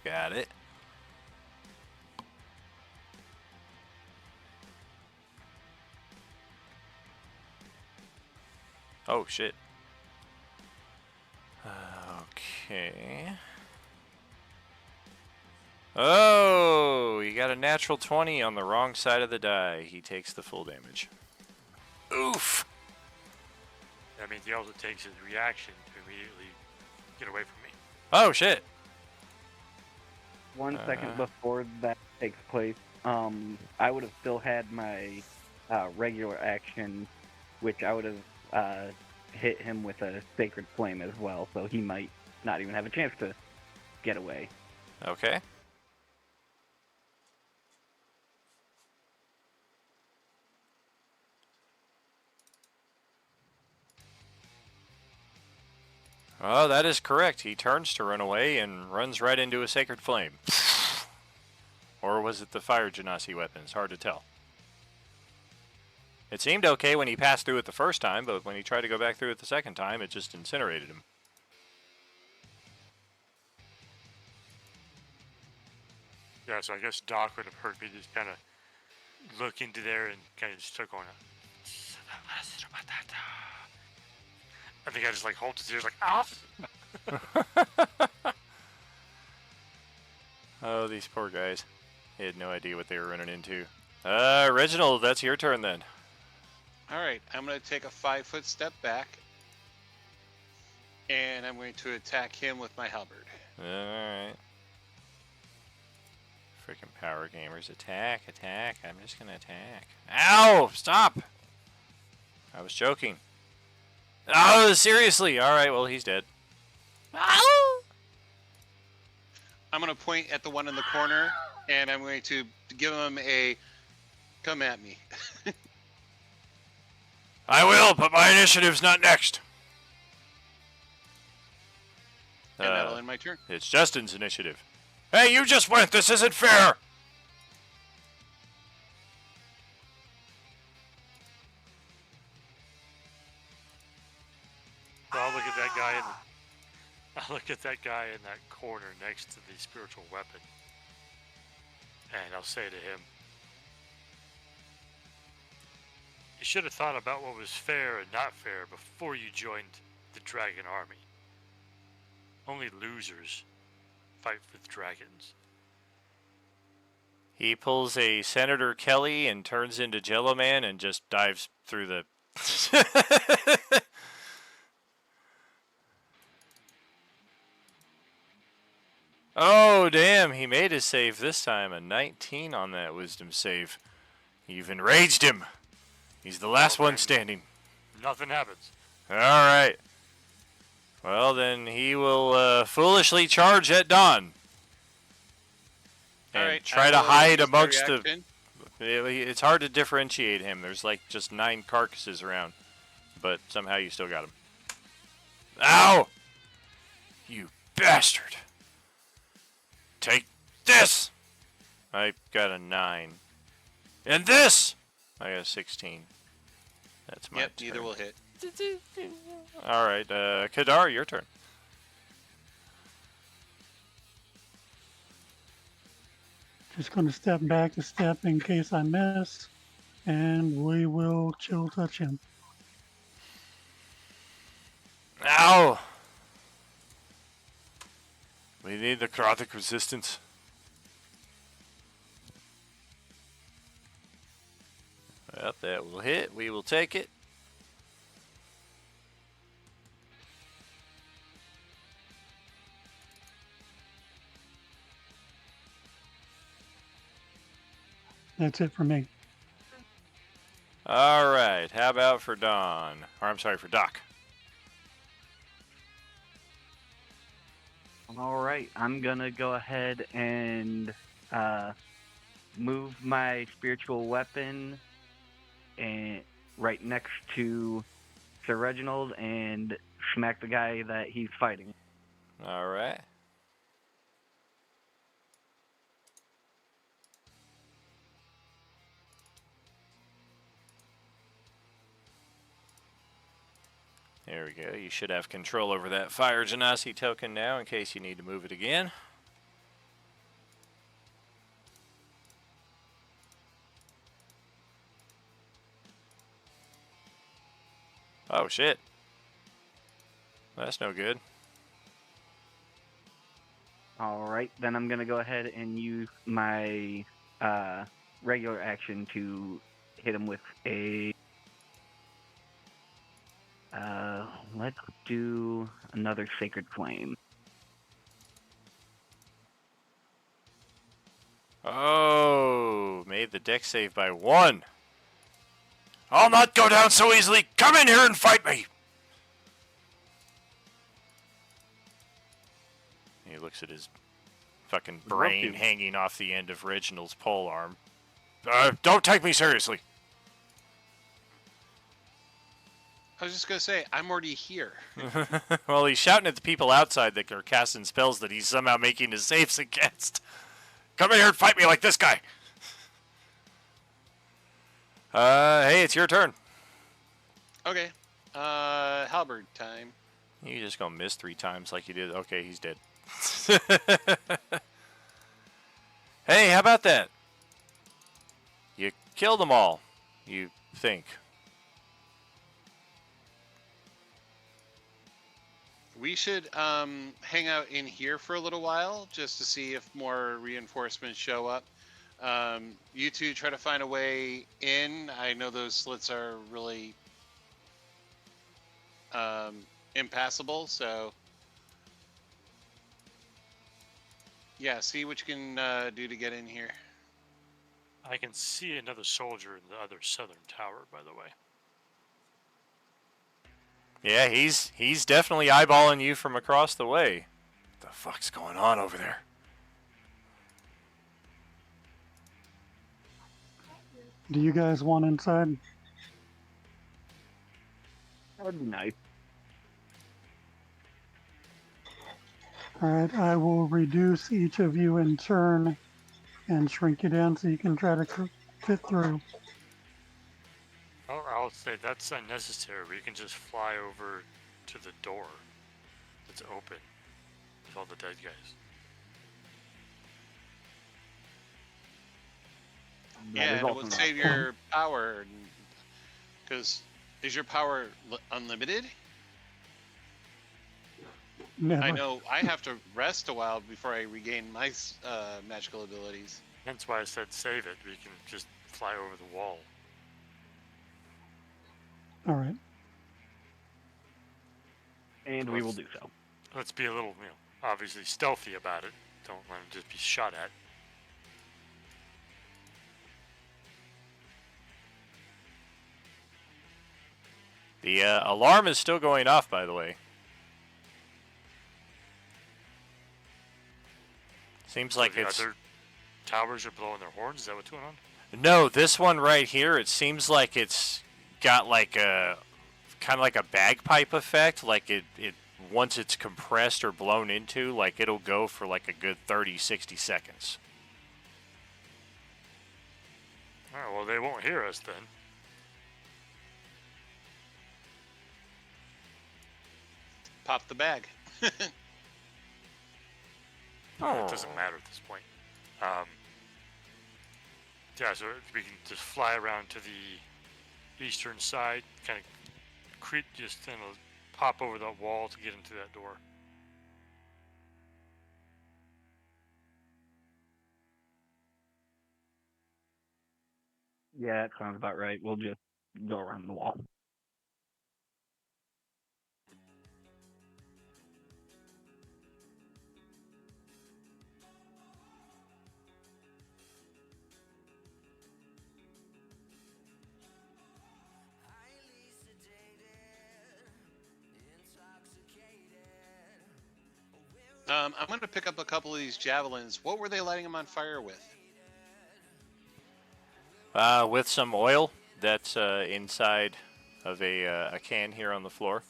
Got it. Oh, shit. Okay. Oh, you got a natural 20 on the wrong side of the die. He takes the full damage. Oof! That means he also takes his reaction to immediately get away from me. Oh, shit! 1 second before that takes place, I would have still had my regular action, which I would have hit him with a Sacred Flame as well, so he might not even have a chance to get away. Okay. Oh, that is correct. He turns to run away and runs right into a Sacred Flame. Or was it the Fire Genasi weapon? It's hard to tell. It seemed okay when he passed through it the first time, but when he tried to go back through it the second time, it just incinerated him. Yeah, so I guess Doc would have heard me just kind of look into there and kind of just start going, I think I just like hold his ears like, off. Oh, these poor guys. They had no idea what they were running into. Reginald, that's your turn then. All right, I'm going to take a 5-foot step back, and I'm going to attack him with my halberd. Alright. Freaking power gamers. Attack, attack. I'm just gonna attack. Ow! Stop! I was joking. Oh, seriously! Alright, well, he's dead. Ow! I'm going to point at the one in the corner, and I'm going to give him a come at me. I will, but my initiative's not next. And that'll end my turn. It's Justin's initiative. Hey, you just went! This isn't fair! So I'll look at that guy in that corner next to the spiritual weapon, and I'll say to him, "You should have thought about what was fair and not fair before you joined the dragon army. Only losers fight with dragons." He pulls a Senator Kelly and turns into Jello Man and just dives through the... Oh, damn, he made his save this time. A 19 on that wisdom save. You've enraged him. He's the last one standing. Nothing happens. Alright. Well, then he will foolishly charge at dawn. And Alright, try I to will hide use my amongst the... reaction. It's hard to differentiate him. There's like just 9 carcasses around. But somehow you still got him. Ow! You bastard! Take this! I got a 9. And this! I got a 16. That's my Yep, turn. neither will hit. Alright, Kadar, your turn. Just going to step back a step in case I miss, and we will chill touch him. Ow! We need the necrotic resistance. Well, that will hit. We will take it. That's it for me. Alright, how about for Don? Or I'm sorry, for Doc. Alright, I'm gonna go ahead and move my spiritual weapon and right next to Sir Reginald and smack the guy that he's fighting. Alright. There we go. You should have control over that Fire Genasi token now in case you need to move it again. Oh, shit. That's no good. Alright, then I'm gonna go ahead and use my regular action to hit him with a. Let's do another Sacred Flame. Oh, made the deck save by 1. I'll not go down so easily. Come in here and fight me. He looks at his fucking brain hanging off the end of Reginald's pole arm. Don't take me seriously. I was just gonna say, I'm already here. Well, he's shouting at the people outside that are casting spells that he's somehow making his saves against. Come in here and fight me like this guy. Hey, it's your turn. Okay. Halberd time. You just gonna miss 3 times like you did. Okay, he's dead. Hey, how about that? You killed them all, you think. We should hang out in here for a little while just to see if more reinforcements show up. You two try to find a way in. I know those slits are really impassable, so yeah, see what you can do to get in here. I can see another soldier in the other southern tower, by the way. Yeah, he's definitely eyeballing you from across the way. What the fuck's going on over there? Do you guys want inside? That would be nice. All right, I will reduce each of you in turn and shrink you down so you can try to fit through. Oh, I'll say that's unnecessary. We can just fly over to the door that's open with all the dead guys. Yeah, and it will save your power. Because is your power unlimited? Never. I know I have to rest a while before I regain my magical abilities. That's why I said save it. We can just fly over the wall. All right. And we will do so. Let's be a little, obviously stealthy about it. Don't let him just be shot at. The alarm is still going off, by the way. Seems like the it's... other towers are blowing their horns. Is that what's going on? No, this one right here, it seems like it's got like a... kind of like a bagpipe effect. Like it once it's compressed or blown into, like it'll go for like a good 30, 60 seconds. Alright, well, they won't hear us then. Pop the bag. Oh. It doesn't matter at this point. Yeah, so we can just fly around to the eastern side, kind of just pop over that wall to get into that door. Yeah, that sounds about right. We'll just go around the wall. I'm going to pick up a couple of these javelins. What were they lighting them on fire with? With some oil that's inside of a can here on the floor.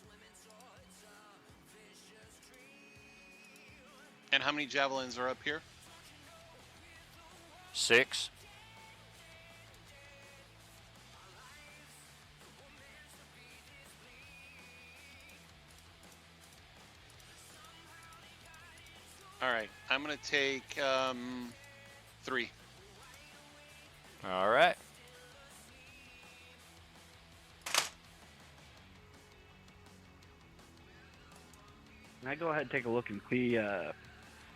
And how many javelins are up here? 6. All right, I'm going to take 3. All right. Can I go ahead and take a look and see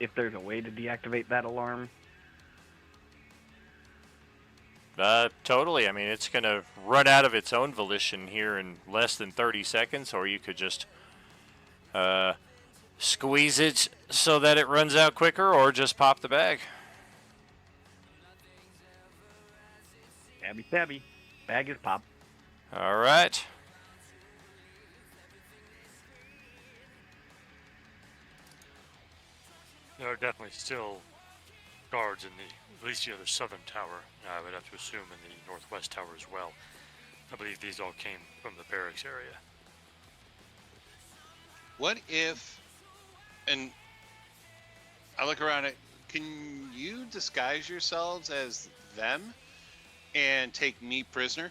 if there's a way to deactivate that alarm? Totally. I mean, it's going to run out of its own volition here in less than 30 seconds, or you could just squeeze it so that it runs out quicker, or just pop the bag. Stabby, stabby. Bag is pop. All right. There are definitely still guards in at least the other southern tower. I would have to assume in the northwest tower as well. I believe these all came from the barracks area. What if, and I look around it, can you disguise yourselves as them and take me prisoner?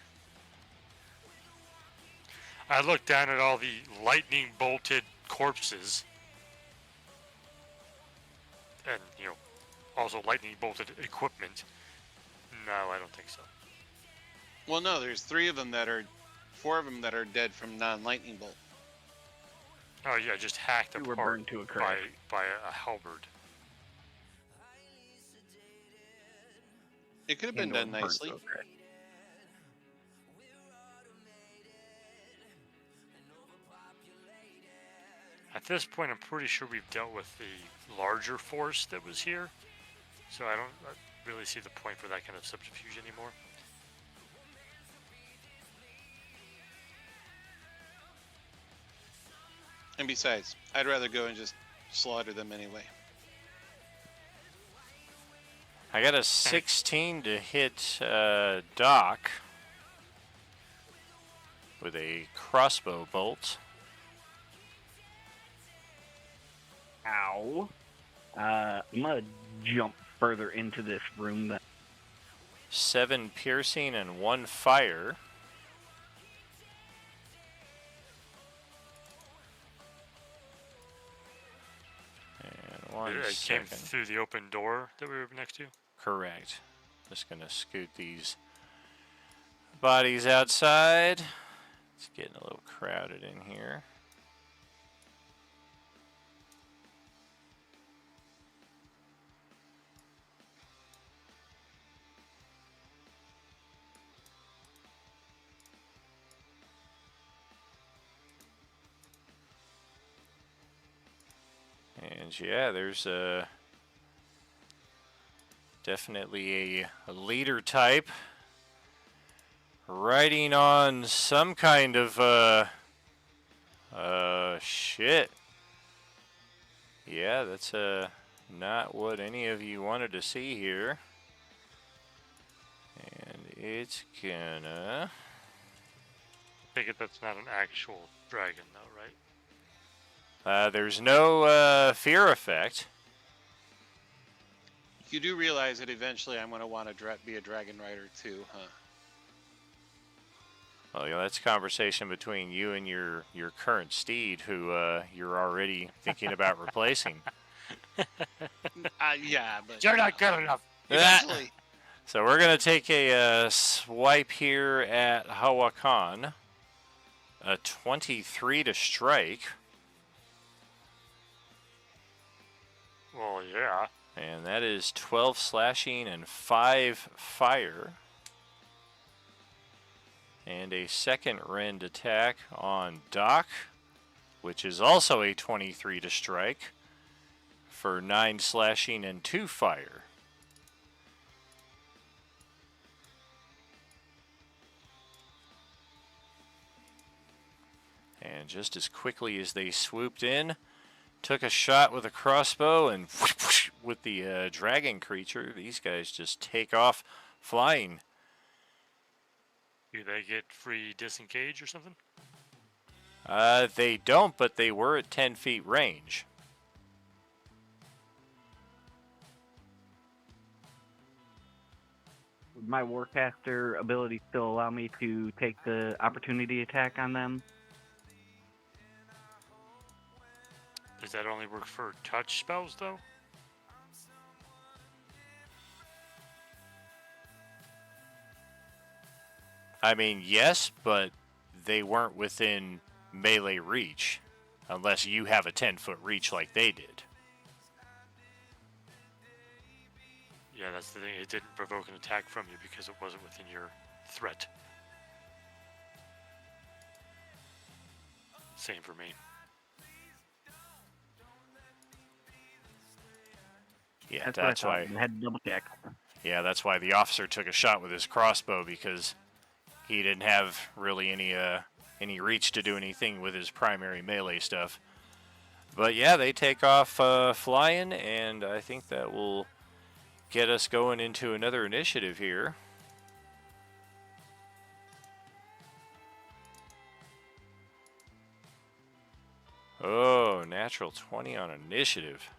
I look down at all the lightning bolted corpses. And, also lightning bolted equipment. No, I don't think so. Well, no, there's four of them that are dead from non-lightning bolt. Oh yeah, just hacked You were apart burned to a crisp. by a halberd. It could have been done nicely. At this point, I'm pretty sure we've dealt with the larger force that was here, so I don't really see the point for that kind of subterfuge anymore. And besides, I'd rather go and just slaughter them anyway. I got a 16 to hit Doc with a crossbow bolt. Ow. I'm gonna jump further into this room then. 7 piercing and 1 fire. And 1 It came second. through the open door that we were next to. Correct. Just gonna scoot these bodies outside. It's getting a little crowded in here. And yeah, there's definitely a leader type riding on some kind of shit. Yeah, that's not what any of you wanted to see here. And it's gonna... Take it that's not an actual dragon, though, right? there's no fear effect. You do realize that eventually I'm going to want to be a dragon rider too, huh? Well, that's a conversation between you and your current steed, who you're already thinking about replacing. Yeah, but You're not good enough. eventually. So we're going to take a swipe here at Hawakan. A 23 to strike. Well, yeah. And that is 12 slashing and 5 fire. And a second rend attack on Doc, which is also a 23 to strike for 9 slashing and 2 fire. And just as quickly as they swooped in, took a shot with a crossbow, and with the dragon creature, these guys just take off flying. Do they get free disengage or something? They don't, but they were at 10 feet range. Would my Warcaster ability still allow me to take the opportunity attack on them? Does that only work for touch spells, though? I mean, yes, but they weren't within melee reach, unless you have a 10-foot reach like they did. Yeah, Yeah, that's the thing. It didn't provoke an attack from you because it wasn't within your threat. Same for me. Yeah, That's what I that's thought. why. I had to double check. Yeah, that's why the officer took a shot with his crossbow, because he didn't have really any reach to do anything with his primary melee stuff. But yeah, they take off flying, and I think that will get us going into another initiative here. Oh, natural 20 on initiative.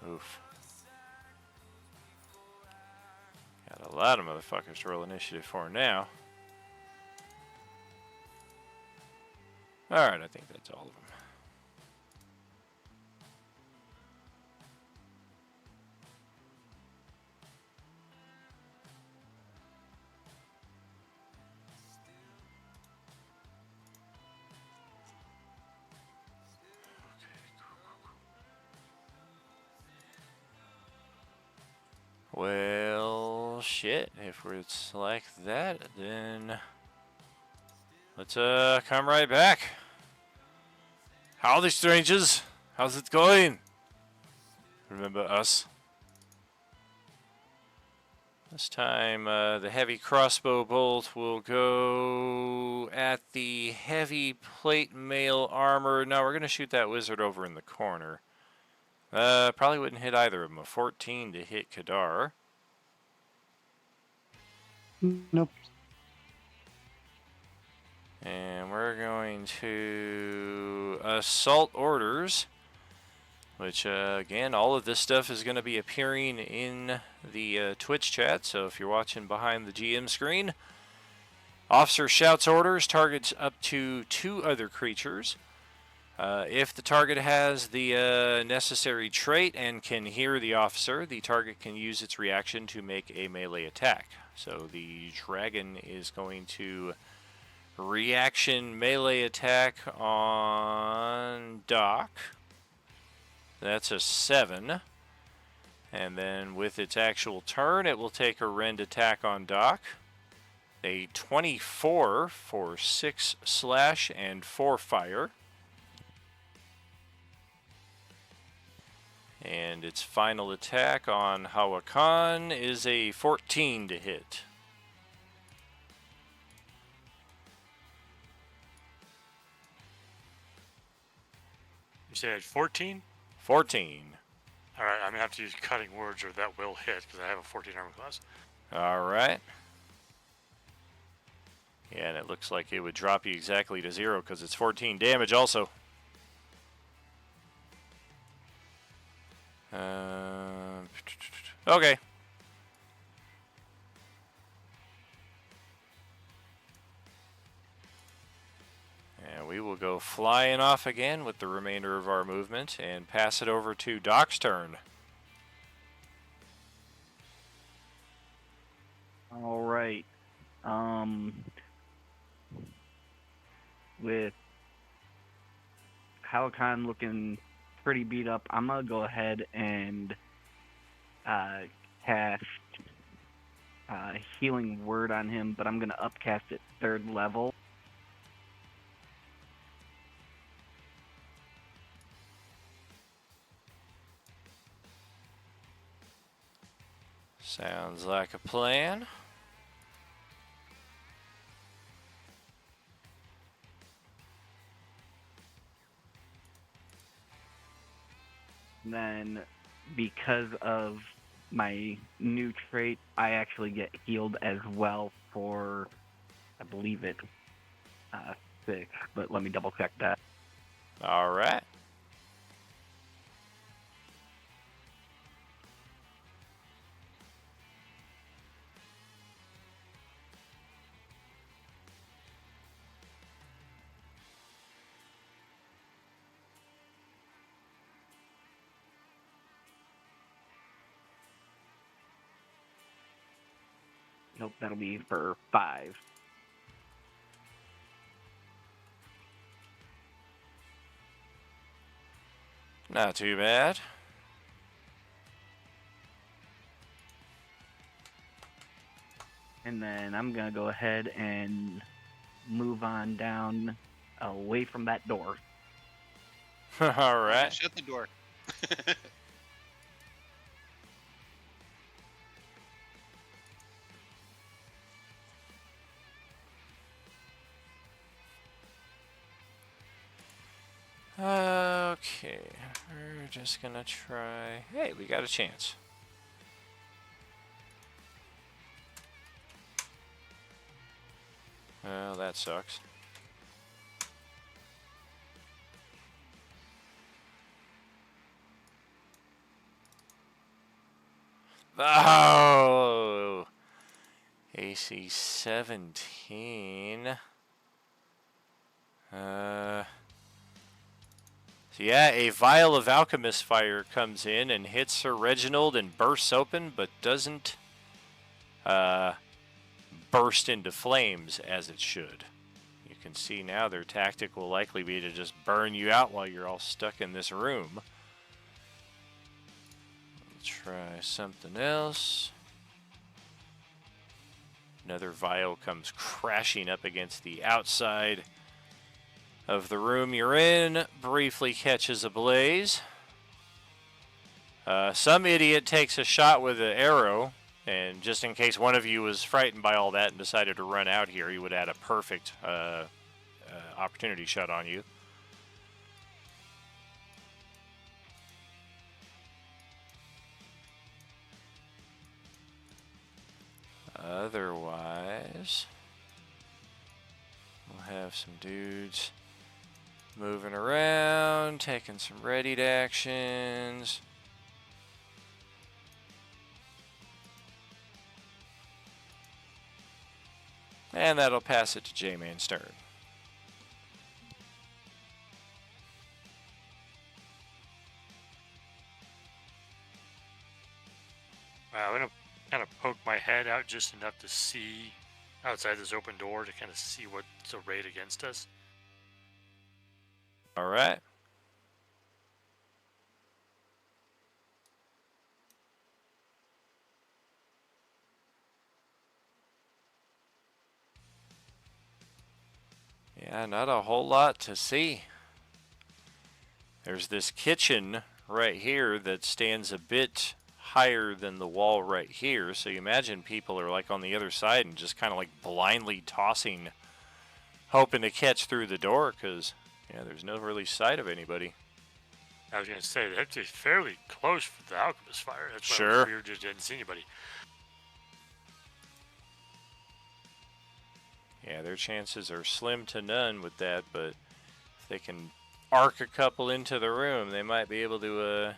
Oof. Got a lot of motherfuckers to roll initiative for now. Alright, I think that's all of them. Well, shit. If it's like that, then let's come right back. Howdy, strangers. How's it going? Remember us? This time, the heavy crossbow bolt will go at the heavy plate mail armor. No, we're gonna shoot that wizard over in the corner. Probably wouldn't hit either of them. A 14 to hit Kadar. Nope. And we're going to assault orders, which, again, all of this stuff is going to be appearing in the Twitch chat. So if you're watching behind the GM screen, officer shouts orders, targets up to 2 other creatures. If the target has the necessary trait and can hear the officer, the target can use its reaction to make a melee attack. So the dragon is going to reaction melee attack on Doc. That's a 7. And then with its actual turn, it will take a rend attack on Doc. A 24 for 6 slash and 4 fire. And its final attack on Hawakan is a 14 to hit. You said 14? 14. Alright, I'm going to have to use cutting words or that will hit because I have a 14 armor class. Alright. Yeah, and it looks like it would drop you exactly to 0 because it's 14 damage also. Okay. And we will go flying off again with the remainder of our movement and pass it over to Doc's turn. All right. With Halakan looking pretty beat up, I'm gonna go ahead and cast Healing Word on him, but I'm gonna upcast it 3rd level. Sounds like a plan. Then, because of my new trait, I actually get healed as well for, I believe it's 6, but let me double check that. All right. Nope, that'll be for 5. Not too bad. And then I'm going to go ahead and move on down away from that door. All right. Shut the door. Okay, we're just gonna try. Hey, we got a chance. Well, that sucks. Oh! AC 17. So yeah, a vial of alchemist fire comes in and hits Sir Reginald and bursts open, but doesn't burst into flames as it should. You can see now their tactic will likely be to just burn you out while you're all stuck in this room. Let's try something else. Another vial comes crashing up against the outside of the room you're in, briefly catches a blaze. Some idiot takes a shot with an arrow, and just in case one of you was frightened by all that and decided to run out here, he would add a perfect opportunity shot on you. Otherwise, we'll have some dudes moving around, taking some readied actions. And that'll pass it to J-Man's turn. I'm going to kind of poke my head out just enough to see outside this open door to kind of see what's arrayed against us. All right. Yeah, not a whole lot to see. There's this kitchen right here that stands a bit higher than the wall right here, so you imagine people are like on the other side and just kind of like blindly tossing, hoping to catch through the door, because yeah, there's no really sight of anybody. I was going to say, that's fairly close for the alchemist fire. That's why Sure. we just didn't see anybody. Yeah, their chances are slim to none with that, but if they can arc a couple into the room, they might be able to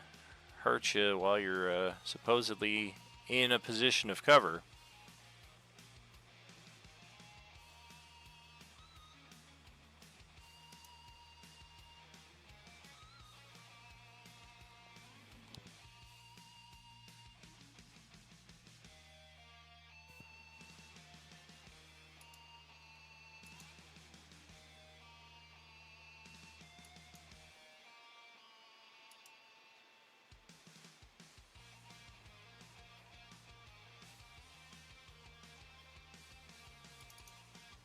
hurt you while you're supposedly in a position of cover.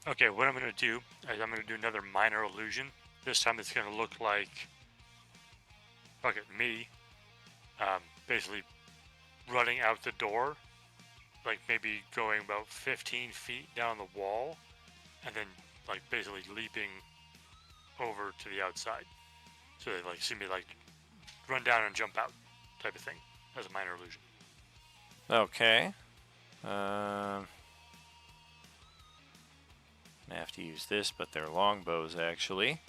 Okay, what I'm going to do is I'm going to do another minor illusion. This time it's going to look like me basically running out the door like maybe going about 15 feet down the wall, and then like basically leaping over to the outside. So they like see me like run down and jump out, type of thing, as a minor illusion. Okay. I have to use this, but they're longbows actually.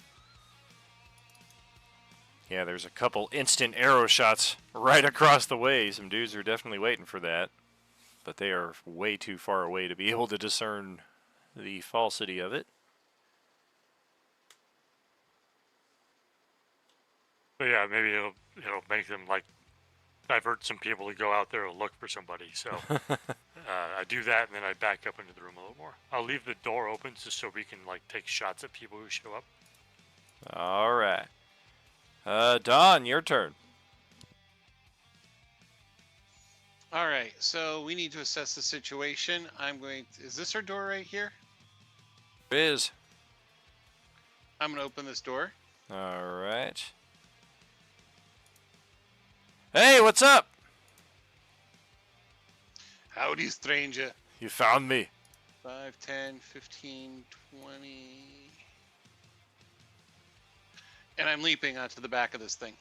Yeah, there's a couple instant arrow shots right across the way. Some dudes are definitely waiting for that, but they are way too far away to be able to discern the falsity of it. But yeah, maybe it'll make them like divert some people to go out there to look for somebody. So I do that, and then I back up into the room a little more. I'll leave the door open just so we can like take shots at people who show up. All right. Don, your turn. All right, so we need to assess the situation. Is this our door right here? It is. I'm going to open this door. All right. Hey, what's up? Howdy, stranger. You found me. 5, 10, 15, 20. And I'm leaping onto the back of this thing.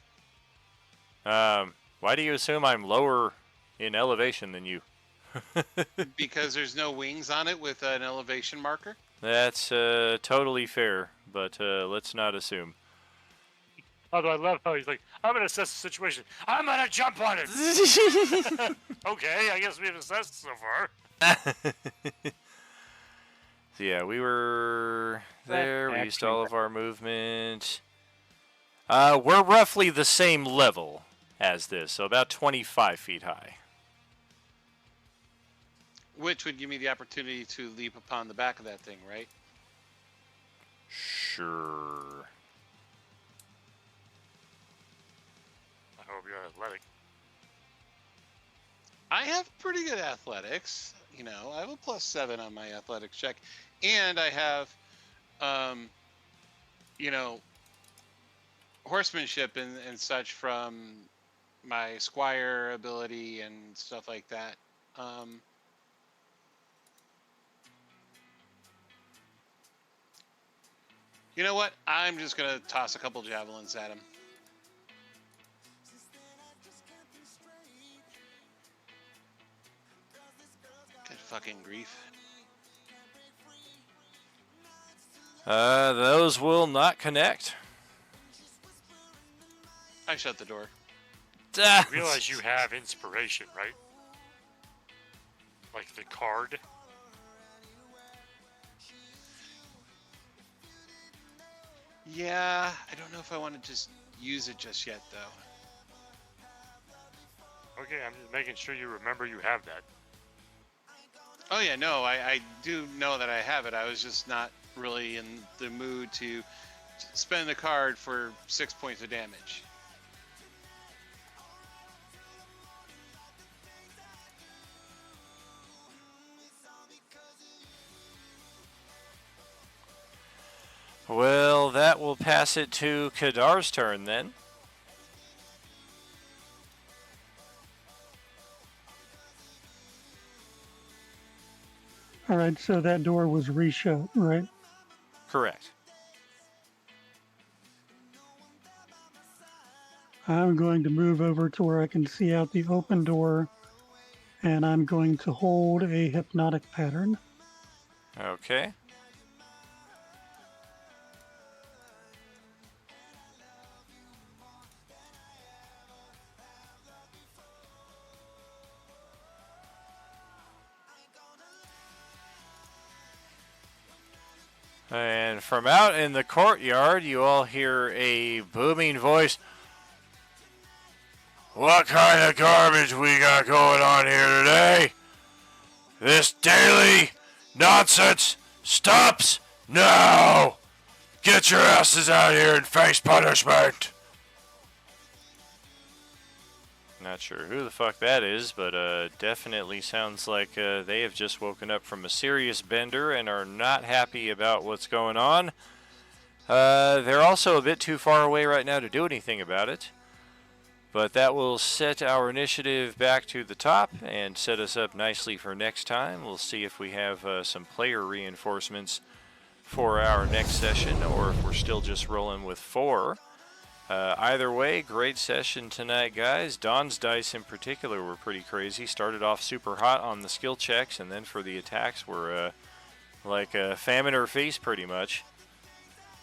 Why do you assume I'm lower in elevation than you? Because there's no wings on it with an elevation marker. That's totally fair, but let's not assume. Although I love how he's like, I'm gonna assess the situation. I'm gonna jump on it. Okay, I guess we've assessed so far. So yeah, we were there. We used all of our movement. We're roughly the same level as this, so about 25 feet high. Which would give me the opportunity to leap upon the back of that thing, right? Sure. I hope you're athletic. I have pretty good athletics. You know, I have a +7 on my athletics check. And I have, you know, horsemanship and such from my squire ability and stuff like that. You know what? I'm just going to toss a couple javelins at him. Good fucking grief. Those will not connect. I shut the door. You realize you have inspiration, right? Like the card. Yeah, I don't know if I want to just use it just yet, though. Okay, I'm just making sure you remember you have that. Oh yeah, no, I do know that I have it. I was just not really in the mood to spend the card for 6 points of damage. Well, that will pass it to Kadar's turn then. All right, so that door was reshut, right? Correct. I'm going to move over to where I can see out the open door, and I'm going to hold a hypnotic pattern. Okay. And from out in the courtyard, you all hear a booming voice. What kind of garbage we got going on here today? This daily nonsense stops now! Get your asses out here and face punishment! Not sure who the fuck that is, but definitely sounds like they have just woken up from a serious bender and are not happy about what's going on. They're also a bit too far away right now to do anything about it. But that will set our initiative back to the top and set us up nicely for next time. We'll see if we have some player reinforcements for our next session, or if we're still just rolling with 4. Either way, great session tonight, guys. Don's dice in particular were pretty crazy. Started off super hot on the skill checks, and then for the attacks were like a famine or feast pretty much.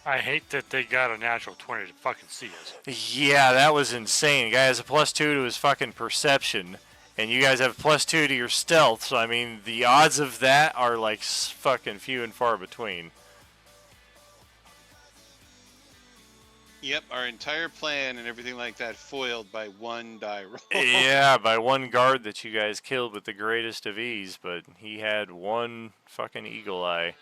I hate that they got a natural 20 to fucking see us. Yeah, that was insane. The guy has a +2 to his fucking perception, and you guys have +2 to your stealth, so I mean, the odds of that are like fucking few and far between. Yep, our entire plan and everything like that foiled by one die roll. Yeah, by one guard that you guys killed with the greatest of ease, but he had one fucking eagle eye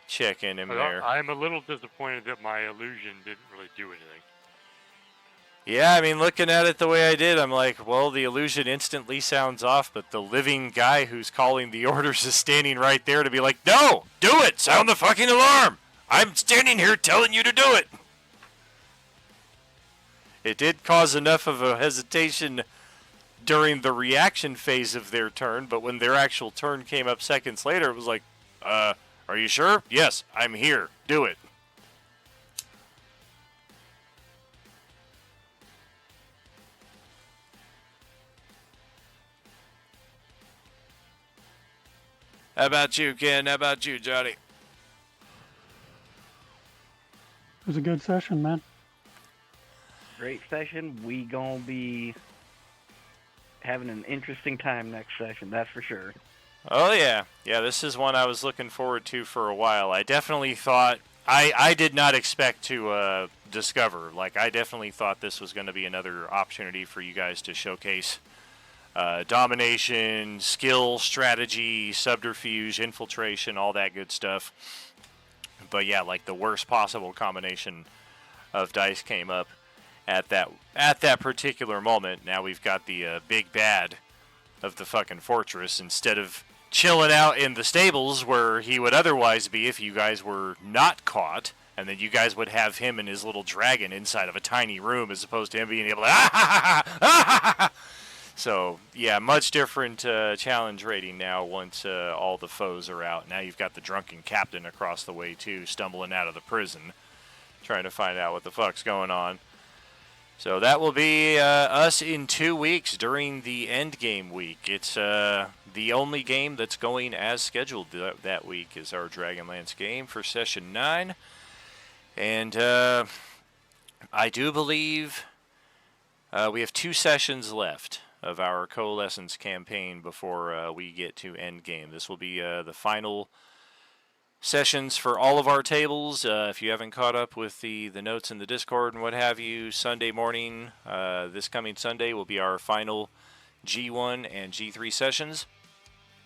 check in him there. I'm a little disappointed that my illusion didn't really do anything. Yeah, I mean, looking at it the way I did, I'm like, well, the illusion instantly sounds off, but the living guy who's calling the orders is standing right there to be like, no, do it, sound the fucking alarm. I'm standing here telling you to do it. It did cause enough of a hesitation during the reaction phase of their turn, but when their actual turn came up seconds later, it was like, are you sure? Yes, I'm here. Do it. How about you, Ken? How about you, Johnny? It was a good session, man. Great session. We gonna be having an interesting time next session, that's for sure. Oh, yeah. Yeah, this is one I was looking forward to for a while. I definitely thought... I did not expect to discover. Like, I definitely thought this was going to be another opportunity for you guys to showcase domination, skill, strategy, subterfuge, infiltration, all that good stuff. But yeah, like the worst possible combination of dice came up at that particular moment. Now we've got the big bad of the fucking fortress instead of chilling out in the stables where he would otherwise be if you guys were not caught, and then you guys would have him and his little dragon inside of a tiny room as opposed to him being able to So yeah, much different challenge rating now once all the foes are out. Now you've got the drunken captain across the way too, stumbling out of the prison, trying to find out what the fuck's going on. So that will be us in 2 weeks during the end game week. It's the only game that's going as scheduled that week is our Dragonlance game for session 9. And I do believe we have 2 sessions left of our Coalescence campaign before we get to end game. This will be the final sessions for all of our tables. If you haven't caught up with the notes in the Discord and what have you, Sunday morning, this coming Sunday, will be our final G1 and G3 sessions,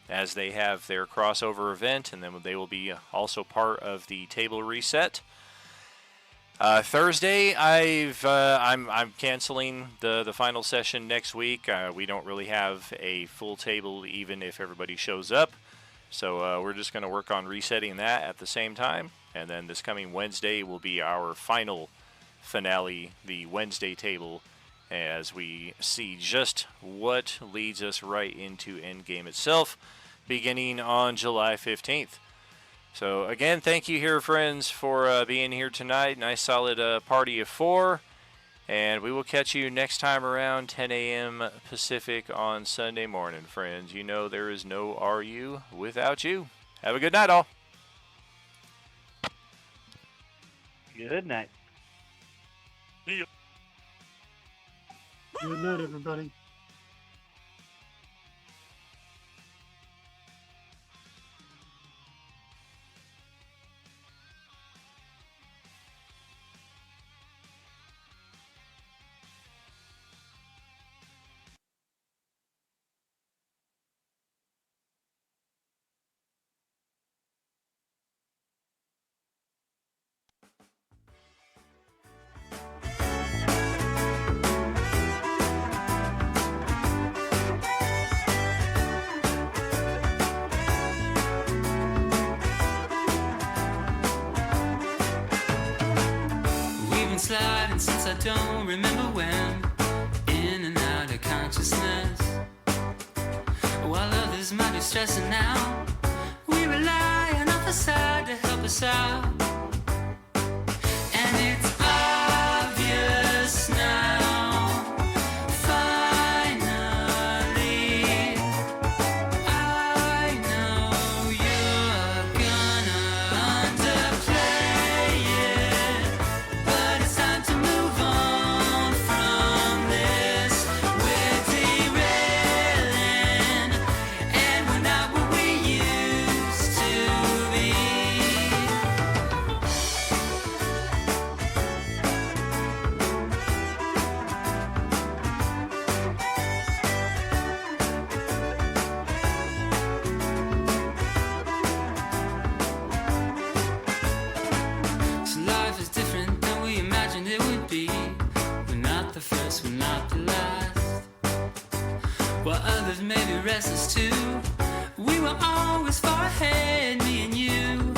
as they have their crossover event, and then they will be also part of the table reset. Thursday, I'm canceling the final session next week. We don't really have a full table, even if everybody shows up. So we're just going to work on resetting that at the same time. And then this coming Wednesday will be our final finale, the Wednesday table, as we see just what leads us right into Endgame itself, beginning on July 15th. So again, thank you here, friends, for being here tonight. Nice solid party of 4. And we will catch you next time around 10 a.m. Pacific on Sunday morning, friends. You know there is no RU without you. Have a good night, all. Good night. See ya. Good night, everybody. We've been sliding since I don't remember when. In righteousness. While others might be stressing out, we rely on our side to help us out. And it's obvious now, finally, I know you're gonna underplay it, but it's time to move on from this. We're derailing, and we're not what we used to be. So life is different than we imagined it would be. We're not the first, we're not the last. While others may be restless too, we were always far ahead, me and you.